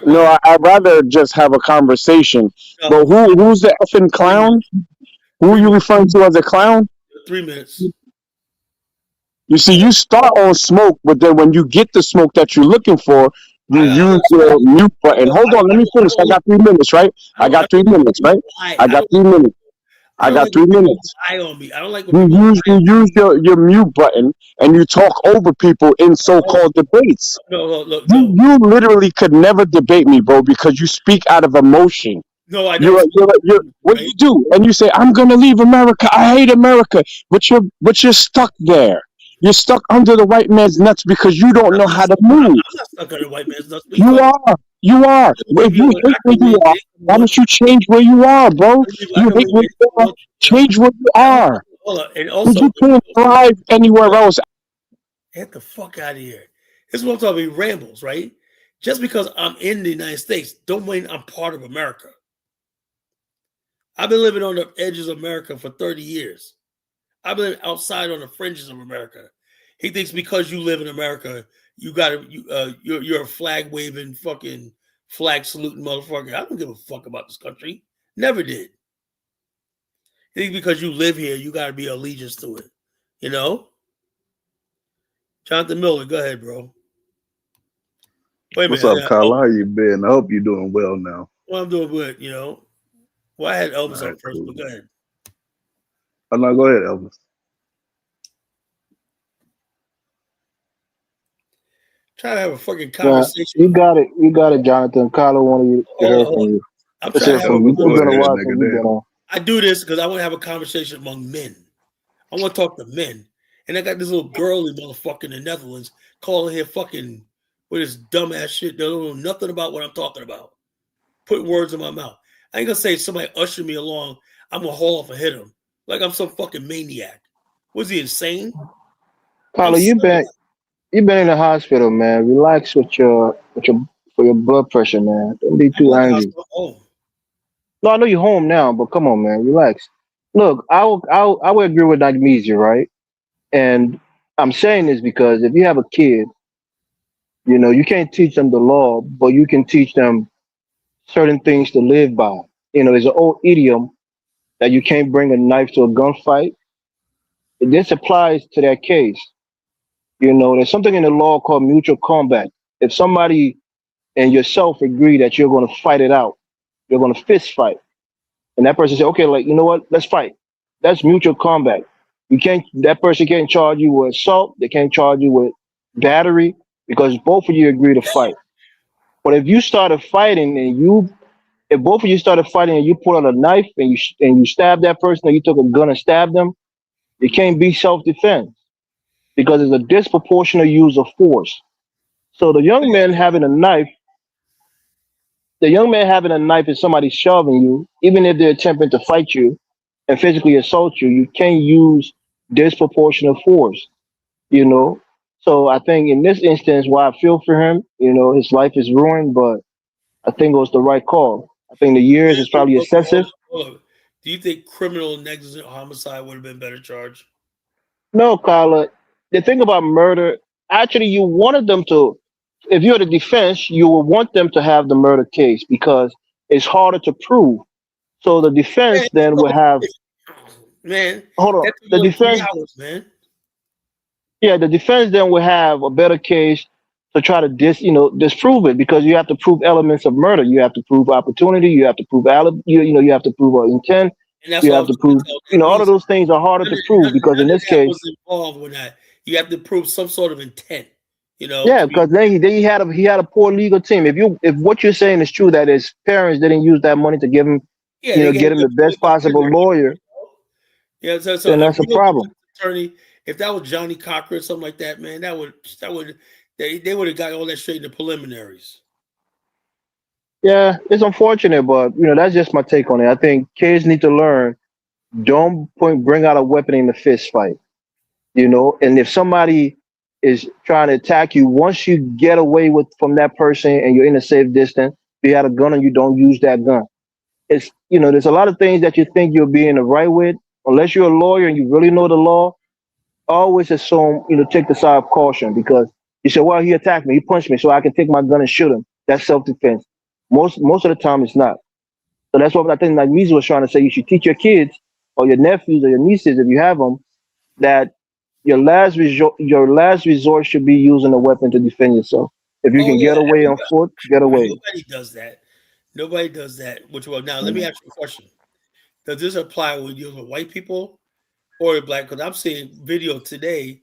No, I'd rather just have a conversation. No. But who's the effing clown? Who are you referring to as a clown? 3 minutes. You see, you start on smoke, but then when you get the smoke that you're looking for, you use your mute button. Hold on, let me finish. I got 3 minutes, right? I got 3 minutes, right? I got 3 minutes. I got 3 minutes. Lie on me. I don't like You use your mute button and you talk over people in so-called debates. No. You literally could never debate me, bro, because you speak out of emotion. No, I don't. What do you do? And you say, "I'm gonna leave America. I hate America," but you're stuck there. You're stuck under the white man's nuts because you don't know how to move. I'm not stuck under the white man's nuts. You are. If you hate where you are, why don't you change where you are, bro? You hate where you are. Change where you are. And also, you can't thrive anywhere else. Get the fuck out of here. This is what I'm talking about. Rambles, right? Just because I'm in the United States, don't mean I'm part of America. I've been living on the edges of America for 30 years. I've been outside on the fringes of America. He thinks because you live in America, you're a flag waving, fucking flag saluting motherfucker. I don't give a fuck about this country. Never did. He thinks because you live here, you got to be allegiance to it. Jonathan Miller, go ahead, bro. Wait a minute. What's up, Kyle? How you been? I hope you're doing well now. Well, I'm doing good. Well, I had Elvis on first, but go ahead. Oh, no, go ahead, Elvis. Try to have a fucking conversation. You got it, Jonathan. Carla wanted to hear from you. I'm trying to have I do this because I want to have a conversation among men. I want to talk to men. And I got this little girly motherfucker in the Netherlands calling here fucking with this dumbass shit. They don't know nothing about what I'm talking about. Put words in my mouth. I ain't gonna say somebody usher me along, I'm gonna haul off and hit him. Like I'm some fucking maniac. Was he insane? Carla, you've been in the hospital, man. Relax with your blood pressure, man. Don't be too angry. No, I know you're home now, but come on, man. Relax. Look, I would agree with Nakmeezy, right? And I'm saying this because if you have a kid, you can't teach them the law, but you can teach them certain things to live by. There's an old idiom that you can't bring a knife to a gunfight. This applies to that case. There's something in the law called mutual combat. If somebody and yourself agree that you're going to fight it out, you're going to fist fight, and that person say, okay, you know what, let's fight. That's mutual combat. That person can't charge you with assault. They can't charge you with battery because both of you agree to fight. But if you started fighting if both of you started fighting and you pull out a knife and you stab that person, or you took a gun and stabbed them, it can't be self-defense because it's a disproportionate use of force. So the young man having a knife is somebody shoving you, even if they're attempting to fight you and physically assault you, you can't use disproportionate force, So I think in this instance, why I feel for him, his life is ruined, but I think it was the right call. I think the years is probably excessive. Do you think criminal negligent homicide would have been better charged? No, Carla. The thing about murder, actually, you wanted them to, if you're the defense, you would want them to have the murder case because it's harder to prove. So the defense then would have. Man, hold on. The defense, man. Yeah, the defense then would have a better case to try to disprove it because you have to prove elements of murder. You have to prove opportunity. You have to prove you have to prove intent. You have to prove, all of those things are harder to prove because in this case, was involved with that. You have to prove some sort of intent. Yeah, because then he had a poor legal team. If what you're saying is true, that his parents didn't use that money to give him Yeah, you they know, got get him the best possible lawyer, Yeah, so then a that's a real problem. attorney, if that was Johnny Cochran or something like that, man, that would they would have got all that straight in the preliminaries. Yeah, it's unfortunate, but you know, that's just my take on it. I think kids need to learn, don't bring out a weapon in the fist fight. You know, and if somebody is trying to attack you, once you get away from that person and you're in a safe distance, if you had a gun and you don't use that gun. It's, you know, there's a lot of things that you think you'll be in the right with, unless you're a lawyer and you really know the law. Always assume, you know, take the side of caution, because you say, well, he attacked me, he punched me, so I can take my gun and shoot him. That's self-defense. Most of the time it's not. So that's what I think, like Weezy was trying to say, you should teach your kids or your nephews or your nieces, if you have them, that your last resort should be using a weapon to defend yourself. If you Oh can get yeah, away on foot, get away. nobody does that. Nobody does that. Which well, now let me ask you a question: does this apply when you're with white people or black? Because I'm seeing video today.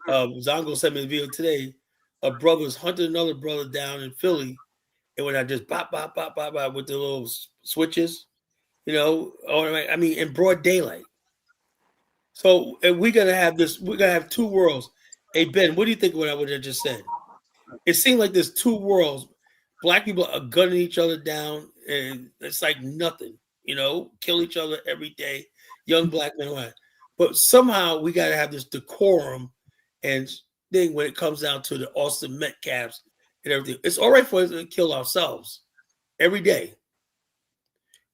Zongo sent me a video today of brothers hunting another brother down in Philly, and when I just bop bop bop bop bop with the little switches, you know, or I mean, in broad daylight. So if we're gonna have this, we're gonna have two worlds. Hey Ben, what do you think of what I just said? It seemed like there's two worlds. Black people are gunning each other down, and it's like nothing, you know, kill each other every day, young black men. What? But somehow we got to have this decorum and thing when it comes down to the Austin Metcalfs and everything. It's all right for us to kill ourselves every day.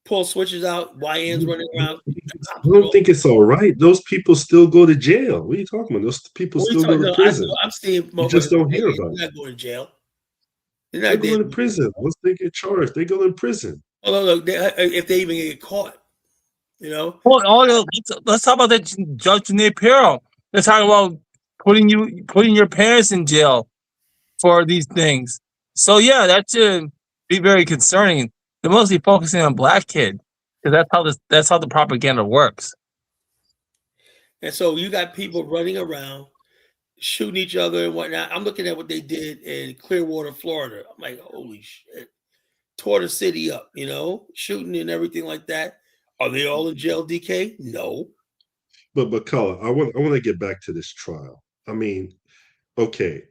Pull switches out, YNs running around. I don't think it's all right. Those people still go to jail. What are you talking about? Those people still go to prison. I'm seeing You just don't hear they're about it. not going to jail. They're going to prison. Once they get charged, they go to prison. Oh, look, if they even get caught, you know. Let's talk about that Judge Napiro. Let's talk about putting your parents in jail for these things. So yeah, that should be very concerning. They're mostly focusing on black kid, because that's how the propaganda works. And so you got people running around, shooting each other and whatnot. I'm looking at what they did in Clearwater, Florida. I'm like, holy shit. Tore the city up, you know, shooting and everything like that. Are they all in jail, DK? No. But Colin, I want to get back to this trial. I mean, okay,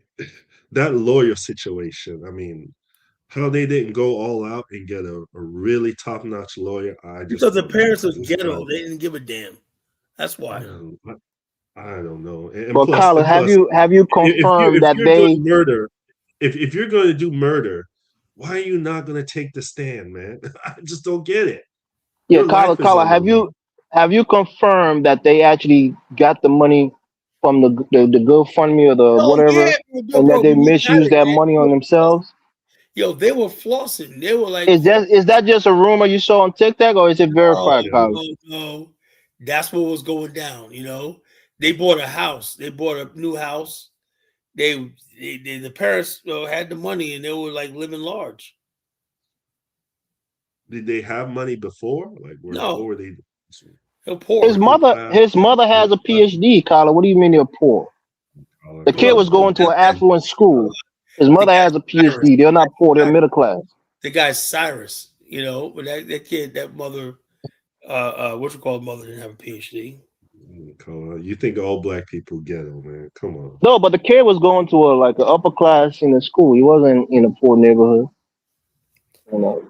that lawyer situation. I mean, how they didn't go all out and get a really top-notch lawyer. Because the parents are ghetto. They didn't give a damn. That's why. I don't know. And Well, plus, Colin, have you confirmed that they murder? If you're going to do murder, why are you not going to take the stand, man? I just don't get it. Yeah, Colin, have you confirmed that they actually got the money from the GoFundMe or the whatever, and that they misused that money on themselves? Yo, they were flossing. They were like, is that just a rumor you saw on TikTok, or is it verified, Colin? No, that's what was going down. You know, they bought a house. They bought a new house. The parents had the money, and they were like living large. Did they have money before? Like, no, were they? They're poor. His mother has a PhD, Colin. What do you mean they're poor? The kid was going to an affluent school. His mother has a PhD. They're not poor. They're middle class. The guy Cyrus, you know, but that kid, that mother, what you call mother, didn't have a PhD. You think all black people ghetto, man? Come on. No, but the kid was going to an upper class in the school. He wasn't in a poor neighborhood. You know.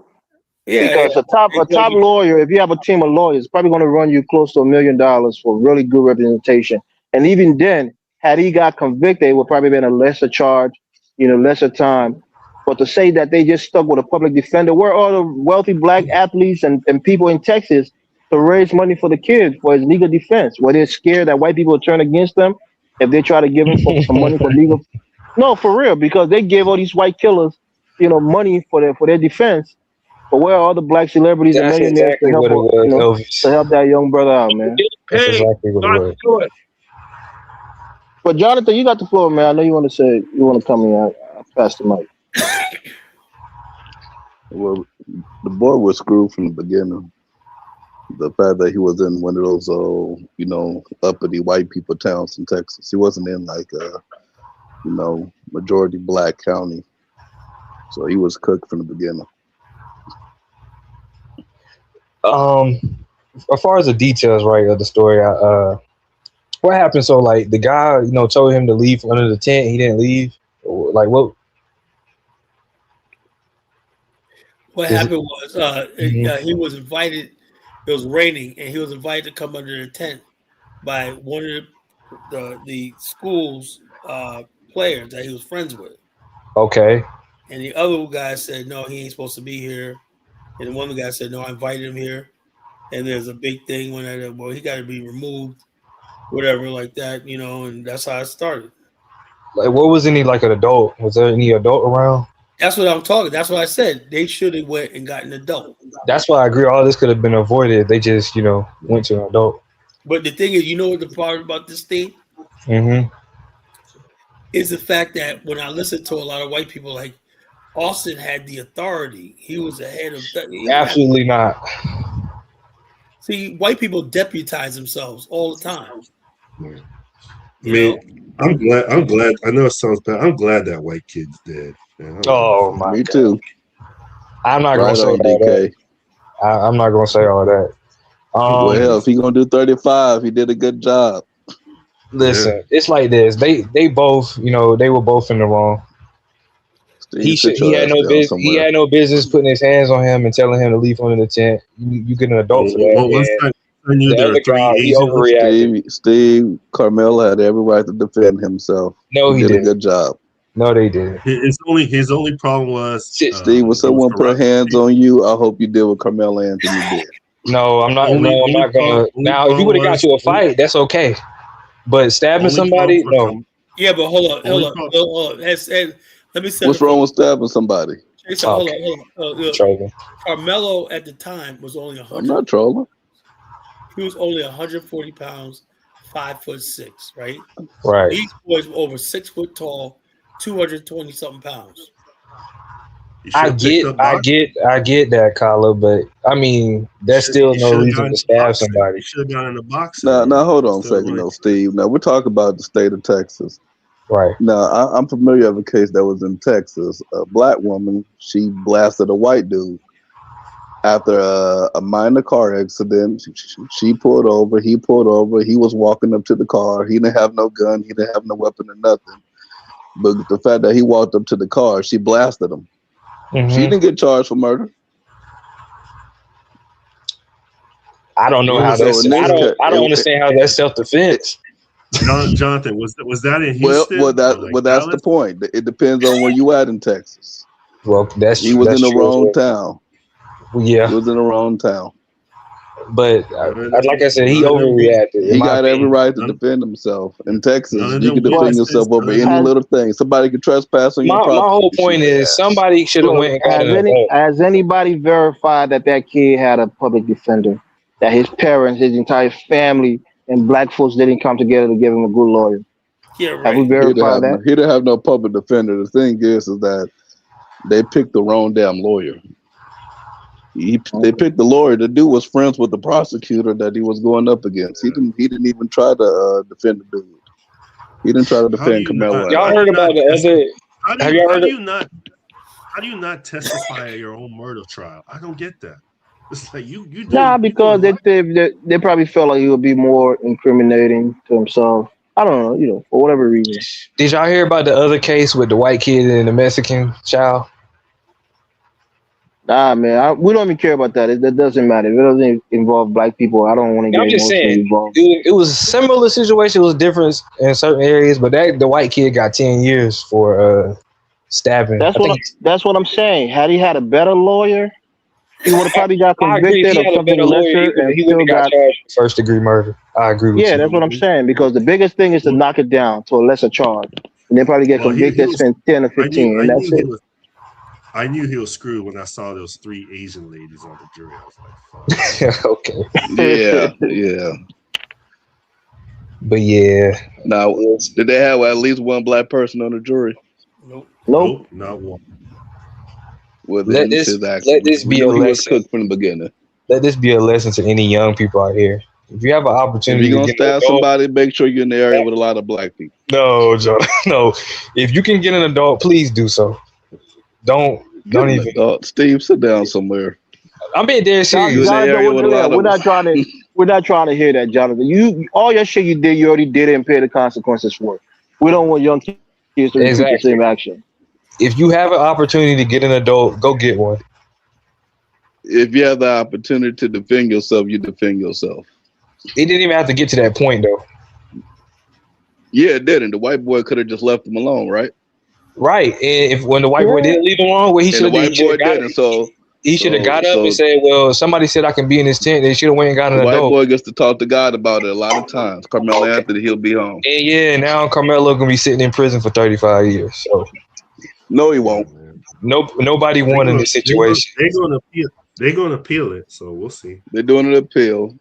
Yeah, because a top lawyer, if you have a team of lawyers, probably going to run you close to $1 million for really good representation. And even then, had he got convicted, it would probably been a lesser charge, you know, lesser time. But to say that they just stuck with a public defender, where are the wealthy black athletes and people in Texas to raise money for the kid for his legal defense? Were they scared that white people would turn against them if they try to give him some money for legal? No, for real, because they gave all these white killers, you know, money for their defense. But where are all the black celebrities and millionaires to help that young brother out, man? That's exactly what it was. But Jonathan, you got the floor, man. I know you want to come in. I'll pass the mic. Well, the boy was screwed from the beginning. The fact that he was in one of those, you know, uppity white people towns in Texas. He wasn't in like a, you know, majority black county. So he was cooked from the beginning. As far as the details, right, of the story, what happened? So, like, the guy, told him to leave under the tent. He didn't leave. Like, what? What Is it? happened was Mhm. he was invited. It was raining, and he was invited to come under the tent by one of the school's players that he was friends with. Okay. And the other guy said, no, he ain't supposed to be here. And one of the guys said, no, I invited him here. And there's a big thing when he got to be removed, whatever, like that, and that's how it started. Like, what was any, like, an adult? Was there any adult around? That's what I'm talking. That's what I said. They should have went and got an adult. That's why I agree. All this could have been avoided. They just, went to an adult. But the thing is, what the part about this thing Mm-hmm. is the fact that when I listen to a lot of white people, like Austin had the authority. He was the head of. Absolutely not. See, white people deputize themselves all the time. I mean, I'm glad. I know it sounds bad. I'm glad that white kid's dead. Oh my! Me too. I'm not Right gonna say on, all DK. that. I'm not gonna say all that. Well, hell, if he gonna do 35, he did a good job. Listen, it's like this. They both, they were both in the wrong. He had no business putting his hands on him and telling him to leave under the tent. You get an adult for that. The other guy, he overreacted. Steve Carmel had every right to defend himself. No, he did a good job. No, they didn't. His only problem was Steve. When someone put hands on you, I hope you deal with Carmelo Anthony did. No, I'm not. I'm not gonna. Now, if you would have got to a fight, that's okay. But stabbing somebody, no. Yeah, but hold on. Let me say. What's wrong with stabbing somebody? Hold on. Carmelo at the time was only 100. I'm not trolling. He was only 140 pounds, 5'6", right? Right. These boys were over 6 foot tall, 220 something pounds. I get that, Kyla, but I mean, that's still no reason to stab somebody. Should have gone in the box. Now, hold on a second, though, Steve. Now, we're talking about the state of Texas. Right. Now, I'm familiar with a case that was in Texas. A black woman, she blasted a white dude after a minor car accident. She pulled over. He pulled over. He was walking up to the car. He didn't have no gun. He didn't have no weapon or nothing. But the fact that he walked up to the car, she blasted him. Mm-hmm. She didn't get charged for murder. I don't know how that's. I don't understand how that's self-defense. Jonathan, was that in Houston? Well, that's the point. It depends on where you at in Texas. Well, he was in the wrong town. Yeah, he was in the wrong town. But like I said, he overreacted. He got every right to defend himself. In Texas, you can defend yourself over any little thing. Somebody can trespass on your property. My whole point is somebody should have went and got Has anybody verified that kid had a public defender? That his parents, his entire family, and black folks didn't come together to give him a good lawyer? Yeah, right. Have we verified that? He didn't have no public defender. The thing is that they picked the wrong damn lawyer. They picked the lawyer. The dude was friends with the prosecutor that he was going up against. He didn't even try to defend the dude. He didn't try to defend Carmelo. Y'all heard about the other? How do you not testify at your own murder trial? I don't get that. It's like you because they probably felt like he would be more incriminating to himself. I don't know, for whatever reason. Did y'all hear about the other case with the white kid and the Mexican child? Nah, man, we don't even care about that. That doesn't matter. If it doesn't involve black people, I don't want to get I'm just saying, involved. It was a similar situation. It was different in certain areas, but the white kid got 10 years for stabbing. That's what I'm saying. Had he had a better lawyer, he would have probably got convicted of something lesser, and he would have got charged for first-degree murder. I agree with you. Yeah, that's what I'm saying, because the biggest thing is to knock it down to a lesser charge. And they probably get convicted, spend 10 or 15, and that's it. I knew he was screwed when I saw those 3 Asian ladies on the jury. I was like, fuck. Okay. Yeah. But yeah. Now, did they have at least one black person on the jury? Nope. Not one. Well, let this be a lesson. Cooked from the beginning. Let this be a lesson to any young people out here. If you have an opportunity, if you're gonna stab somebody, make sure you're in the area with a lot of black people. No, Joe. No. If you can get an adult, please do so. Don't even. Steve, sit down somewhere. I'm being dead serious. We're not trying to hear that, Jonathan. You all your shit you did, you already did it and pay the consequences for it. We don't want young kids to repeat the same action. If you have an opportunity to get an adult, go get one. If you have the opportunity to defend yourself, you defend yourself. It didn't even have to get to that point, though. Yeah, it didn't. The white boy could have just left him alone, right? Right. And when the white boy didn't leave him alone, well, he should have didn't. So he should have got up and said, "Well, somebody said I can be in this tent." They should have went and got an adult. White boy gets to talk to God about it a lot of times. Carmelo Anthony, he'll be home. And now Carmelo gonna be sitting in prison for 35 years. So no, he won't. Nobody won in this situation. They're gonna appeal it, so we'll see. They're doing an appeal.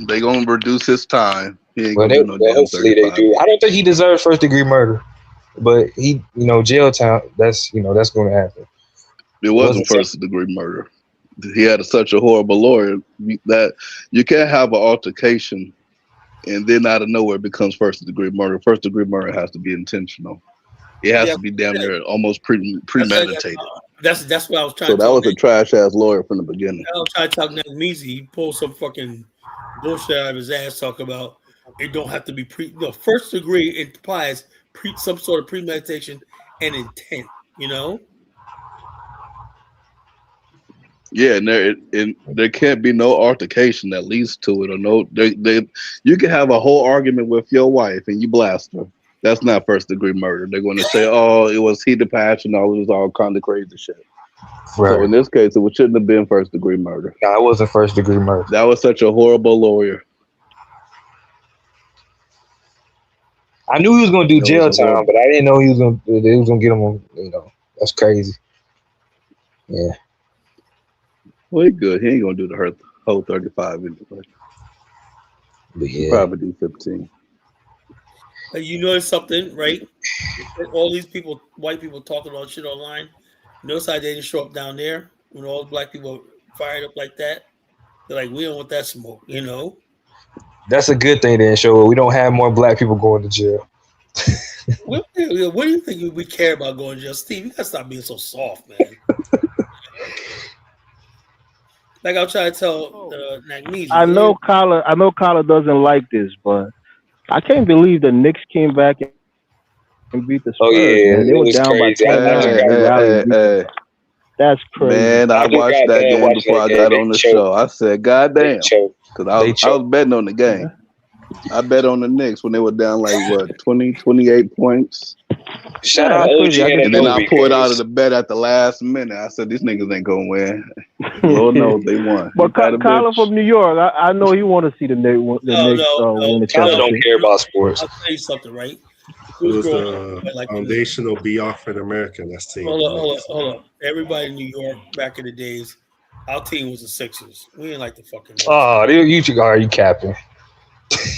They're gonna reduce his time. Hopefully they do. I don't think he deserves first-degree murder, but he, jail time. That's going to happen. It wasn't first-degree murder. He had such a horrible lawyer that you can't have an altercation and then out of nowhere it becomes first-degree murder. First-degree murder has to be intentional. It has to be damn near almost premeditated. That's what I was trying. So that was a trash ass lawyer from the beginning. I was trying to talk Nagmeezy. He pulled some fucking bullshit out of his ass. Talk about it don't have to be first degree implies some sort of premeditation and intent. Yeah, and there can't be no altercation that leads to it, or no. You can have a whole argument with your wife and you blast her. That's not first degree murder. They're going to say, "Oh, it was heat of passion." All kind of crazy shit. Right. So in this case, it shouldn't have been first degree murder. No, it wasn't first degree murder. That was such a horrible lawyer. I knew he was going to do jail time, but I didn't know he was going to get him on. That's crazy. Yeah. Well, he's good. He ain't going to do the whole 35 anyway. But he'll probably do 15. You notice something, right? All these people, white people, talking about shit online. Notice how they didn't show up down there when all the black people fired up like that. They're like, we don't want that smoke, That's a good thing they didn't show up. We don't have more black people going to jail. What do you think we care about going to jail? Steve, you gotta stop being so soft, man. Like I was trying to tell Nagmeezy. I know Kyler doesn't like this, but I can't believe the Knicks came back and beat the Spurs. Oh yeah, they were down by 10. That's crazy. Man, I watched that game before I got on the show. I said, "God damn," because I was betting on the game. I bet on the Knicks when they were down 20, 28 points. Shout out OG, and then I pulled out of the bet at the last minute. I said, "These niggas ain't gonna win." Lord knows they won. But Kyler from New York, I know he want to see the Knicks win the championship. Kyler don't care about sports. I'll tell you something, right? It was the foundational be African American. That's team. Hold up. Everybody in New York back in the days, our team was the Sixers. We didn't like the fucking. Oh, you capping?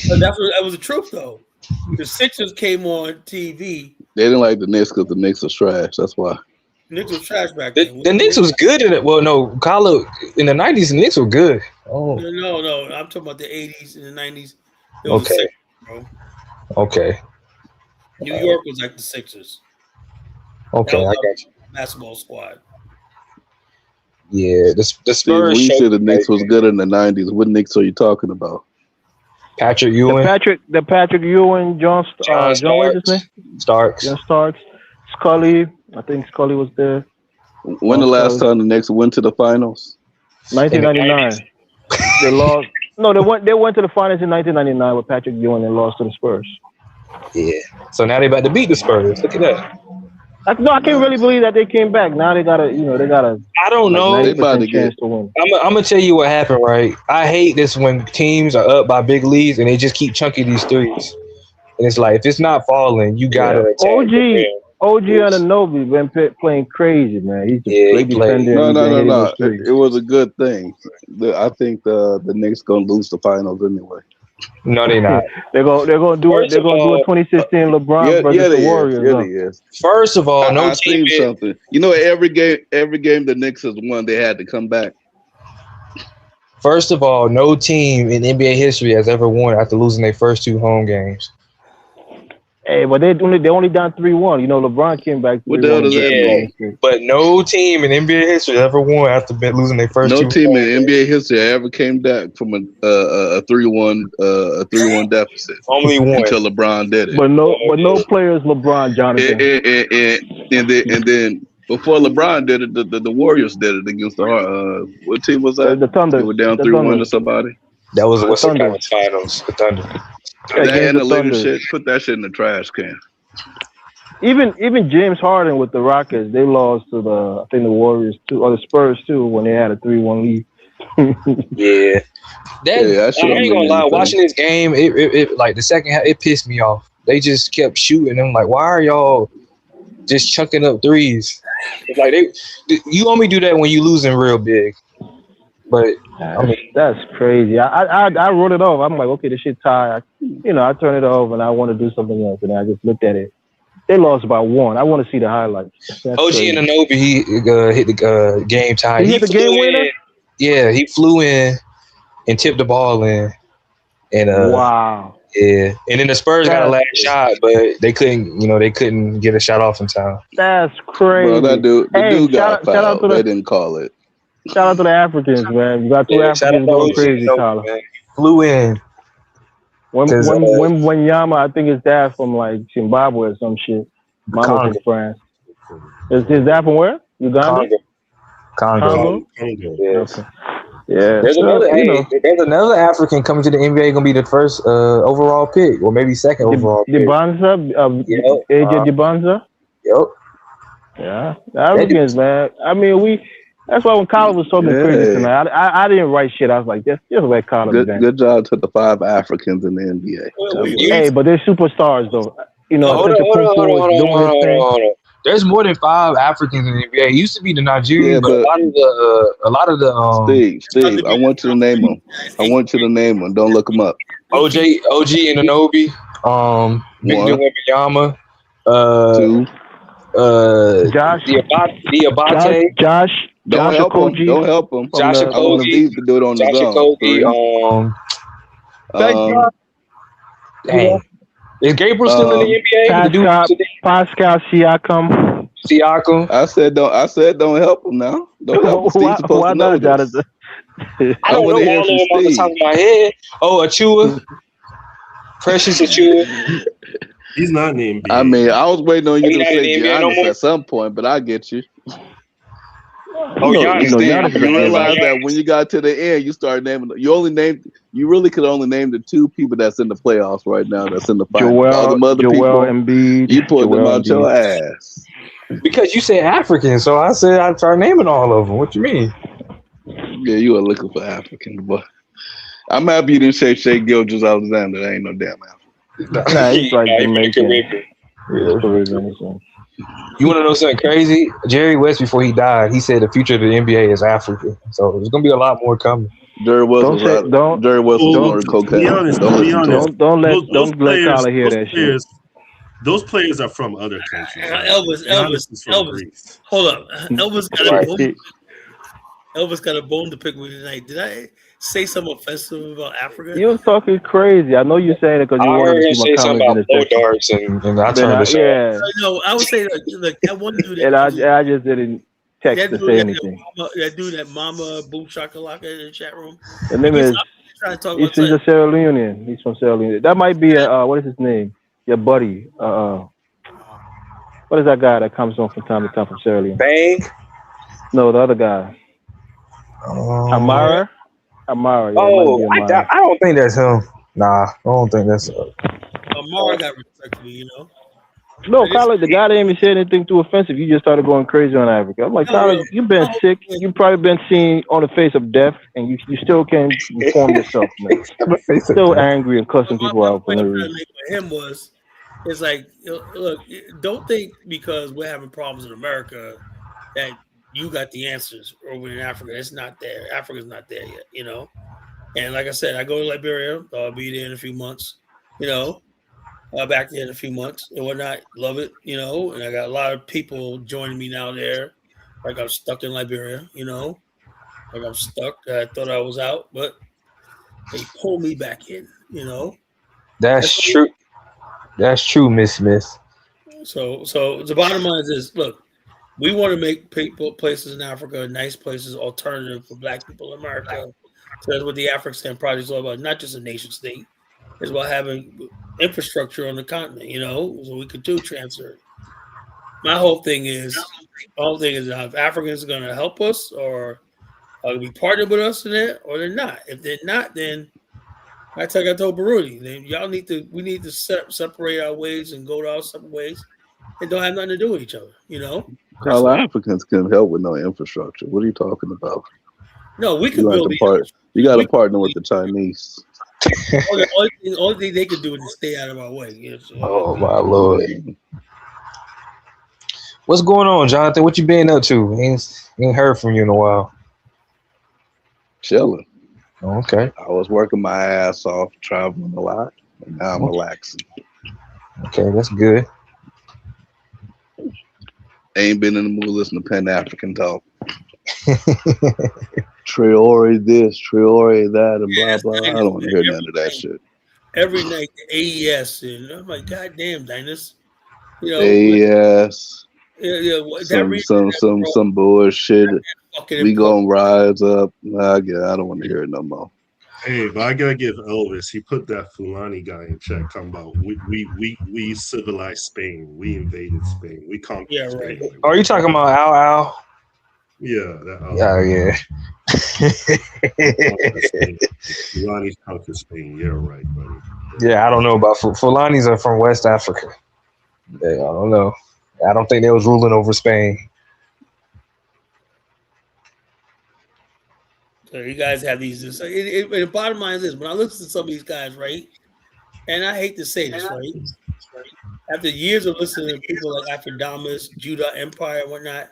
That was the truth, though. The Sixers came on TV. They didn't like the Knicks because the Knicks was trash. That's why. Knicks was trash back then. The Knicks was good in it. Well, no, Kyler in the 90s, the Knicks were good. Oh. No. I'm talking about the 80s and the 90s. Okay. Sixers, bro. Okay. New York was like the Sixers. Okay, I got you. Basketball squad. Yeah, the Spurs. When you said the Knicks was good in the 90s, what Knicks are you talking about? Patrick Ewing. The Patrick Ewing, John what's his name? Starks. John Starks. Scully. I think Scully was there. When the last time the Knicks went to the finals? 1999. They lost. No, they went to the finals in 1999 with Patrick Ewing and lost to the Spurs. Yeah. So now they about to beat the Spurs. Look at that. I can't really believe that they came back. Now they got a. I don't know. They about to get. I'm gonna tell you what happened. Right. I hate this when teams are up by big leads and they just keep chunking these threes. And it's like if it's not falling, you gotta attack. OG Anunoby been playing crazy, man. He's he played. No. It was a good thing. I think the Knicks gonna lose the finals anyway. No, they're not. they're gonna do it. They're gonna do a 2016 LeBron versus the Warriors. First of all, I seen something. Every game the Knicks has won, they had to come back. First of all, no team in NBA history has ever won after losing their first two home games. Hey, but they only down 3-1. You know, LeBron came back. What the hell does that mean? But no team in NBA history ever won after losing their first. No team in NBA history ever came back from a 3-1 deficit. Only one until LeBron did it. But no players LeBron, Jonathan. And then before LeBron did it, the Warriors did it against the what team was that? The Thunder. They were down 3-1 to somebody. That was the Western Conference Finals. The Thunder. That analytic shit. Put that shit in the trash can. Even James Harden with the Rockets, they lost to the Warriors too, or the Spurs too, when they had a 3-1 lead. Yeah. I ain't gonna lie. Watching this game, it like the second half, it pissed me off. They just kept shooting. I'm like, why are y'all just chucking up threes? It's like you only do that when you losing real big. But I mean, that's crazy. I wrote it off. I'm like, okay, this shit tied. I turned it off and I want to do something else, and I just looked at it. They lost by 1. I want to see the highlights. That's OG crazy. Anunoby, he hit the game tie. He hit the game winner? Yeah, he flew in and tipped the ball in. And wow. Yeah, and then the Spurs got a last shot, but they couldn't get a shot off in time. That's crazy. Well, the dude got fouled. They didn't call it. Shout out to the Africans, man. You got two Africans going crazy, Tyler. Flew in. When Yama, I think his dad from like Zimbabwe or some shit. Mama's from France. Is his dad from where? Uganda? Congo. Yeah. Okay. Yeah. There's another African coming to the NBA, gonna be the first overall pick, or maybe second overall pick. Dibanza, AJ Dibanza. Yep. Yeah, the Africans, man. I mean, that's why when Colin was talking crazy tonight, I didn't write shit. I was like, just let Colin. Good job to the 5 Africans in the NBA. Hey, but they're superstars, though. Hold on. There's more than 5 Africans in the NBA. It used to be the Nigerian, but a lot of the Steve, I want you to name them. Don't look them up. OG Anunoby, Victor Wembanyama, 2. Josh Diabate. Josh. Don't help him. Josh Okogie. To do it on his own. Dang. Is Gabriel still in the NBA? Pascal Siakam. I said don't help him now. Don't help him. Steve's supposed to know this. I don't know all of them off the top of my head. Oh, Achua. Precious Achua. He's not named. I mean, I was waiting on you to say Giannis at some point, but I get you. Giannis. You realize that when you got to the end, you started naming. You really could only name the 2 people that's in the playoffs right now. That's in the finals. All the other people, Embiid, you put them out your ass. Because you said African, so I said I'd start naming all of them. What you mean? Yeah, you are looking for Africans, but I'm happy you didn't say Shai Gilgeous-Alexander. That ain't no damn African. Nah, he's like Jamaican. You want to know something crazy? Jerry West, before he died, he said the future of the NBA is Africa. So there's gonna be a lot more coming. Jerry West was on cocaine. Don't let Tyler hear that shit. Those players are from other countries. Elvis. Hold up. Elvis got a bone to pick with me tonight. Did I say something offensive about Africa? You're talking crazy. I know you're saying it because you wanted to see my comments in the darts and I turned the yeah. No, I would say that one dude. And I just didn't text to say anything. That dude, that Mama Boom Shakalaka in the chat room. His name is. He's a Sierra Leonean. He's from Sierra Leone. That might be what is his name? Your buddy. What is that guy that comes on from time to time from Sierra Leone? Bang. No, the other guy. Amara. Yeah, I don't think that's him. Nah, I don't think that's him. Amara got respect to me, you know. No, Tyler, the guy didn't even say anything too offensive. You just started going crazy on Africa. I'm like, Tyler, you've been sick. You've probably been seen on the face of death, and you still can't inform yourself, man. Still angry and cussing people out for no reason. Him was, it's like, look, don't think because we're having problems in America that you got the answers over in Africa. It's not there. Africa's not there yet, you know. And like I said, I go to Liberia. I'll be there in a few months, you know. Back there in a few months and whatnot. Love it, you know. And I got a lot of people joining me now there. Like I'm stuck in Liberia, you know. Like I'm stuck. I thought I was out, but they pulled me back in, you know. That's true. That's true, Miss Smith. So the bottom line is this: look, we want to make places in Africa nice places, alternative for Black people in America. So that's what the African Project is all about. Not just a nation state; it's about having infrastructure on the continent. So we could do transfer. My whole thing is if Africans are going to help us or be partnered with us in it, or they're not. If they're not, then like I told Baruti, we need to separate our ways and go to our separate ways. It don't have nothing to do with each other, All Africans can help with no infrastructure. What are you talking about? No, we can build you got to partner with the Chinese. The only thing they can do is stay out of our way. Oh my Lord. What's going on, Jonathan? What you been up to? Ain't heard from you in a while. Chilling. Okay. I was working my ass off, traveling a lot, and now I'm relaxing. Okay, that's good. Ain't been in the mood listening to Pan-African talk. Traore this, Traore that, and blah, blah. I don't want to hear none of that shit. Every night, the AES, and I'm like, God damn, Dinus. AES. Some bullshit. We gonna rise up. I don't want to hear it no more. Hey, but I gotta give Elvis. He put that Fulani guy in check. Talking about we civilized Spain. We invaded Spain. We conquered Spain. Right. Are you talking about Al? Yeah, that. Yeah. Fulani's conquered Spain. Yeah, right, buddy. Yeah, I don't know about Fulanis are from West Africa. I don't know. I don't think they was ruling over Spain. So you guys have these. The bottom line is this: when I look at some of these guys, right, and I hate to say this, right, after years of listening to people like Afrodamus, Judah Empire, and whatnot,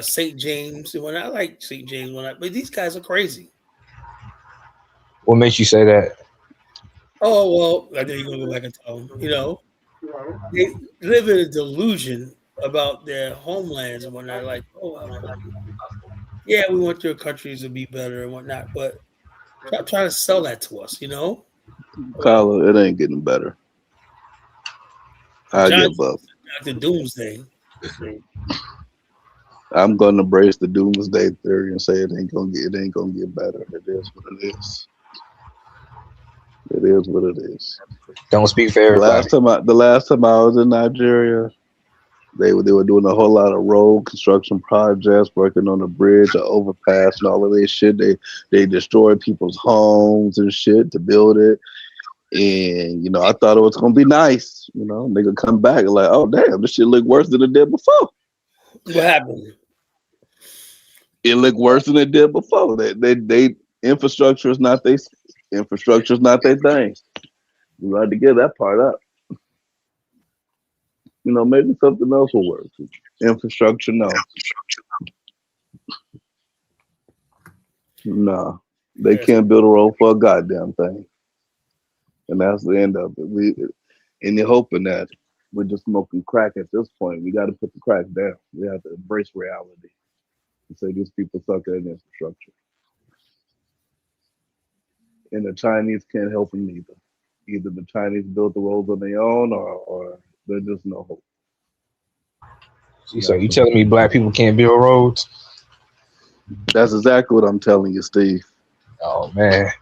St. James, and whatnot, I like St. James, whatnot, but these guys are crazy. What makes you say that? Oh well, I know you're gonna go back and tell them. They live in a delusion about their homelands and whatnot. Like, yeah, we want your countries to be better and whatnot, but stop trying to sell that to us, Kyler, it ain't getting better. I give up. The doomsday. I'm gonna embrace the doomsday theory and say it ain't gonna get better. It is what it is. It is what it is. Don't speak for everybody. The last time I was in Nigeria, they were doing a whole lot of road construction projects, working on the bridge, an overpass, and all of this shit. They destroyed people's homes and shit to build it. And I thought it was gonna be nice. They could come back and like, oh damn, this shit looked worse than it did before. What happened? It looked worse than it did before. They infrastructure is not their thing. You had to get that part up. Maybe something else will work. Infrastructure, no. No. They can't build a road for a goddamn thing. And that's the end of it. And you're hoping that we're just smoking crack at this point. We got to put the crack down. We have to embrace reality and say these people suck at infrastructure. And the Chinese can't help them either. Either the Chinese built the roads on their own or there's just no hope. So you telling me black people can't build roads? That's exactly what I'm telling you, Steve. Oh, man.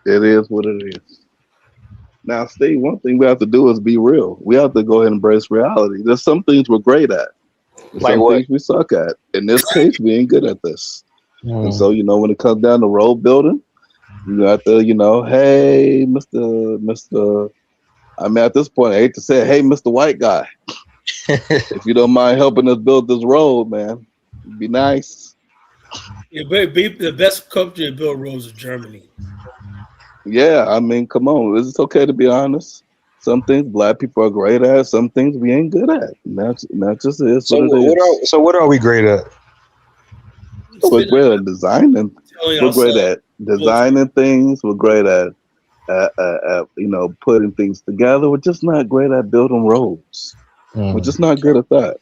It is what it is. Now, Steve, one thing we have to do is be real. We have to go ahead and embrace reality. There's some things we're great at. There's some things we suck at. In this case, we ain't good at this. And so, when it comes down to road building, you have to, hey, Mr. I mean, at this point, I hate to say it, hey, Mr. White Guy, if you don't mind helping us build this road, man, it'd be nice. The best country to build roads is Germany. Yeah, I mean, come on. It's okay to be honest. Some things black people are great at. Some things we ain't good at. And that's just it. So what are we great at? We're great at designing. We're great at designing things. We're great at putting things together. We're just not great at building roads. We're just not good at that.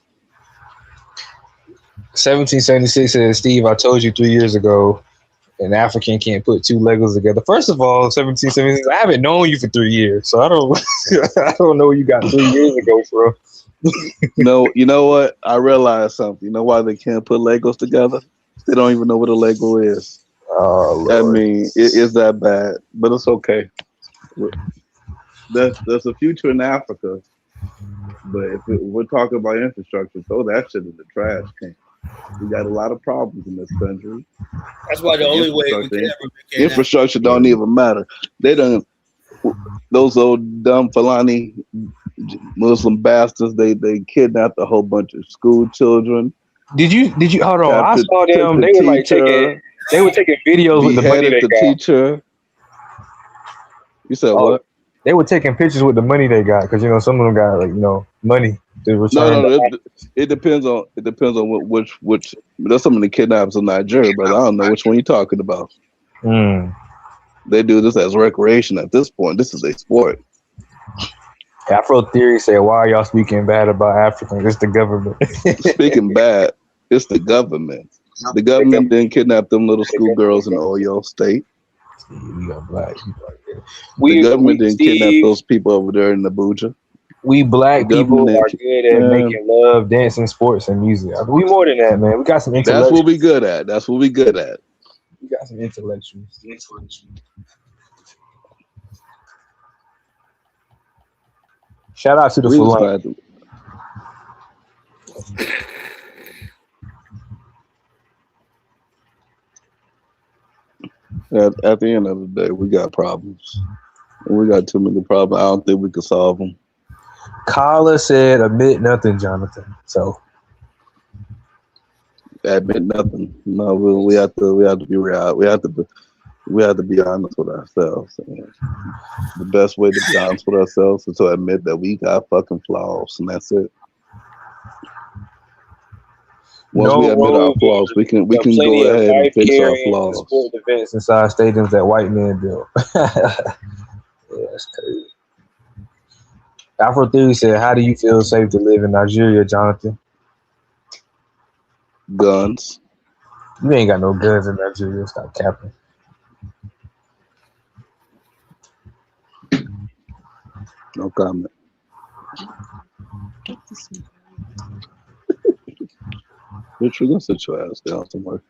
1776 says, Steve, I told you 3 years ago an African can't put two Legos together. First of all, 1776, I haven't known you for 3 years, so I don't I don't know where you got 3 years ago from. No, you know what? I realized something. You know why they can't put Legos together? They don't even know what a Lego is. Oh, Lord. I mean, it is that bad, but it's okay. There's a future in Africa, but if we're talking about infrastructure, throw that shit in the trash can. We got a lot of problems in this country. That's why the only way we can ever make infrastructure don't even matter. They don't. Those old dumb Fulani Muslim bastards. They kidnapped a whole bunch of school children. Did you hold on? I saw them. They were like taking videos with the money they got. Teacher. You said what? They were taking pictures with the money they got because some of them got money to return. No, it depends on which. There's some of the kidnappers in Nigeria, but I don't know which one you're talking about. They do this as recreation at this point. This is a sport. Afro Theory said, "Why are y'all speaking bad about Africans? It's the government." Speaking bad, it's the government. The government didn't kidnap them little schoolgirls in Oyo State. We got black people right there. The government didn't kidnap those people over there in Abuja. We black people are good at making love, dancing, sports, and music. We more than that, man. We got some intellectuals. That's what we good at. That's what we good at. We got some intellectuals. Shout out to the Fulani. At the end of the day, we got problems. We got too many problems. I don't think we can solve them. Kala said, "Admit nothing, Jonathan." So, admit nothing. No, we have to be real. We have to be honest with ourselves. And the best way to be honest with ourselves is to admit that we got fucking flaws, and that's it. Once we admit our flaws, we can go ahead and fix our flaws. Sport events inside stadiums that white men built. Yeah, that's crazy. Afro Theory said, "How do you feel safe to live in Nigeria, Jonathan?" Guns. You ain't got no guns in Nigeria. Stop capping. No comment. Bitch, you're gonna sit your ass down somewhere.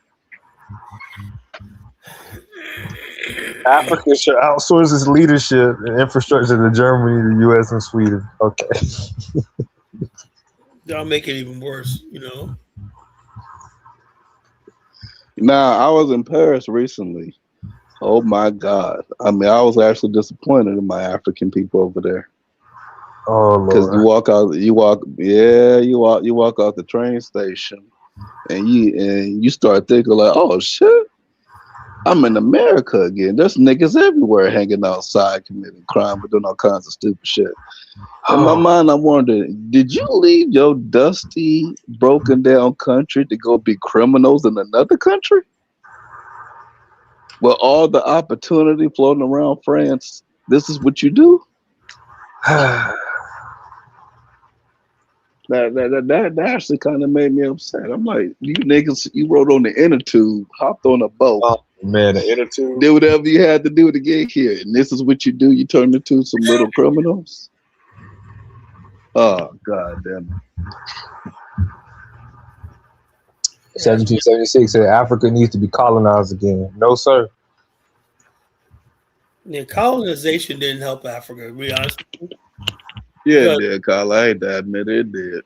Africa should outsource its leadership and infrastructure to Germany, the U.S., and Sweden. Okay. That'll make it even worse, Nah, I was in Paris recently. Oh my God! I mean, I was actually disappointed in my African people over there. Oh Lord! Because you walk out the train station, and you start thinking like, oh shit, I'm in America again. There's niggas everywhere hanging outside committing crime, but doing all kinds of stupid shit. In my mind, I'm wondering, did you leave your dusty, broken down country to go be criminals in another country? Well, all the opportunity floating around France, this is what you do? That actually kind of made me upset. I'm like, you niggas, you rode on the inner tube, hopped on a boat. Oh, man, the inner tube. Did whatever you had to do to get here. And this is what you do? You turn into some little criminals? Oh, God damn it. 1776 said Africa needs to be colonized again. No, sir. Yeah, colonization didn't help Africa, to be honest with you. Yeah, it did, Kyle. I hate to admit it did.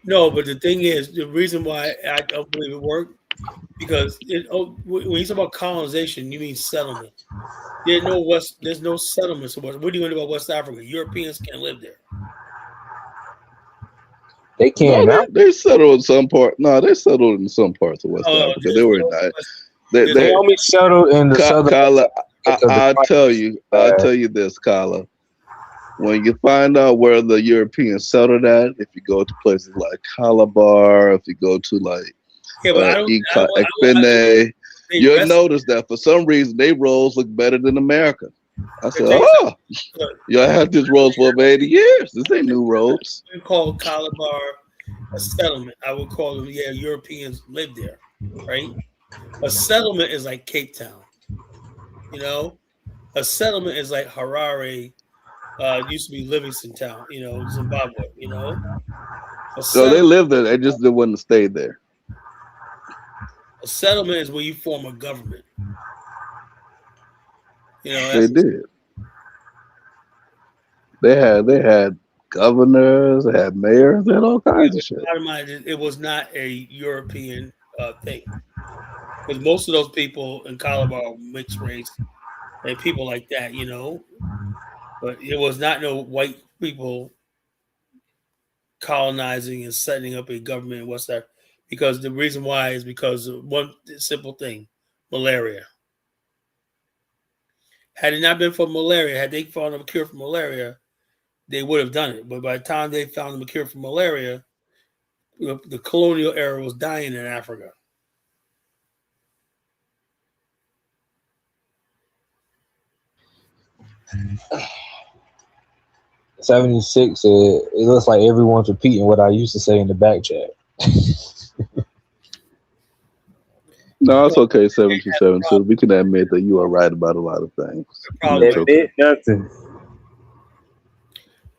No, but the thing is, the reason why I don't believe it worked, because when you talk about colonization, you mean settlement. There's no settlements. What do you mean about West Africa? Europeans can't live there. They can't. No, they settled in some part. No, they settled in some parts of West Africa. They were not. They only settled in the southern. Kyle, I'll tell you this, Kyle. When you find out where the Europeans settled at, if you go to places like Calabar, if you go to like Ekpene, you'll notice that for some reason they roads look better than America. I said, y'all had these roads for over 80 years. This ain't new roads. We call Calabar a settlement. I would call them, Europeans live there, right? A settlement is like Cape Town. You know, a settlement is like Harare. Used to be Livingston Town. You know, Zimbabwe. You know, So they lived there. They just didn't want to stay there. A settlement is where you form a government. You know, they did. They had governors, they had mayors, they had all kinds of shit. Bottom line, it was not a European thing, because most of those people in Colorado mixed race and people like that, you know. But it was not no white people colonizing and setting up a government. What's that? Because the reason why is because of one simple thing: malaria. Had it not been for malaria, had they found a cure for malaria, they would have done it. But by the time they found a cure for malaria, the colonial era was dying in Africa. '76. It looks like everyone's repeating what I used to say in the back chat. No, it's okay. 77. So we can admit that you are right about a lot of things. Okay. Nothing.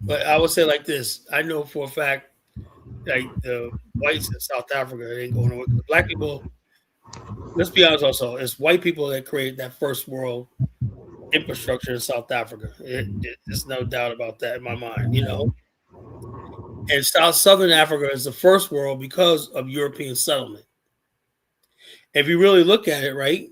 But I would say like this: I know for a fact, like the whites in South Africa, they ain't going nowhere. The black people. Let's be honest. Also, it's white people that created that first world infrastructure in South Africa. There's no doubt about that in my mind. You know, and Southern Africa is the first world because of European settlement. If you really look at it, right,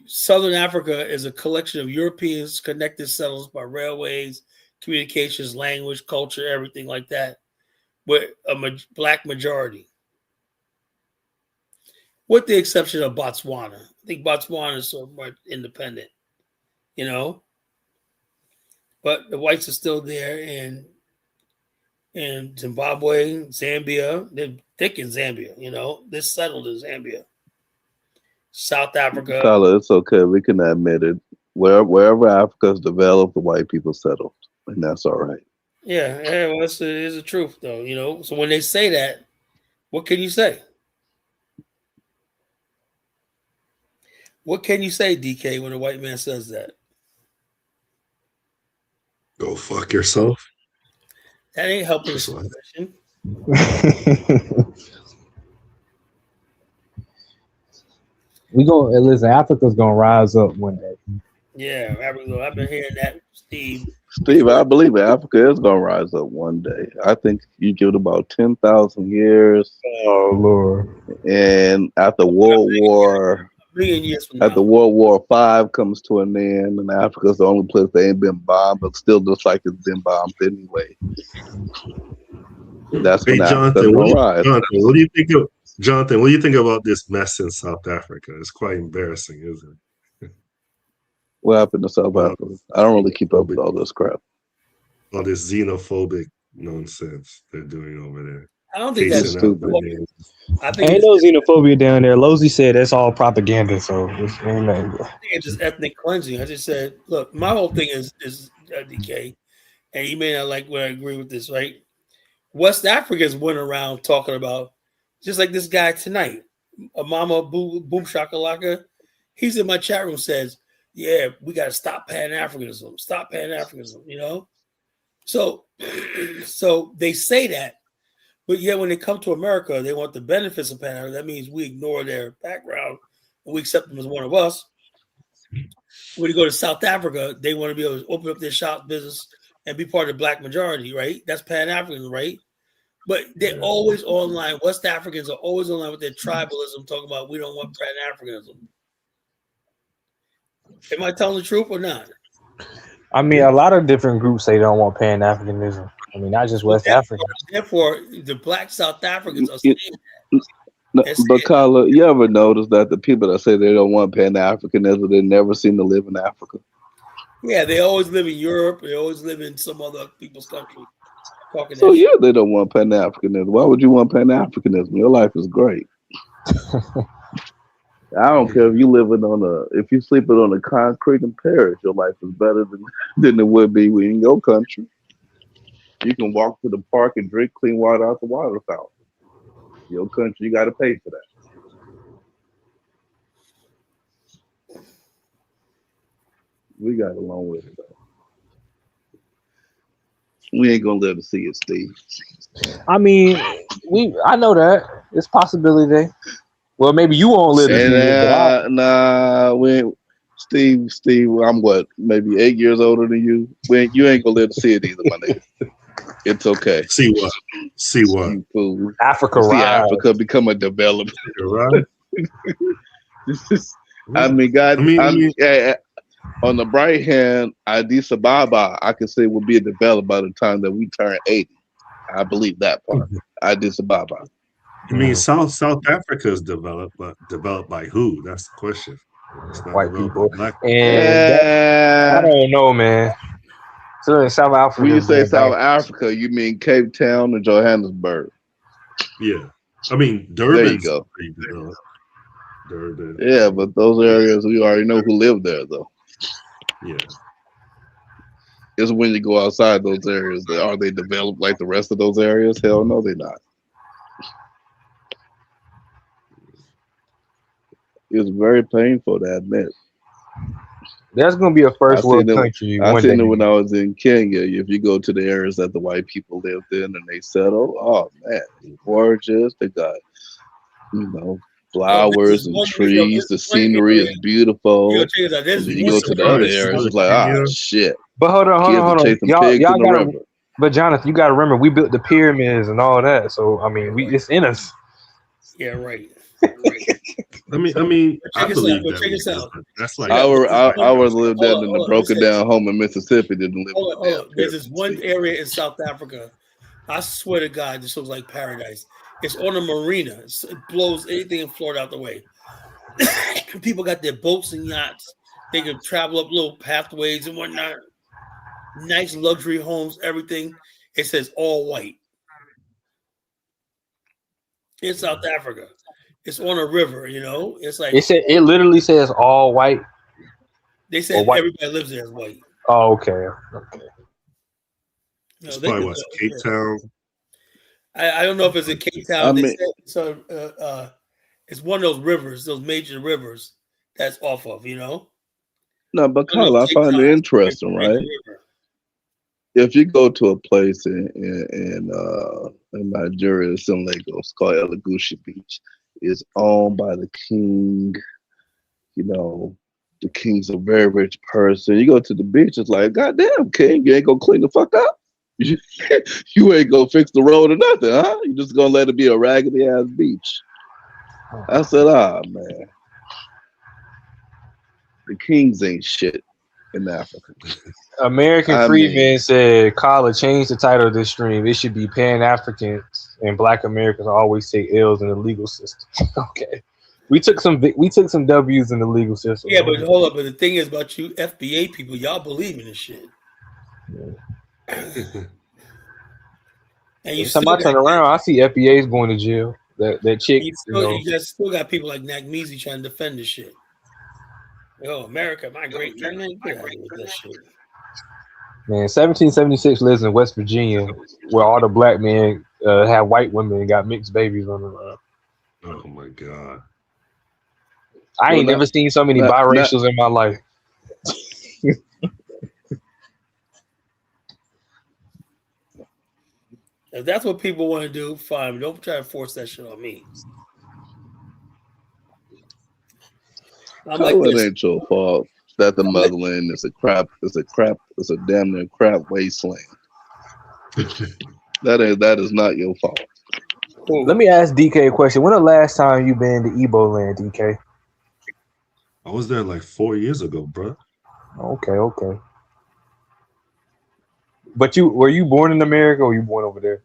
Southern Africa is a collection of Europeans connected settlers by railways, communications, language, culture, everything like that, with a black majority. With the exception of Botswana. I think Botswana is so much independent, you know. But the whites are still there in Zimbabwe, Zambia. They're thick in Zambia, you know. They're settled in Zambia. South Africa. Tyler, it's okay. We can admit it. Wherever Africa's developed, the white people settled. And that's all right. Yeah, well, it's the truth, though, you know. So when they say that, what can you say? What can you say, DK, when a white man says that? Go fuck yourself. That ain't helping the situation. We gonna listen. Africa's gonna rise up one day. Yeah, Africa. I've been hearing that, Steve. Steve, I believe Africa is gonna rise up one day. I think you give it about 10,000 years. Oh Lord! And after World War V comes to an end, and Africa's the only place that ain't been bombed, but still looks like it's been bombed anyway. That's when Jonathan, what do you think of? Jonathan, what do you think about this mess in South Africa? It's quite embarrassing, isn't it? What happened to South Africa? I don't really keep up with all this crap. All this xenophobic nonsense they're doing over there. I don't think that's stupid. I think ain't no xenophobia down there. Lozy said that's all propaganda. So it's ain't nothing. I think it's just ethnic cleansing. I just said, look, my whole thing is DK, and you may not like what I agree with this, right? West Africans went around talking about, just like this guy tonight, Mama Boom Shakalaka. He's in my chat room, says, yeah, we got to stop Pan-Africanism. Stop Pan-Africanism, you know? So they say that, but yet when they come to America, they want the benefits of Pan-Africanism. That means we ignore their background and we accept them as one of us. When you go to South Africa, they want to be able to open up their shop business and be part of the black majority, right? That's Pan-Africanism, right? But they're always online. West Africans are always online with their tribalism, talking about we don't want Pan-Africanism. Am I telling the truth or not? I mean, a lot of different groups say they don't want Pan-Africanism. I mean, not just West Africa. Therefore, the black South Africans are saying that. No, but Carla, you ever notice that the people that say they don't want Pan-Africanism, they never seem to live in Africa? Yeah, they always live in Europe. They always live in some other people's country. So yeah, they don't want Pan-Africanism. Why would you want Pan-Africanism? Your life is great. I don't care if you if you're sleeping on a concrete in Paris, your life is better than it would be in your country. You can walk to the park and drink clean water out the water fountain. Your country, you got to pay for that. We got along with it though. We ain't gonna let her see it, Steve. I mean, I know that it's possibility. Well, maybe you won't live to see it. Nah, we ain't. Steve, I'm what, maybe 8 years older than you. You ain't gonna live to see it either, my nigga. It's okay. See what? You fool. Africa, see Africa become a development. Right. I mean, God. On the bright hand, Addis Ababa, I can say will be a developed by the time that we turn 80. I believe that part. Addis Ababa. I mean, South Africa is developed, but developed by who? That's the question. It's not white people. Black I don't know, man. So in South Africa. When you say South Africa, you mean Cape Town and Johannesburg? Yeah, I mean Durban. There you go. Durban. Yeah, but those areas we already know who live there, though. Yeah. It's when you go outside those areas. Are they developed like the rest of those areas? Hell no, they're not. It's very painful to admit. There's going to be a first world country. I seen it when I was in Kenya. If you go to the areas that the white people lived in and they settled, oh man, it's gorgeous. They got, flowers and trees. The scenery is beautiful. You go to the other areas, it's like, shit. But hold on. Y'all gotta, but Jonathan, you got to remember, we built the pyramids and all that. So I mean, it's in us. Yeah, right. I believe that. That's like I would live down in the broken down home in Mississippi. Didn't live. There's this one area in South Africa. I swear to God, this looks like paradise. It's on a marina. It blows anything in Florida out the way. People got their boats and yachts. They can travel up little pathways and whatnot. Nice luxury homes, everything. It says all white. In South Africa. It's on a river, It's like it literally says all white. They said everybody lives there is white. Oh, okay. It's probably what's Cape Town. I don't know if it's in Cape Town. It's one of those rivers, those major rivers that's off of, No, but Carl, I find it interesting, right? If you go to a place in Nigeria, it's in Lagos, called Elegushi Beach. It's owned by the king. The king's a very rich person. You go to the beach, it's like, goddamn, king, you ain't gonna clean the fuck up. You ain't gonna fix the road or nothing, huh? You just gonna let it be a raggedy ass beach. I said, man, the kings ain't shit in Africa. American Freeman said, "Carla, change the title of this stream. It should be Pan-Africans and Black Americans always take L's in the legal system." Okay, we took some W's in the legal system. Yeah, but hold up. But the thing is about you FBA people, y'all believe in this shit. Yeah. And you time I turn around, I see FBAs going to jail. That chick. You still got people like Nagmeezy trying to defend this shit. Yo, America, my great man, get out with that shit. Man, 1776 lives in West Virginia, where all the black men have white women and got mixed babies on them. Oh my God! I ain't never seen so many biracials in my life. If that's what people want to do, fine. But don't try to force that shit on me. I'm like, it ain't your fault that the motherland is a damn near crap wasteland. That is not your fault. Let me ask DK a question. When the last time you been to Igbo land, DK? I was there like 4 years ago, bro. Okay. But were you born in America or were you born over there?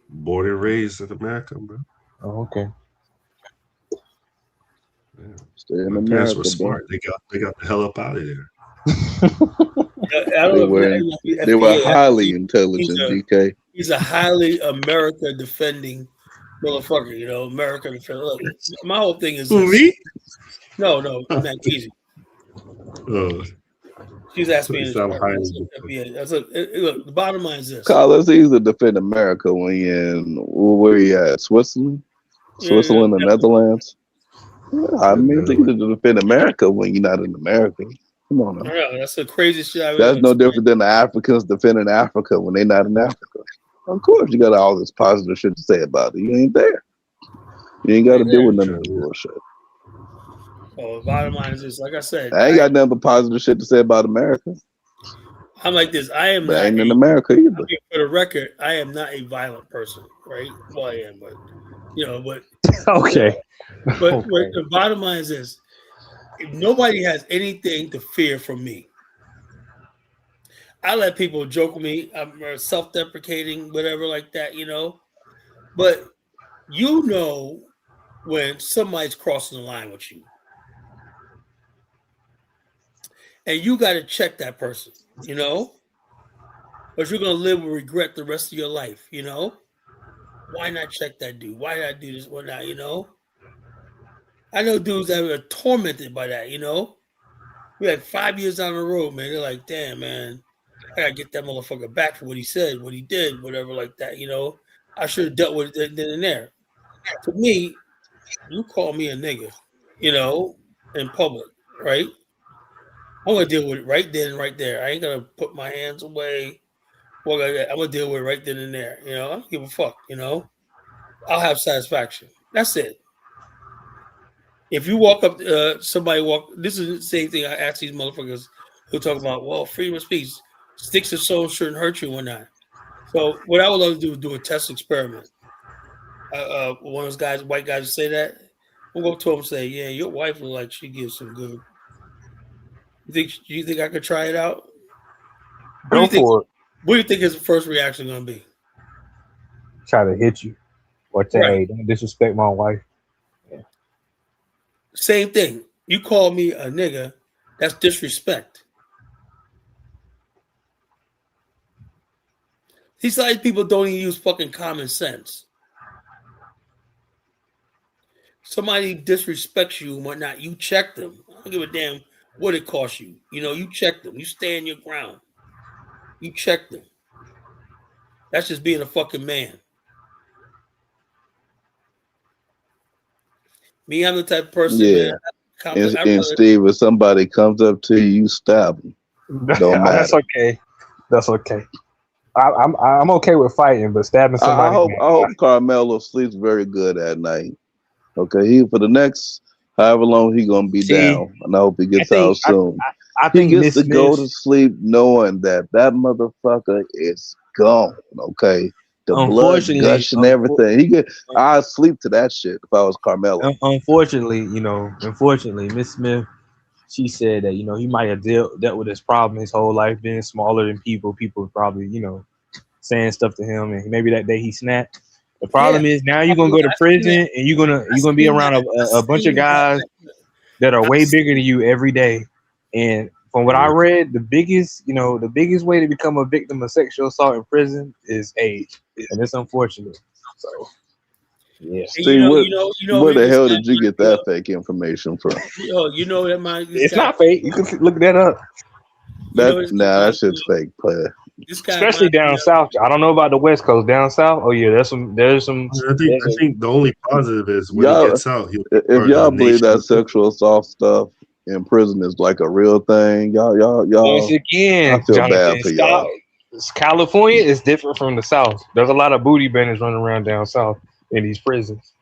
Born and raised in America, bro. Oh, okay. Yeah. My parents were smart. They got the hell up out of there. They were highly intelligent, DK. He's a highly America defending motherfucker, America defending. Look, my whole thing is me? No, not easy. She's asking me. Look, the bottom line is this. Carl, it's easy to defend America when you're in, where you at? Switzerland and the Netherlands? I mean, it's easy to defend America when you're not in America. Come on now. Yeah, that's the craziest shit I've That's ever no experienced. different than the Africans defending Africa when they're not in Africa. Of course, you got all this positive shit to say about it. You ain't there. You ain't got to deal with none of this bullshit. Oh, bottom line is this: like I said, I ain't got nothing but positive shit to say about America. I'm like this. I am But not ain't in America either. I mean, for the record, I am not a violent person, right? Well, I am, but okay. But the bottom line is this: if nobody has anything to fear from me, I let people joke with me. I'm self-deprecating, whatever, like that, But when somebody's crossing the line with you, and you got to check that person, But you're gonna live with regret the rest of your life, Why not check that dude? Why did I do this? Why not? I know dudes that are tormented by that, We're like 5 years down the road, man. They're like, damn, man, I gotta get that motherfucker back for what he said, what he did, whatever, like that, I should have dealt with it then and there. To me, you call me a nigga, in public, right? I'm gonna deal with it right then and right there. I ain't gonna put my hands away. Well, I'm gonna deal with it right then and there. I don't give a fuck. I'll have satisfaction. That's it. If you walk up, this is the same thing I ask these motherfuckers who talk about, well, freedom of speech, sticks and stones shouldn't hurt you or not. So what I would love to do is do a test experiment. One of those guys, white guys, say that. We'll go to him and say, yeah, your wife looks like she gives some good. You think I could try it out? Go for it. What do you think his first reaction going to be? Try to hit you. Or say, hey, don't disrespect my wife. Yeah. Same thing. You call me a nigga, that's disrespect. These side people don't even use fucking common sense. Somebody disrespects you and whatnot, you check them. I don't give a damn what it costs you. You check them. You stand your ground. You check them. That's just being a fucking man. Me, I'm the type of person. Yeah. Man, and Steve, if somebody comes up to you, you stab them. Don't matter. That's okay. That's okay. I'm okay with fighting, but stabbing somebody. I hope Carmelo sleeps very good at night. Okay, for the next however long he gonna be down, and I hope he gets out soon. I think he gets to go to sleep knowing that motherfucker is gone. Okay, the blood gushing, everything. I'd sleep to that shit if I was Carmelo. Unfortunately, Miss Smith, she said that he might have dealt with this problem his whole life, being smaller than people. People probably saying stuff to him, and maybe that day he snapped. The problem is now you're gonna go to prison, and you're gonna be around a bunch of guys that are way bigger than you every day. And from what I read, the biggest way to become a victim of sexual assault in prison is age, and it's unfortunate. So, yeah. Steve, where the hell did you get that fake information from? It's not fake. You can look that up. That shit's fake, player. Especially down south. I don't know about the West Coast. Down south, oh yeah, there's some. I think the only positive is when he gets out. If y'all believe that sexual assault stuff in prison is like a real thing, y'all. Once again, I feel bad for y'all. California is different from the South. There's a lot of booty benders running around down south in these prisons.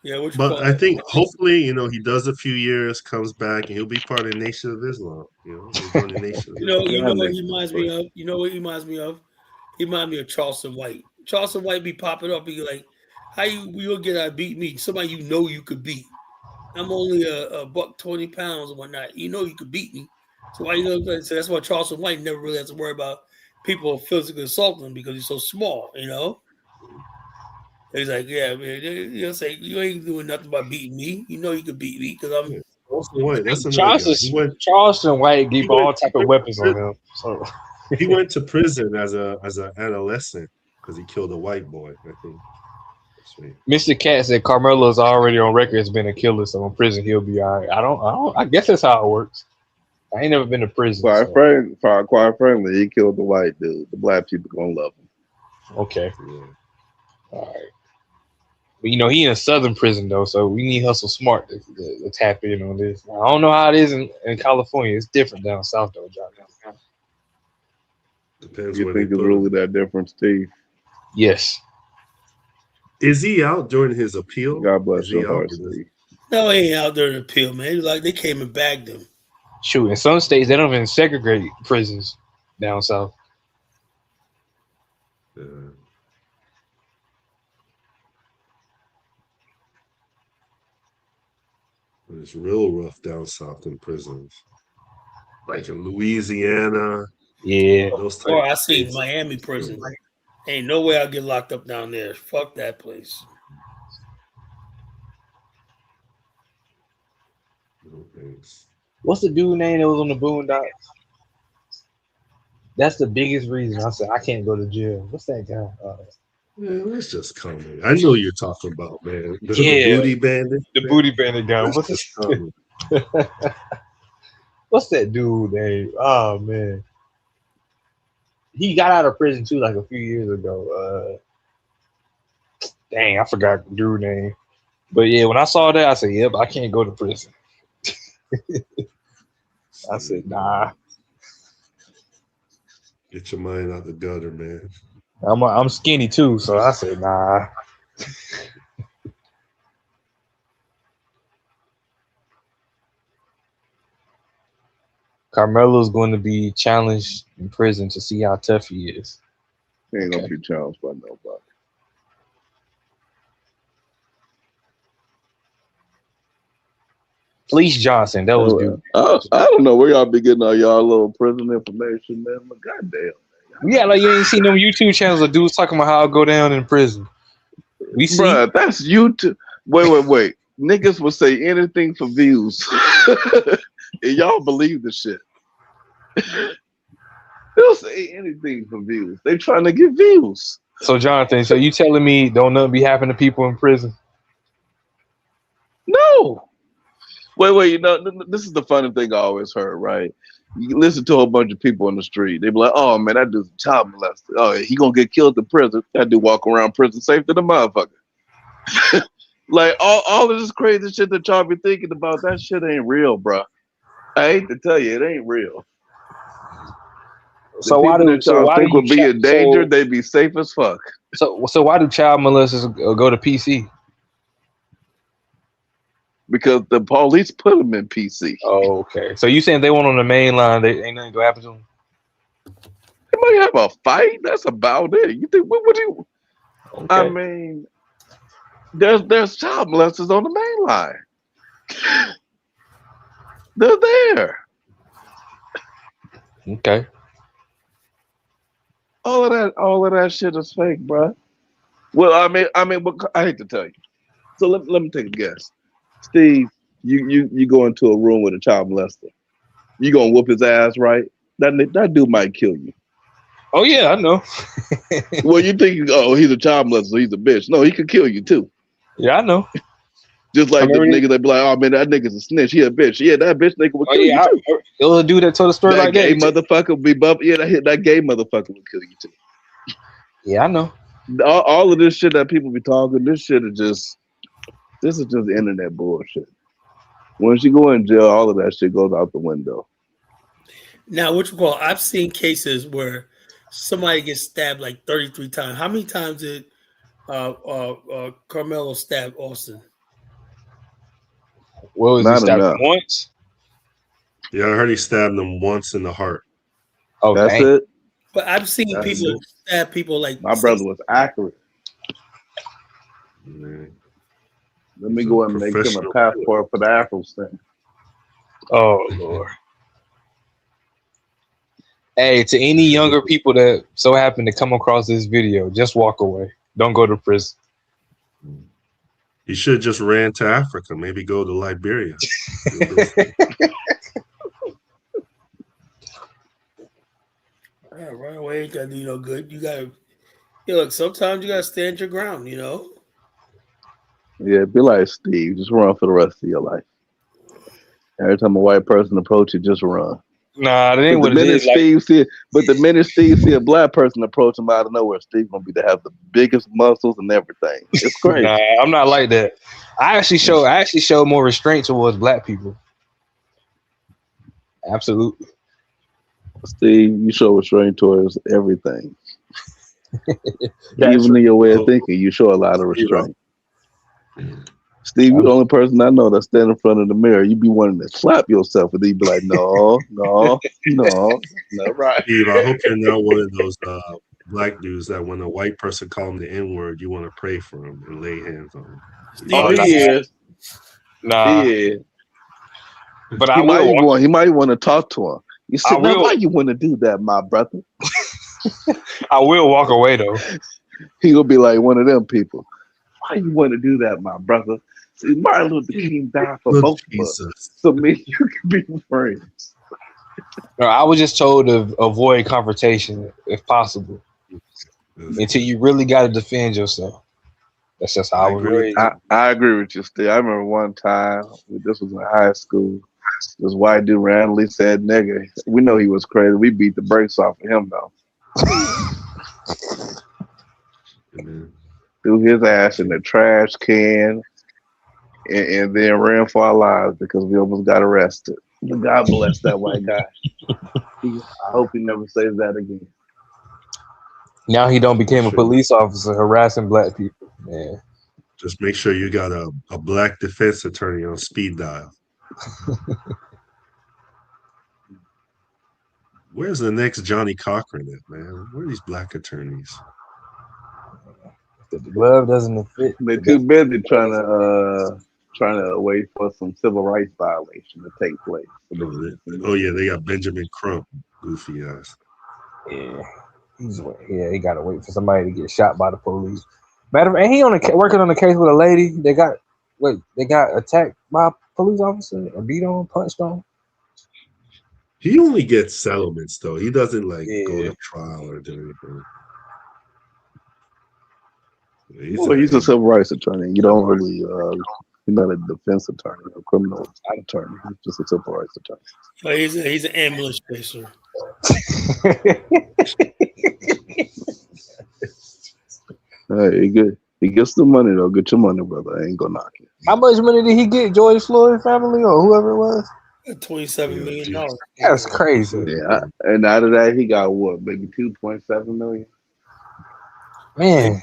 Yeah, but I think hopefully, he does a few years, comes back, and he'll be part of the Nation of Islam. He'll the Nation of Islam. You know what he reminds me of? You know what he reminds me of? He reminds me of Charleston White. Charleston White be popping up, be like, "How you'll get out beat me? Somebody you could beat. I'm only a buck 20 pounds and whatnot. You could beat me. So why you gonna?" So that's why Charleston White never really has to worry about people physically assaulting him because he's so small. He's like, yeah, man. He'll say, you ain't doing nothing by beating me. You could beat me because I'm. Charleston White gave all type of weapons on him. So he went to prison as an adolescent because he killed a white boy. I think. Mr. Cat said Carmelo's already on record as being a killer, so in prison he'll be all right. I guess that's how it works. I ain't never been to prison. Quite frankly, he killed the white dude. The black people gonna love him. Okay. Yeah. All right. But you know, he in a southern prison though, so we need Hustle Smart to tap in on this. I don't know how it is in California. It's different down south though, John. Depends. You think it's really that different, Steve? Yes. Is he out during his appeal? God bless your heart, Steve. No, he ain't out during the appeal, man. Like they came and bagged him. Shoot, in some states they don't even segregate prisons down south. Yeah. It's real rough down south in prisons, like in Louisiana. Yeah. Or I see Miami prison. Ain't no way I'll get locked up down there. Fuck that place. What's the dude name that was on the Boondocks? That's the biggest reason I said I can't go to jail. What's that guy? Man, that's just coming. I know you're talking about, man. The booty bandit. The booty bandit guy. What's that dude name? Oh man. He got out of prison too, like a few years ago. Dang, I forgot the dude name. But yeah, when I saw that, I said, "Yep, I can't go to prison." I said, "Nah." Get your mind out the gutter, man. I'm skinny too, so I said, "Nah." Carmelo's going to be challenged in prison to see how tough he is. He ain't gonna be challenged by nobody. Fleece Johnson, that was dude. I don't know where y'all be getting all y'all little prison information, man. But goddamn. Yeah, like you ain't seen them YouTube channels of dudes talking about how I go down in prison. We see. Bruh, that's YouTube. Wait. Niggas will say anything for views. And y'all believe the shit. They'll say anything for views. They trying to get views. So Jonathan, so you telling me don't nothing be happening to people in prison? No. Wait, you know, this is the funny thing I always heard, right? You listen to a whole bunch of people on the street. They be like, oh man, that dude's a child molester. Oh, he gonna get killed in prison. That dude walk around prison safe than a motherfucker. Like all of this crazy shit that y'all be thinking about, that shit ain't real, bro. I hate to tell you, it ain't real. So why do y'all think would be in danger? They be safe as fuck. So why do child molesters go to PC? Because the police put them in PC. Oh, okay. So you saying they went on the main line? They ain't nothing gonna happen to them? They might have a fight. That's about it. You think what would you? Okay. I mean, there's child molesters on the main line. They're there. Okay. All of that shit is fake, bro. Well, I mean, I hate to tell you. So let me take a guess. Steve, you go into a room with a child molester. You gonna whoop his ass, right? That dude might kill you. Oh yeah, I know. Well, you think, oh, he's a child molester, so he's a bitch. No, he could kill you too. Yeah, I know. Just like the nigga that be like, oh man, that nigga's a snitch. He a bitch. Yeah, that bitch nigga would kill you too. It was a dude that told a story like that. That gay motherfucker would be that gay motherfucker would kill you too. Yeah, I know. All of this shit that people be talking, this is just internet bullshit. Once you go in jail, all of that shit goes out the window. Now, I've seen cases where somebody gets stabbed like 33 times. How many times did Carmelo stab Austin? Well, he stabbed him once? Yeah, I heard he stabbed him once in the heart. Oh, that's it? But I've seen people stab people like... My brother was accurate. Man. Let me go and make him a passport for the Afros thing. Oh, Lord. Hey, to any younger people that so happen to come across this video, just walk away. Don't go to prison. He should have just ran to Africa. Maybe go to Liberia. Right away ain't gonna do no good. You gotta, look. Sometimes you gotta stand your ground. You know. Yeah, be like Steve. Just run for the rest of your life. Every time a white person approaches you, just run. Nah, that ain't what it is. But the minute Steve see a black person approach him out of nowhere, Steve gonna be to have the biggest muscles and everything. It's crazy. Nah, I'm not like that. I actually show more restraint towards black people. Absolutely. Steve, you show restraint towards everything. That's Even in your way of thinking, you show a lot of restraint. Steve, you're the only person I know that stand in front of the mirror. You be wanting to slap yourself, and then you be like, no, not right. Steve, I hope you're not one of those black dudes that when a white person call him the N-word, you want to pray for him and lay hands on him. Oh, he is. Nah. He is. But he might want to talk to him. You said, now why you want to do that, my brother? I will walk away, though. He gonna be like one of them people. Why you want to do that, my brother? See, Martin Luther King died for both of us. So me, you can be friends. No, I was just told to avoid confrontation if possible. Until you really got to defend yourself. That's just how I was raised. I agree with you, Steve. I remember one time, this was in high school, this white dude randomly said nigga. We know he was crazy. We beat the brakes off of him, though. Threw his ass in the trash can and then ran for our lives because we almost got arrested. God bless that white guy. I hope he never says that again. Now he don't become a police officer harassing black people. Man. Just make sure you got a black defense attorney on speed dial. Where's the next Johnny Cochran at, man? Where are these black attorneys? The glove doesn't fit. They're too busy trying to wait for some civil rights violation to take place. Oh yeah, they got Benjamin Crump, goofy ass. Yeah, he got to wait for somebody to get shot by the police. Matter of fact, he working on a case with a lady. They got attacked by a police officer or beat on, punched on. He only gets settlements though. He doesn't go to trial or do anything. He's a civil rights attorney. You don't really, you're not a defense attorney or criminal attorney. He's just a civil rights attorney. Oh, he's an ambulance chaser. Hey, he gets the money though. Get your money, brother. I ain't gonna knock it. How much money did he get? George Floyd family or whoever it was? $27 million. That's crazy. Yeah, and out of that, he got what? Maybe $2.7 million. Man,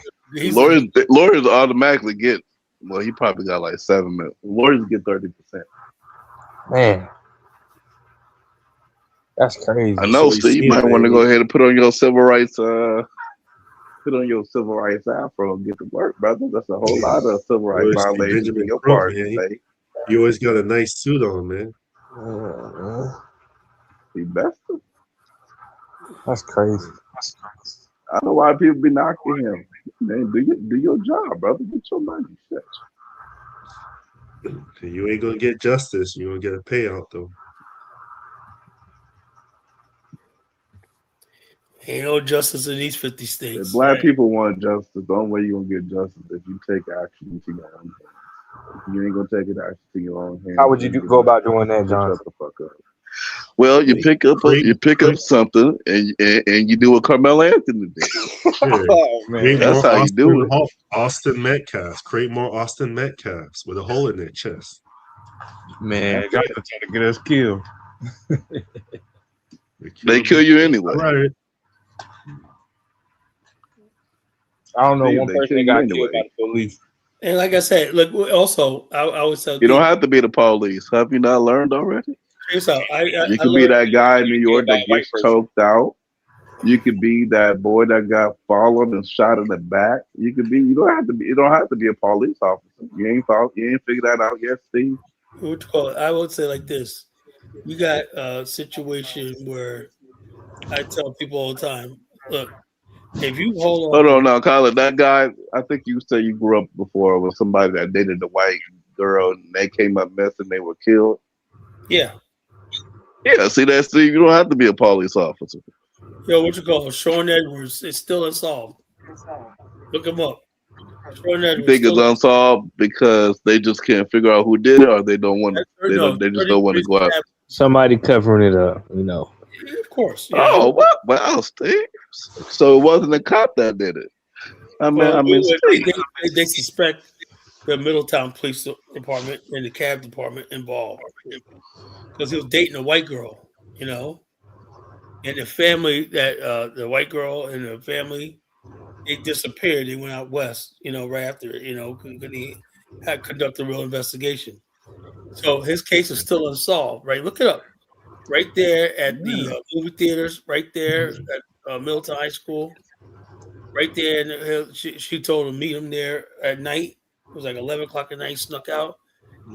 lawyers automatically get. Well, he probably got like $7 million. Lawyers get 30%. Man, that's crazy. I know, so you might want to go ahead and put on your civil rights. Put on your civil rights afro and get to work, brother. That's a whole lot of civil rights violations in your part. You always got a nice suit on, man. He best. That's crazy. I don't know why people be knocking him. Man, do your job, brother. Get your money. Shit. You ain't gonna get justice. You're gonna get a payout though. Ain't no justice in these 50 states. If black people want justice, the only way you're gonna get justice is if you take action to your own hand. If you ain't gonna take it action to your own hand. How would you go about doing that, John? Shut the fuck up. Well, you pick up something and you do what Carmelo Anthony did. Oh, man. That's how you do it. Austin Metcalf. Create more Austin Metcalfs with a hole in their chest. Man, guys are trying to get us killed. They kill you anyway. Right. I don't know one person that got killed by the police. And like I said, look, also, I would say you don't have to be the police. Have you not learned already? You could be that guy in New York that gets choked out. You could be that boy that got followed and shot in the back. You could be. You don't have to be a police officer. You ain't figured that out yet, Steve. I would say like this: you got a situation where I tell people all the time, look. If you hold on now, Colin, that guy, I think you said you grew up before with somebody that dated a white girl and they came up missing, they were killed. Yeah. Yeah, see that, Steve? You don't have to be a police officer. Yo, what you call it? Sean Edwards. It's still unsolved. Look him up. Sean Edwards. You think it's unsolved because they just can't figure out who did it, or they don't want to? They just don't want to go out. Somebody covering it up, Of course. Oh, what? Well, Steve. So it wasn't a cop that did it. They suspect the Middletown Police Department and the cab department involved because he was dating a white girl, and the family that the white girl and the family, they disappeared. They went out west, right after, because he had conducted a real investigation. So his case is still unsolved, right? Look it up. Right there at the movie theaters, right there at Middletown High School, right there. And she told him meet him there at night. It was like 11 o'clock at night. Snuck out.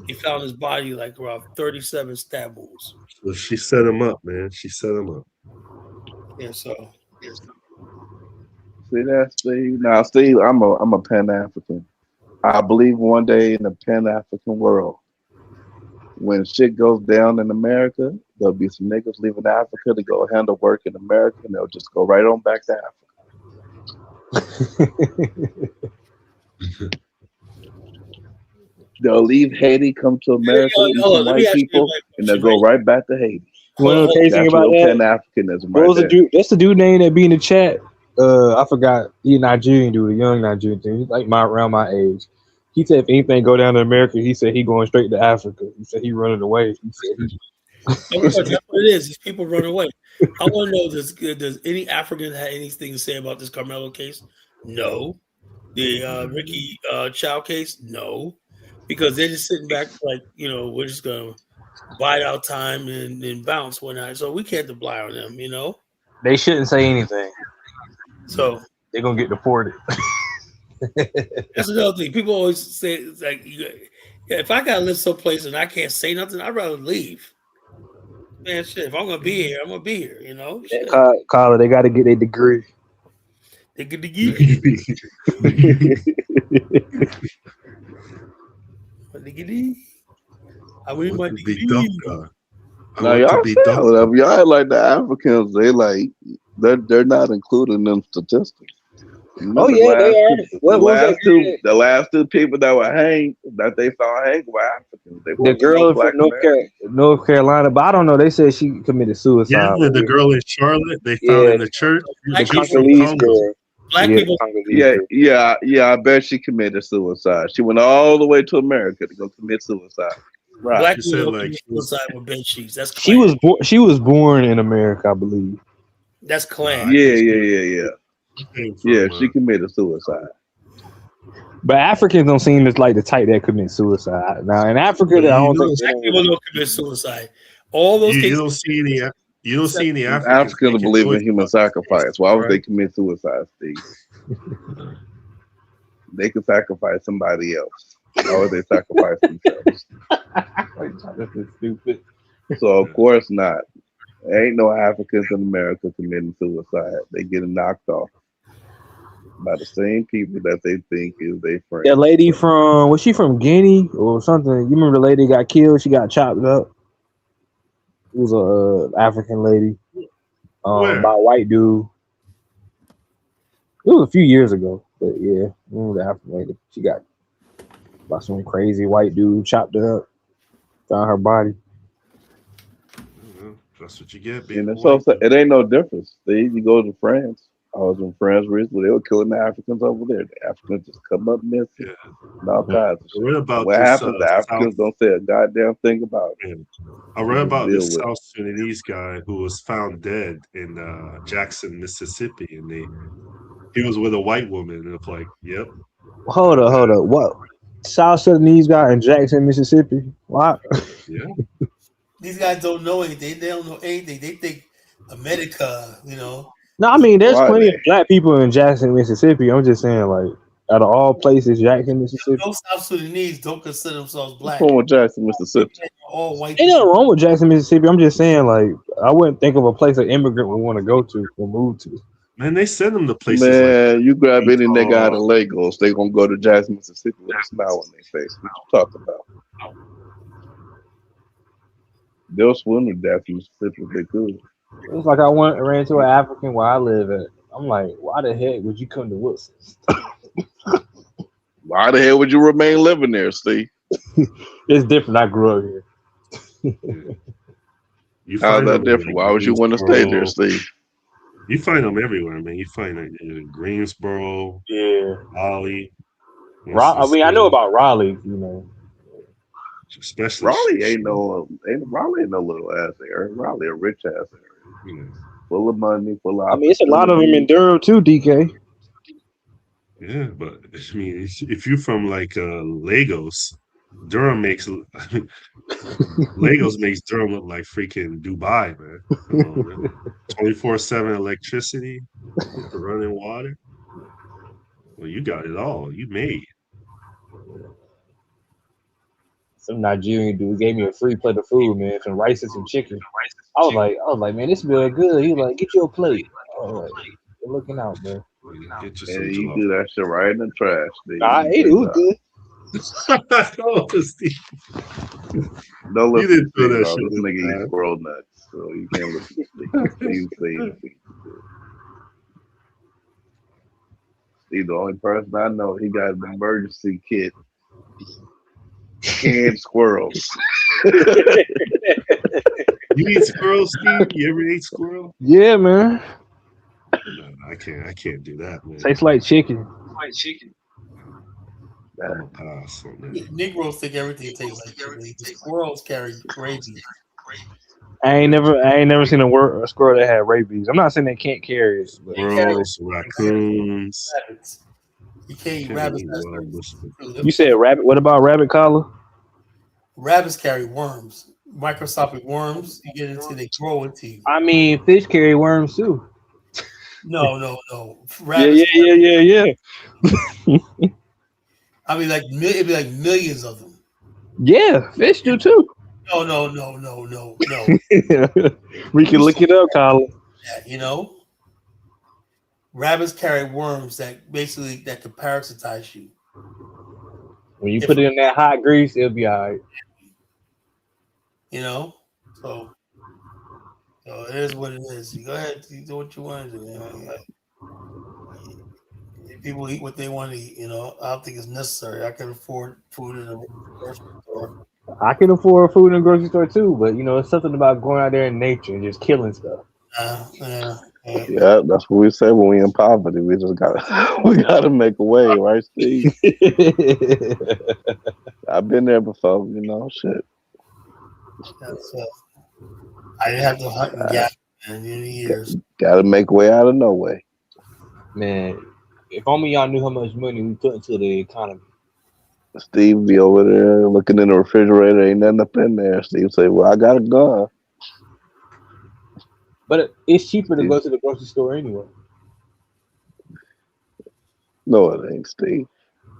He found his body like around 37 stab wounds. So she set him up, man. She set him up. Yeah. So. See that, Steve? Now, Steve, I'm a Pan-African. I believe one day in a Pan-African world, when shit goes down in America, there'll be some niggas leaving Africa to go handle work in America, and they'll just go right on back to Africa. They'll leave Haiti, come to America, white people, and they'll go right back to Haiti. Well, crazy thing about that, Pan-Africanism right that's the dude name that be in the chat. I forgot. He a Nigerian dude, a young Nigerian dude. He's like around my age. He said if anything go down to America, he said he going straight to Africa. He said he running away. He said That's what it is. These people run away. I want to know, does any African have anything to say about this Carmelo case? No. The Ricky Chow case? No. Because they're just sitting back like, we're just going to bide our time and bounce one night. So we can't rely on them, They shouldn't say anything. So they're going to get deported. That's another thing. People always say, it's like, if I got to live someplace and I can't say nothing, I'd rather leave. Man, shit, if I'm going to be here, I'm going to be here, Carla, they got to get a degree. They get the degree. I win my degree. Now y'all like the Africans, they're not included in them statistics. Oh yeah, they are. The last two people that were hanged that they found hanged were Africans. The girl from North Carolina, but I don't know. They said she committed suicide. Yeah, the girl in Charlotte they found in the church. Black people. Yeah. I bet she committed suicide. She went all the way to America to go commit suicide. Right. Black people commit suicide with bed sheets. That's Klan. She was born in America, I believe. That's Klan. Yeah. Yeah, she committed suicide. But Africans don't seem as like the type that commit suicide. Now in Africa, I don't think black people don't commit suicide. All those cases. You don't see any Africans believe in human sacrifice. Why would they commit suicide, Steve? They could sacrifice somebody else. Why would they sacrifice themselves? This is stupid. So of course not. There ain't no Africans in America committing suicide. They getting knocked off by the same people that they think is their friend. That lady was she from Guinea or something? You remember the lady got killed? She got chopped up. It was a African lady by a white dude. It was a few years ago, but yeah, I remember the African lady. She got by some crazy white dude, chopped her up, found her body. That's what you get. So it ain't no difference. You go to France. I was in France recently. They were killing the Africans over there. The Africans just come up missing. And all kinds of shit. What happens? The Africans don't say a goddamn thing about it. I read about this South Sudanese guy who was found dead in Jackson, Mississippi, and he was with a white woman. And it's like, yep. Hold up. What? South Sudanese guy in Jackson, Mississippi? What? Yeah. These guys don't know anything. They don't know anything. They think America, No, I mean, there's plenty of black people in Jackson, Mississippi. I'm just saying, like, out of all places, Jackson, Mississippi. No South Sudanese don't consider themselves black. What's wrong with Jackson, Mississippi? All white. Ain't nothing wrong with Jackson, Mississippi. I'm just saying, like, I wouldn't think of a place an immigrant would want to go to or move to. Man, they send them to places. Man, you grab any nigga out of Lagos, they gonna go to Jackson, Mississippi with a smile on their face. What you talking about? They'll swim to Jackson, Mississippi if they could. It's like I ran into an African where I live at. I'm like, why the heck would you come to Wilson? Why the hell would you remain living there, Steve? It's different. I grew up here. How's that different? Why would you want to stay there, Steve? You find them everywhere, man. You find it in Greensboro, Raleigh. I mean, I know about Raleigh, you know. Especially Raleigh ain't no little ass area. Raleigh a rich ass area. Full of money, full of. I mean, it's a lot of them in Durham too, DK. Yeah, but I mean, if you're from like Lagos, Durham makes Lagos makes Durham look like freaking Dubai, man. 24/7 electricity, running water. Well, you got it all. You made. Some Nigerian dude gave me a free plate of food, man, some rice and some chicken. I was like, man, this really good. He was like, get you a plate. I was like, you're looking out, man. Get you some you do that shit right in the trash, dude. I ate it. It was good. Don't listen to Steve, this nigga eats squirrel nuts, so you can't listen to Steve. He's the only person I know. He got an emergency kit. Canned squirrels. You eat squirrels, Steve? You ever ate squirrel? Yeah, man. No, I can't do that, man. Tastes like chicken. Negroes think everything tastes like chicken. The squirrels carry rabies. I ain't never seen a squirrel that had rabies. I'm not saying they can't carry it. Squirrels, raccoons. Rabbits. You can't eat rabbits. You said rabbit. What about rabbit collar? Rabbits carry worms, microscopic worms. You get into, they grow into you. I mean, fish carry worms too. No. Rabbits yeah. I mean, it'd be like millions of them. Yeah, fish do too. No. We can look it up, Colin. Yeah, you know, rabbits carry worms that can parasitize you. When you put it in that hot grease, it'll be all right. You know, so it is what it is. You go ahead, you do what you want to do. You know? People eat what they want to eat. You know, I don't think it's necessary. I can afford food in a grocery store. I can afford food in a grocery store too, but you know, it's something about going out there in nature and just killing stuff. Yeah, that's what we say when we in poverty. We just gotta make a way, right, Steve? I've been there before, you know, shit. I didn't have to hunt and gather in years. Gotta make a way out of no way. Man, if only y'all knew how much money we put into the economy. Steve be over there looking in the refrigerator, ain't nothing up in there. Steve say, well, I got a gun. But it's cheaper to go to the grocery store anyway. No, it ain't, Steve.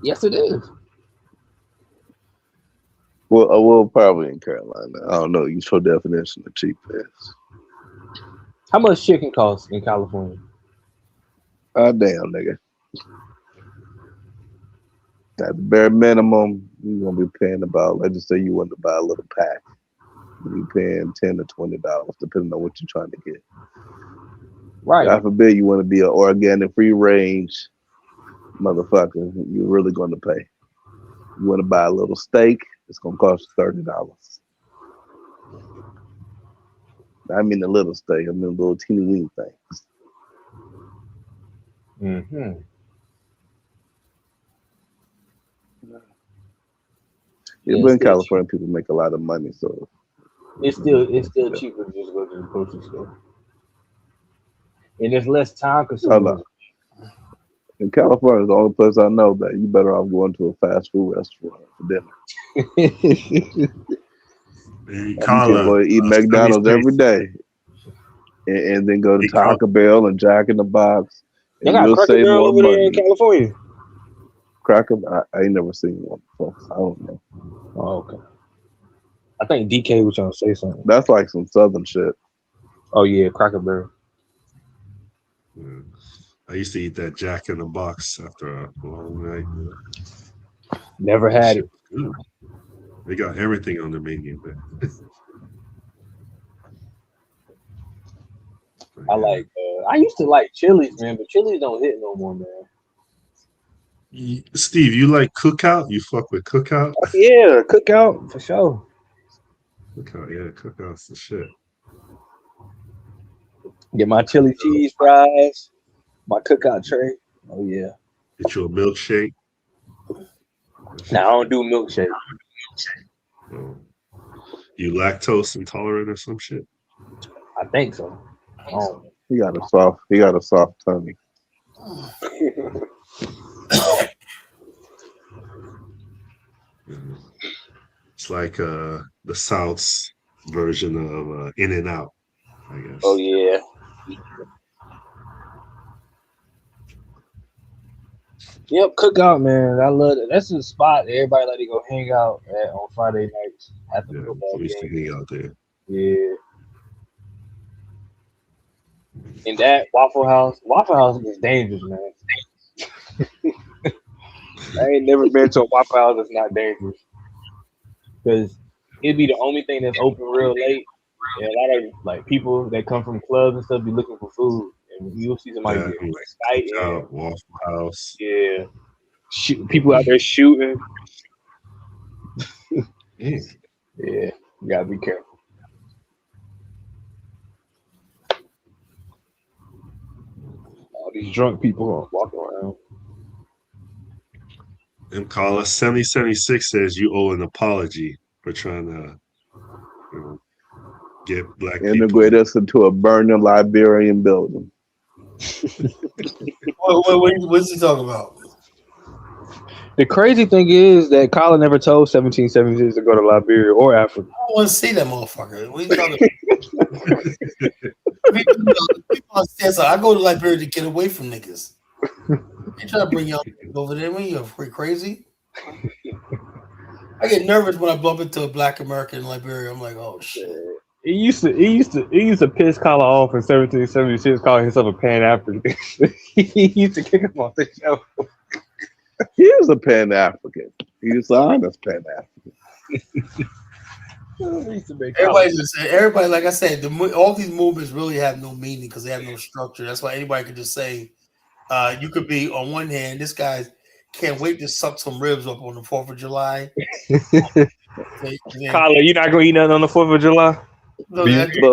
Yes, it is. Well, probably in Carolina. I don't know. Use your definition of cheap is. How much chicken costs in California? Damn, nigga. At the bare minimum, you're gonna be paying about. Let's just say you want to buy a little pack. You're paying $10 to $20, depending on what you're trying to get. Right. God forbid you want to be an organic, free range motherfucker. You're really going to pay. You want to buy a little steak, it's going to cost you $30. I mean the little steak. I mean the little teeny weeny things. Mm-hmm. Yeah, but in California, people make a lot of money, so it's still cheaper to just go to the grocery store, and it's less time consuming. In California, the only place I know that you better off going to a fast food restaurant for dinner. You can go eat McDonald's every day, and then go to Taco Bell and Jack in the Box. They got Cracker Barrel over there in California. Cracker, I ain't never seen one before. I don't know. Oh, okay. I think DK was trying to say something. That's like some Southern shit. Oh yeah, Cracker Barrel. Yeah. I used to eat that Jack in the Box after a long night. Never had it. They got everything on the menu, but I used to like Chili's, man, but Chili's don't hit no more, man. Steve, you like Cookout? You fuck with Cookout? Yeah, Cookout for sure. Cookout, yeah, Cookout's the shit. Get my chili cheese fries, my cookout tray. Oh yeah. Get you a milkshake. Nah, I don't do milkshake. Oh. You lactose intolerant or some shit? I think so. Oh. He got a soft tummy. It's like the South's version of In-N-Out, I guess. Oh yeah. Yep, cookout, man. I love it. That's the spot everybody like to go hang out at on Friday nights after the football we used to hang out there. Yeah. And that Waffle House is dangerous, man. I ain't never been to a Waffle House that's not dangerous. Because it'd be the only thing that's open real late. And a lot of like people that come from clubs and stuff be looking for food. And you'll see somebody get excited. Waffle House. Yeah. People out there shooting. Yeah, you gotta be careful. All these drunk people walking around. And call us 7076 says you owe an apology for trying to get black integrate us into a burning Liberian building. What's he talking about? The crazy thing is that Colin never told 1776 to go to Liberia or Africa. I don't want to see that motherfucker. What are you talking about? I go to Liberia to get away from niggas. They try to bring y'all over there when you're crazy. I get nervous when I bump into a black American in Liberia. I'm like, oh shit. He used to piss Colin off in 1776, calling himself a Pan-African. He used to kick him off the show. He is a Pan-African. He's an honest Pan-African. Everybody, like I said, all these movements really have no meaning because they have no structure. That's why anybody could just say, you could be on one hand, this guy can't wait to suck some ribs up on the 4th of July. Colin, you're not gonna eat nothing on the 4th of July? No,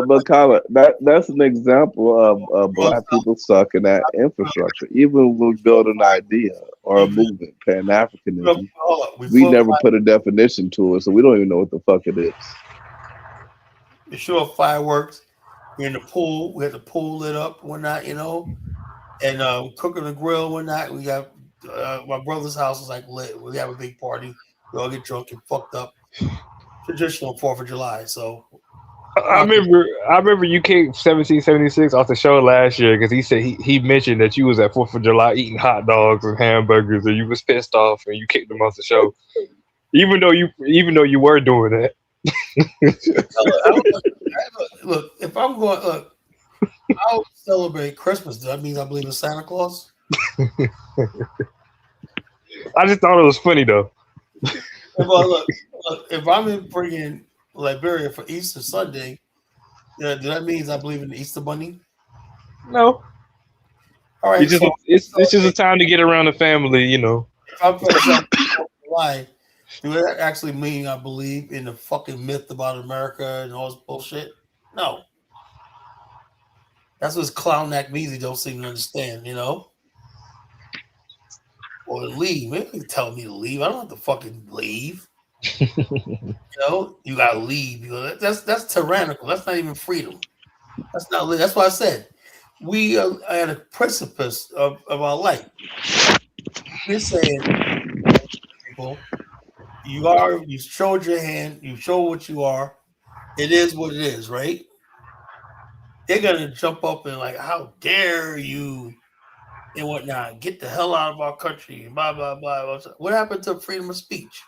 but Colin, that's an example of black people sucking that infrastructure. Even when we build an idea or a movement, Pan-Africanism, we never put a definition to it, so we don't even know what the fuck it is. You show fireworks. We're in the pool. We had the pool lit up, whatnot, and cooking the grill, whatnot. We got my brother's house is like lit. We have a big party. We all get drunk and fucked up. Traditional 4th of July. So. I remember you kicked 1776 off the show last year because he said he mentioned that you was at 4th of July eating hot dogs and hamburgers and you was pissed off and you kicked him off the show, even though you were doing that. Look, if I'm going, I'll celebrate Christmas. That means I believe in Santa Claus. I just thought it was funny though. Look, if I'm bringing Liberia for Easter Sunday, do that means I believe in the Easter Bunny? No. All right. It's just a time to get around the family, If I'm July, do that actually mean I believe in the fucking myth about America and all this bullshit? No. That's what Clown Act Measy don't seem to understand, Or leave. They ain't telling me to leave. I don't have to fucking leave. You gotta leave. That's tyrannical. That's not even freedom. That's not. That's why I said we are at a precipice of our life. We're saying, people, you showed your hand. You show what you are. It is what it is, right? They're gonna jump up and like, how dare you, and whatnot. Get the hell out of our country. Blah blah blah. What happened to freedom of speech?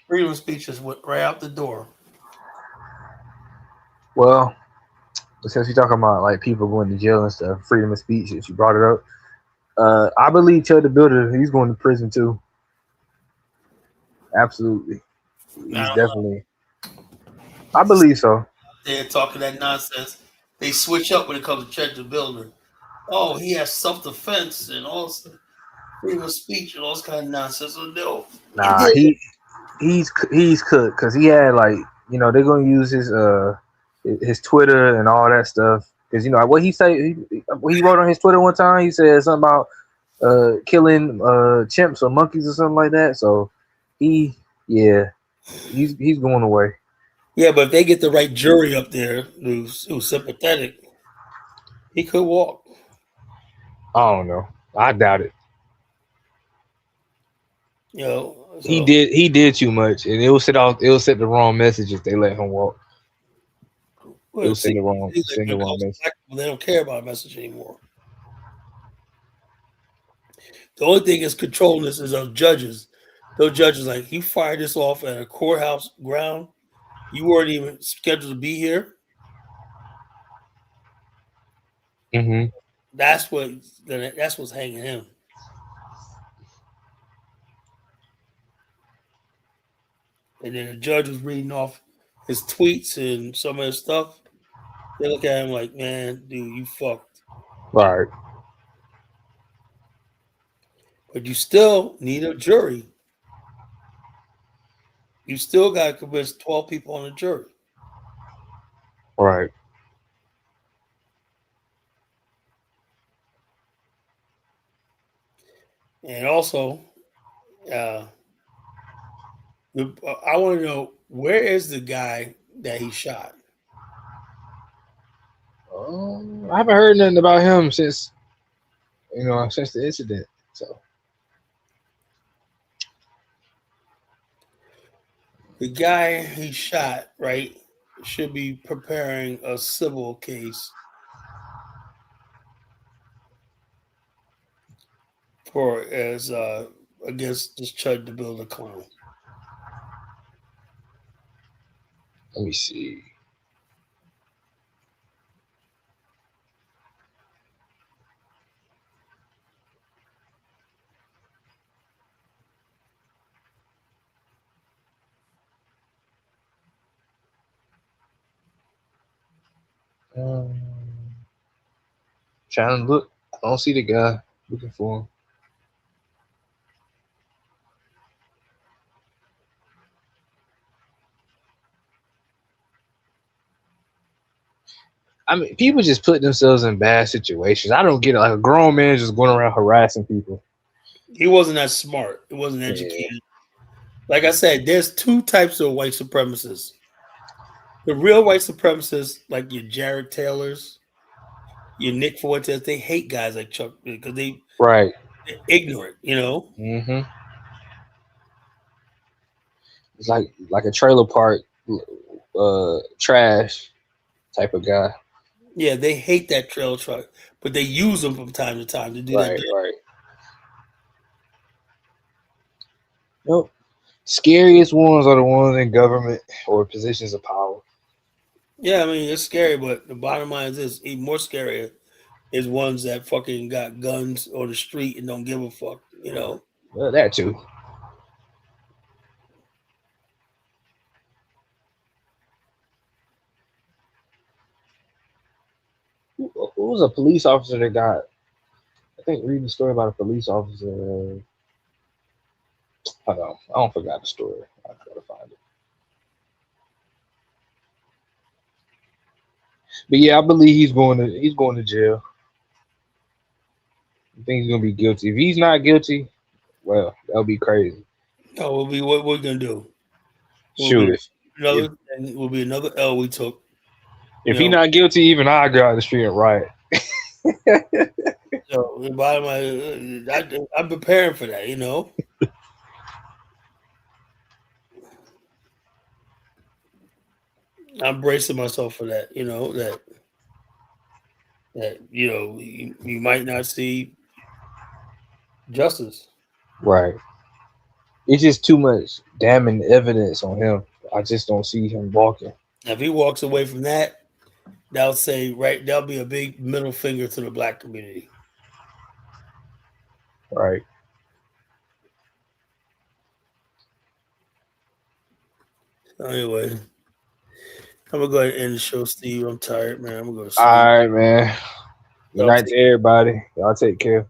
Freedom of speech just went right out the door. Well, since you're talking about like people going to jail and stuff, freedom of speech, if you brought it up, I believe Ted the Builder, he's going to prison too. Absolutely, he's definitely. I believe so. They're talking that nonsense. They switch up when it comes to Ted the Builder. Oh, he has self-defense and also freedom of speech and all this kind of nonsense. So no, nah, he's cooked because he had like you know, they're gonna use his Twitter and all that stuff because you know what he say. He wrote on his Twitter one time. He said something about killing chimps or monkeys or something like that. So he's going away. Yeah, but if they get the right jury up there who's sympathetic, he could walk. I don't know. I doubt it. You know, so. He did too much, and it'll set the wrong message if they let him walk. Well, send the wrong message. They don't care about a message anymore. The only thing is controlling this is those judges. Those judges, like, you fired this off at a courthouse ground. You weren't even scheduled to be here. Mm-hmm. That's what's hanging him. And then the judge was reading off his tweets and some of his stuff. They look at him like, man, dude, you fucked. Right. But you still need a jury. You still got to convince 12 people on the jury. Right. And also, I want to know, where is the guy that he shot? I haven't heard nothing about him since the incident. So the guy he shot, right, should be preparing a civil case against this Chud to build a clone. Let me see. Trying to look. I don't see the guy. Looking for him. I mean, people just put themselves in bad situations. I don't get it. Like a grown man just going around harassing people. He wasn't that smart. He wasn't educated. Yeah. Like I said, there's two types of white supremacists. The real white supremacists, like your Jared Taylors, your Nick Fuentes, they hate guys like Chuck because they're ignorant, you know? Mm-hmm. It's like a trailer park trash type of guy. Yeah, they hate that trailer truck, but they use them from time to time to do that. Right. Nope. Scariest ones are the ones in government or positions of power. Yeah, I mean, it's scary, but the bottom line is this: even more scarier is ones that fucking got guns on the street and don't give a fuck, you know? Well, that too. Who was a police officer that got? I think reading the story about a police officer. Hold on, I don't forgot the story. I gotta find it. But yeah, I believe he's going to jail. I think he's gonna be guilty. If he's not guilty, well, that'll be crazy. No, what we're gonna do? Shoot it. Will be another L we took. If he's not guilty, even I go out the street and riot. So the bottom line, I'm preparing for that, you know. I'm bracing myself for that, you know, that you know, you might not see justice. Right. It's just too much damning evidence on him. I just don't see him walking. If he walks away from that, that'll be a big middle finger to the black community. Right. Anyway, I'm gonna go ahead and end the show, Steve. I'm tired, man. I'm gonna go to sleep. All right, man. Good night to everybody. Y'all take care.